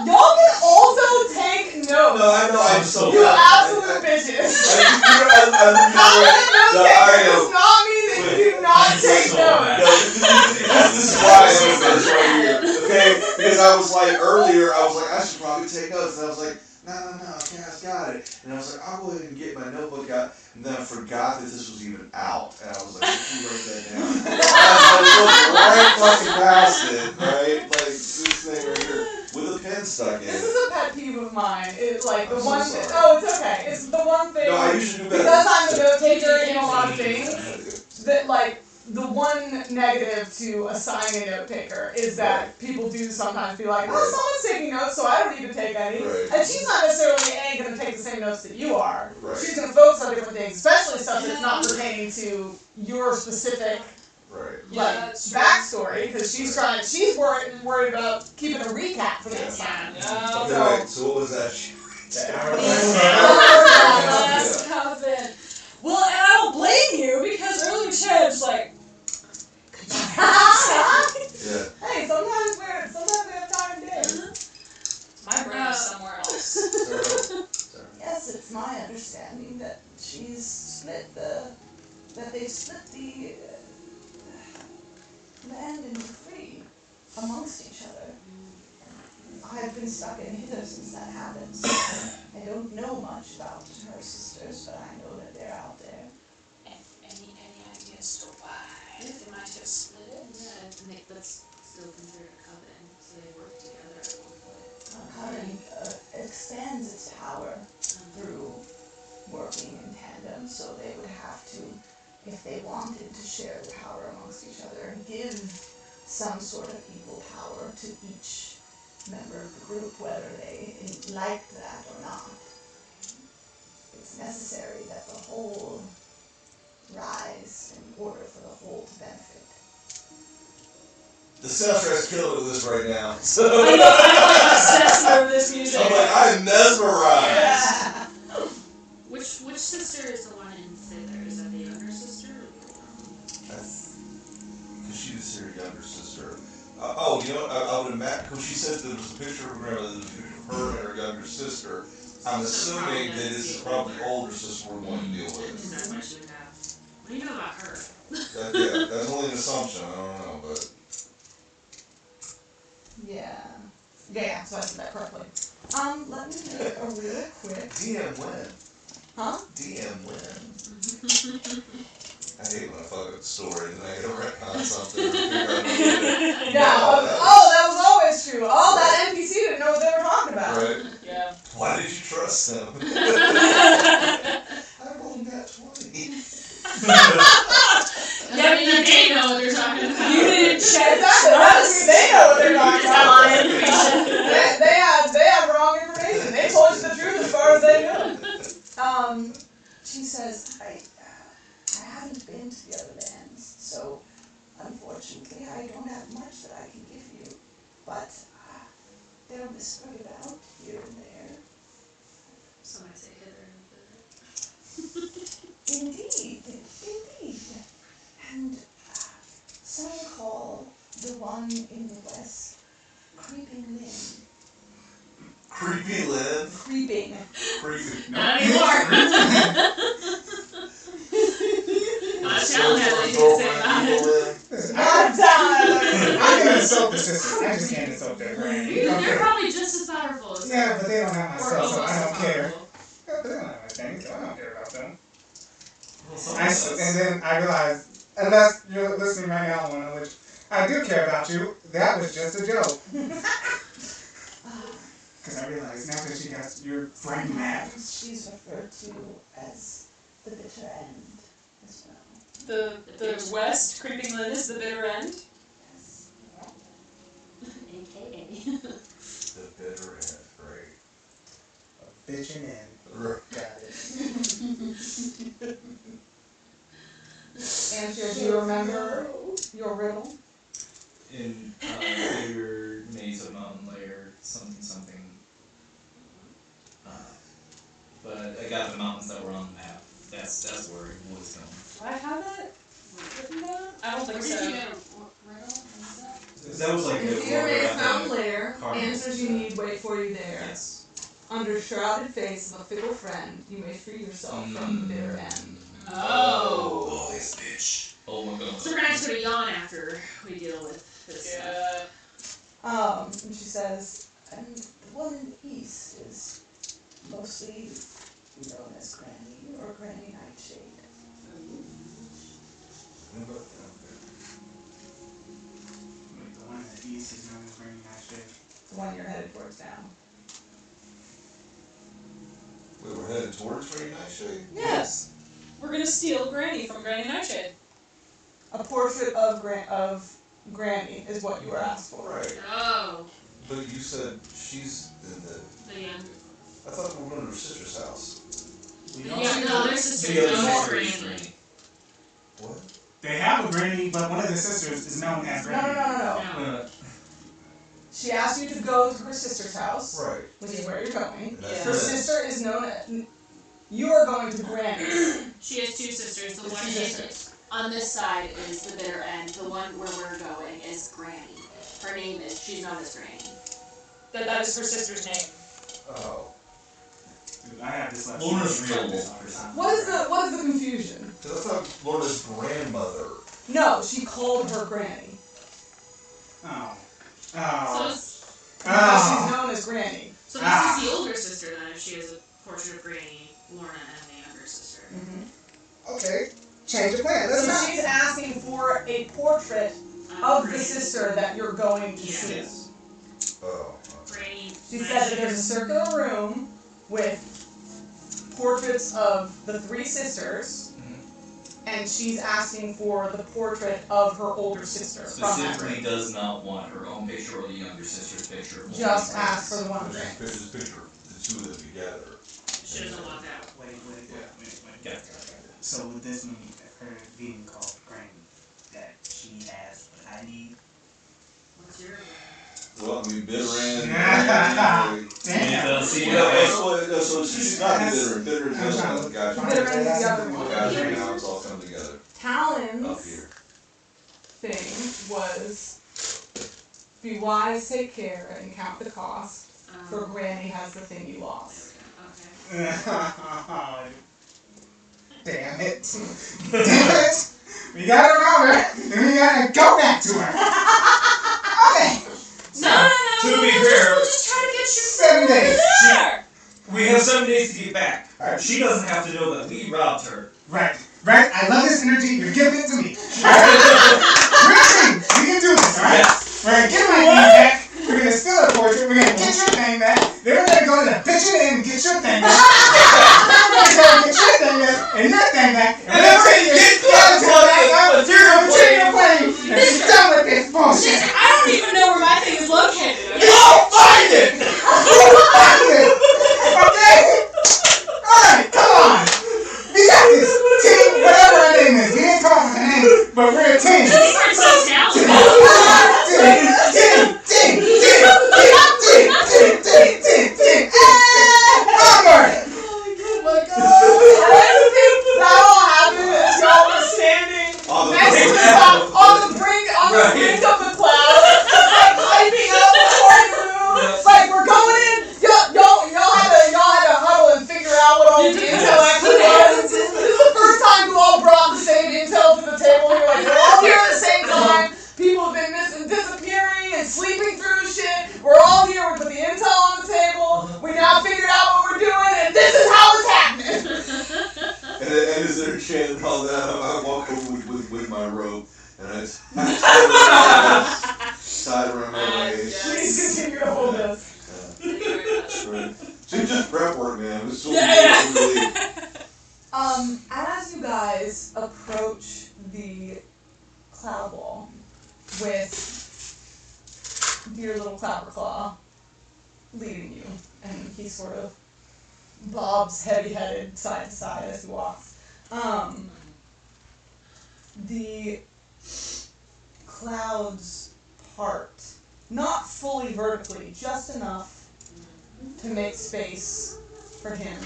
Y'all can also take notes. No, I know. I'm so You bad. absolute bitches. I Does not mean that you do not take notes. This is why I'm a bitch right here. Okay? Because I was like, earlier, I should probably take notes. And I was like, no, okay, I got it. And I was like, I'll go ahead and get my notebook out. And then I forgot that this was even out. And I was like, you write that down. And I looked right fucking past it, right? Like, this thing right here. With a pen stuck in This it. is a pet peeve of mine. It's like the I'm so one. sorry. Oh, it's okay. It's the one thing. No, I usually do better. Because I'm the note taker in a lot of things. That like the one negative to assigning a note taker is that people do sometimes be like, oh, someone's taking notes, so I don't need to take any. Right. And she's not necessarily going to take the same notes that you are. Right. She's going to focus on different things, especially stuff that's not pertaining to your specific Right. like that's true. backstory, because she's worried about keeping a recap for next time. Yeah. Okay, wait, so what was that? Hourglass coven. Well, and I don't blame you because earlier Chad's like. Yeah. Hey, sometimes we have time to do. My brain is somewhere else. Sorry. Yes, it's my understanding that they've split the land into 3 amongst each other. I've been stuck in hither since that happened. So I don't know much about her sisters, but I know that they're out there. Any idea as to why they might have split it? Yeah, I think that's still considered a coven, so they work together at one point. Coven expands its power through working in tandem, so they would have to, if they wanted to share the power amongst each other, give some sort of equal power to each member of the group, whether they liked that or not. It's necessary that the whole rise in order for the whole to benefit. The soundtrack's killing this right now. I So know, I'm like obsessed over this music. I'm like, I'm mesmerized. Which sister is the one in Thither? Is that the younger sister? Because she's her younger sister. You know what? I would imagine, because she said there was a picture of her grandmother, there was a picture of her and her younger sister. I'm assuming that this is probably the older sister we're going to deal with. That's what she would have. What do you know about her? Yeah, that's only an assumption. I don't know, but. Yeah, so I said that correctly. Let me make a real quick. DM win. Huh? DM win. I hate when I fuck up the story and then I gotta retcon something or figure out another way. Yeah. Oh, that was always true. Oh, that NPC didn't know what they were talking about. Right? Yeah. Why did you trust them? I rolled that 20. Yeah, they know what they're talking about. You didn't check. Exactly. They know what they're talking Just about. lie information. They had wrong information. They told you the truth as far as they knew. She says, I haven't been to the other lands, so unfortunately I don't have much that I can give you. But they're whispered about here and there. Some might say hither and thither. Indeed. And some call the one in the west Creeping Lynn. Creepy Lynn. Creeping. Creepy. Not anymore. Not Shell has anything to say about it. Listen, Not done. I can insult the sisters. I just can't insult their granny. They're probably just as powerful as Yeah, but they don't have my or stuff, so almost I as don't care. powerful. Yeah, but they don't have my things, so I don't care about them. Well, someone does. And then I realized, unless you're listening right now, one of which I do care about you, that was just a joke. Because I realized now that she got your brain map. She's referred to as the bitter end as well. The west creeping Lynn is the bitter end. Yes. AKA. The bitter end. Great. Bitchin' in. Got it. Andrea, do you remember your riddle? In Clear Maze of Mountain Lair, something. But I got the mountains that were on the map. That's where it was going. I have that written down? I don't think Where so. did you get a riddle? What was that? That was like In a Fear Lord Maze of the Mountain Lair, Carmen. answers you need wait for you there. Yes. Under shrouded face of a fickle friend, you may free yourself from the bitter end. Oh. this bitch. Oh my god. So we're gonna have to go to yawn after we deal with this stuff. Yeah. And she says, and the one in the east is mostly known as Granny or Granny Nightshade. Wait, the one in the east is known as Granny Nightshade. The one you're headed towards now. We were headed towards Green Nightshade? Yes. We're gonna steal Granny from Granny Nightshade. A portrait of Granny is what you were asked for. Right. Oh. But you said she's in the... The young. I thought we were going to her sister's house. The other sister. The other known as sister is Granny. Granny. What? They have a granny, but one of the sisters is known as No. Granny. No. She asked you to go to her sister's house, Right. which is where you're going. And that's Her it. sister is known as... You are going to Granny. She has two sisters. The There's one two in, sisters. on this side is the bitter end. The one where we're going is Granny. Her name is. She's known as Granny. That is her sister's name. Oh. Dude, I have this left. Luna's real. What is the confusion? Because I thought Lorna's grandmother. No, she called her Granny. Oh. So, Oh. it's, Because she's known as Granny. so this is the older sister then, if she has a portrait of Granny, Lorna, and the younger sister. Okay. Change of plan. Let's So not. she's asking for a portrait of the sister that you're going to see. Yes. Oh. Granny. She said that there's a circular room with portraits of the three sisters, and she's asking for the portrait of her older sister from that Specifically room. does not want her own picture or the younger sister's picture. Just ask for the one of Just Granny. picture the two of them together. She doesn't want that. Wait. Yeah. So would this mean her being called Granny that she has what I need? What's your Well, I mean, bitter end. Damn. See, So she's not the bitter end. Bitter is this one. Gotcha. Bitter end is the other one. Gotcha. Now it's all coming together. Up Talon's here. thing was be wise, take care, and count the cost, for Granny has the thing you lost. Okay. Damn it. Damn it. We gotta remember, and we gotta go back to her. Okay. No. To be fair, We'll just try to get you 7 days. there. we have 7 days to get back. Alright. She doesn't have to know that we robbed her. Right. Right? I love this energy. You're giving it to me. Right? We're a team. We can do this, right? We're gonna get my thing back. We're gonna steal a portrait. We're gonna get your thing back. Then we're gonna go to the bitchin' inn and get your thing back. Then we're gonna go and get your thing back and your thing back. And then we're gonna get your material plane. And be done with this bullshit. I don't even know where my thing is located. Go find it! Find it! Okay? Alright, come on! We got this team, whatever our name is. We didn't come up with a name, but we're a team. We're so talented. Team. Onward! Oh my god. I think that all happened as y'all were standing next to the top, on the brink of the cloud, like piping up before you move. Like we're going in. Y'all had to huddle and figure out what all the intel actually was. This is the first time you all brought the same intel to the table. You're like, we're all here at the same time. People have been disappearing and sleeping through shit. We're all here. We put the intel on the table. We now figured out what we're doing, and this is how it's happening. And as they're chanting all that, I walk over with my rope, and I tied around my waist. Please continue to hold this. Right. Just prep work, man. It's so As you guys approach the cloud wall with dear little Clapperclaw leading you, and he sort of bobs heavy-headed side to side as he walks. The clouds part, not fully vertically, just enough to make space for him.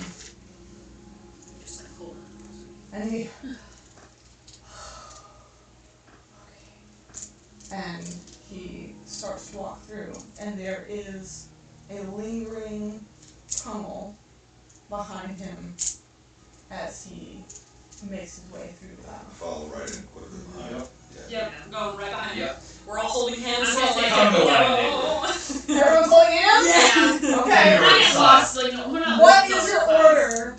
Just like cool. And he starts to walk through, and there is a lingering tunnel behind him as he makes his way through the cloud. Follow right in quickly behind. Yep, going right behind you. Yep. We're all holding hands. I'm So gonna like, take it. Everyone's holding hands? Yeah. Okay. I get lost. Like, no, we're not. What is your order?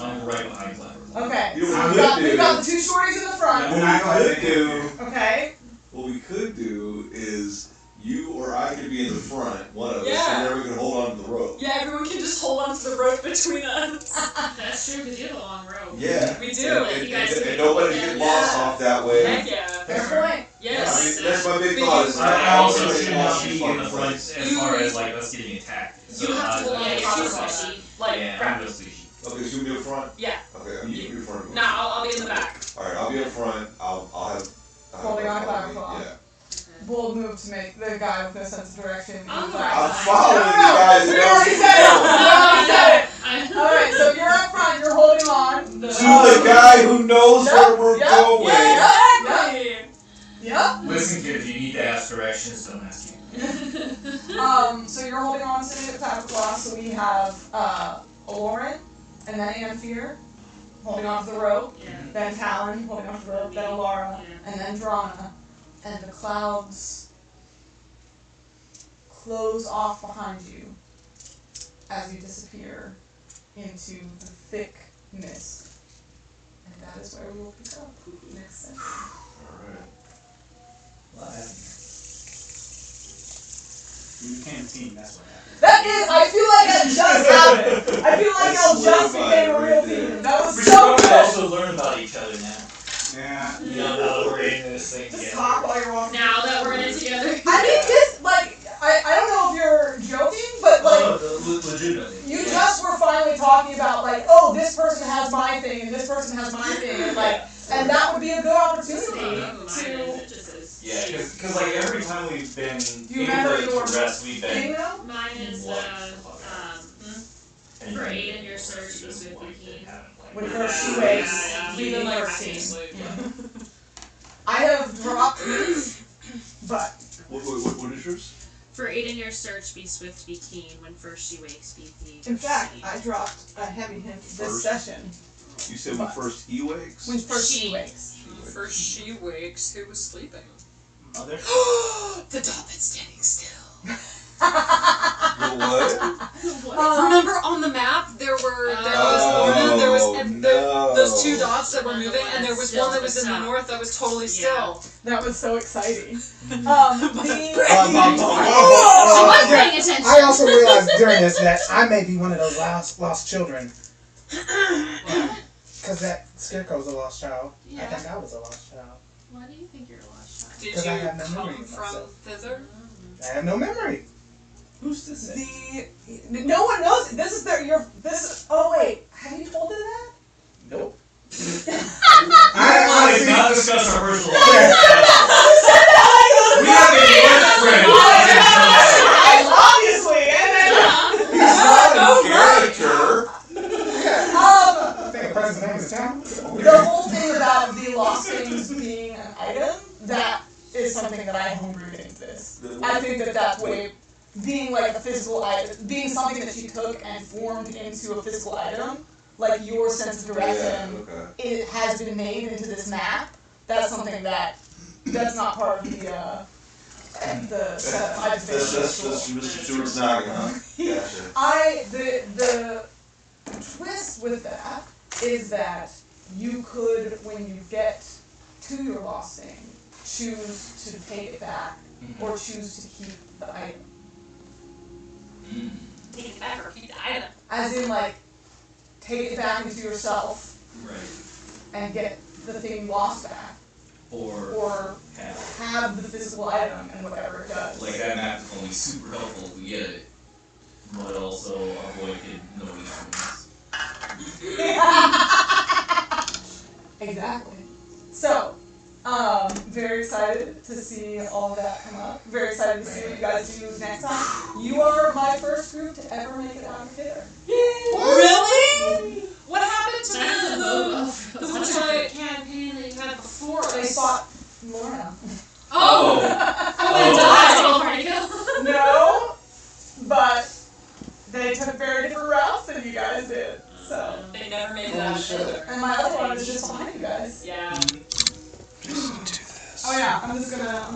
I'm right behind Clever. Okay. You know So what we've got the two shorties in the front. What we could do, Okay. what we could do is you or I could be in the front, one of us, Yeah. and then we can hold on to the rope. yeah, everyone can just hold on to the rope between us. That's true, because you have a long rope. Yeah. We do. And, You guys and can nobody hold get them. lost Yeah. off that way. Heck yeah. Fair point. Yes. I mean, that's my big But thought. you- Is I also everybody should lost not be fun in the front place. as far as like us getting attacked. You have to hold on Yeah, to you're too the squishy. Like, yeah, grab I'm it. real squishy. Okay, so you'll be in front? Yeah. Okay, you in front of me. No, I'll be in the back. Alright, I'll be in front. I'll have Holding on to follow that me. claw. Yeah. Bold move to make the guy with no sense of direction. I'm He's going like, I'm Fine. following you No, guys. we already said it. We already said it. I- Alright, so you're up front, you're holding on. To the guy who knows where we're going. Yep. Listen, kid, if you need to ask directions, don't ask me. So you're holding on to the Clapper Claw, so we have Lauren, and then Amphere, holding on to the rope, Yeah. then Talon, holding on to the rope, then Alara, and then Drana, and the clouds close off behind you as you disappear into the thick mist. And that is where we will pick up next session. Alright. You became a team, that's what happened. That is, I feel like that just happened. I feel like y'all just became a real team. That was We so should probably good. also learn about each other now. Yeah. You know, now that we're in this thing Just together. talk while you're walking. Now that we're in it together. I mean, this, like, I don't know if you're joking, but, like, Legitimately. you just were finally talking about, like, oh, this person has my thing, and this person has my thing, and, like, and that would be a good opportunity to... Yeah, because like every time we've been You remember able your to rest, we've been. Bingo? Mine is, What? for aid in your search, be swift and keen. When first she wakes, Leave them like first team. scene. I have dropped this, but... What is yours? For aid in your search, be swift, be keen. When first she wakes, be thief. In fact, I dropped a heavy hint this First? session. You said when first he wakes? When first she She. wakes. First she wakes, who was sleeping? Mother? The dog that's standing still. What? Remember on the map there was Lorna, there was and those two dots that were moving, and there was one that was in the north that was totally still. That was so exciting. I'm paying attention. I also realized during this that I may be one of those lost children. Because that Scarecrow's a lost child. Yeah. I think I was a lost child. Why do you think you're a lost child? Did 'Cause I you have no memory come of from myself. thither? I have no memory. Who's to say? No one knows. This is oh wait, have you told her that? Nope. I Let's not discuss our personal life. We have a work friend. Obviously, and then He's not a character. I think a person's name is Tom. the whole thing about the lost things being an item, that is something that I homebrewed into this. I think that that's way being like a physical item, being something that you took and formed into a physical item, like your sense of direction, Okay. it has been made into this map. That's something that's not part of the setup. I just think it's That's cool. Mr. Stewart's noggin, huh? Gotcha. The twist with that is that you could, when you get to your lost thing, choose to take it back or choose to keep the item. Take it back or keep the item. As in, like, take it back into yourself Right. and get the thing lost back, or have the physical item and whatever it does. Like that map is only super helpful if we get it, but also avoid getting no issues. Exactly. So, very excited to see all of that come up. Very excited to see what you guys do next time. You are my first group to ever make it out of here. Really? What happened to That's a the Witchlight campaign that you had before? They fought Lorna. Oh! No, but they took very different routes than you guys did. So, They never made it out of there. and my other one is just behind you guys. Yeah. Oh yeah, I'm just gonna.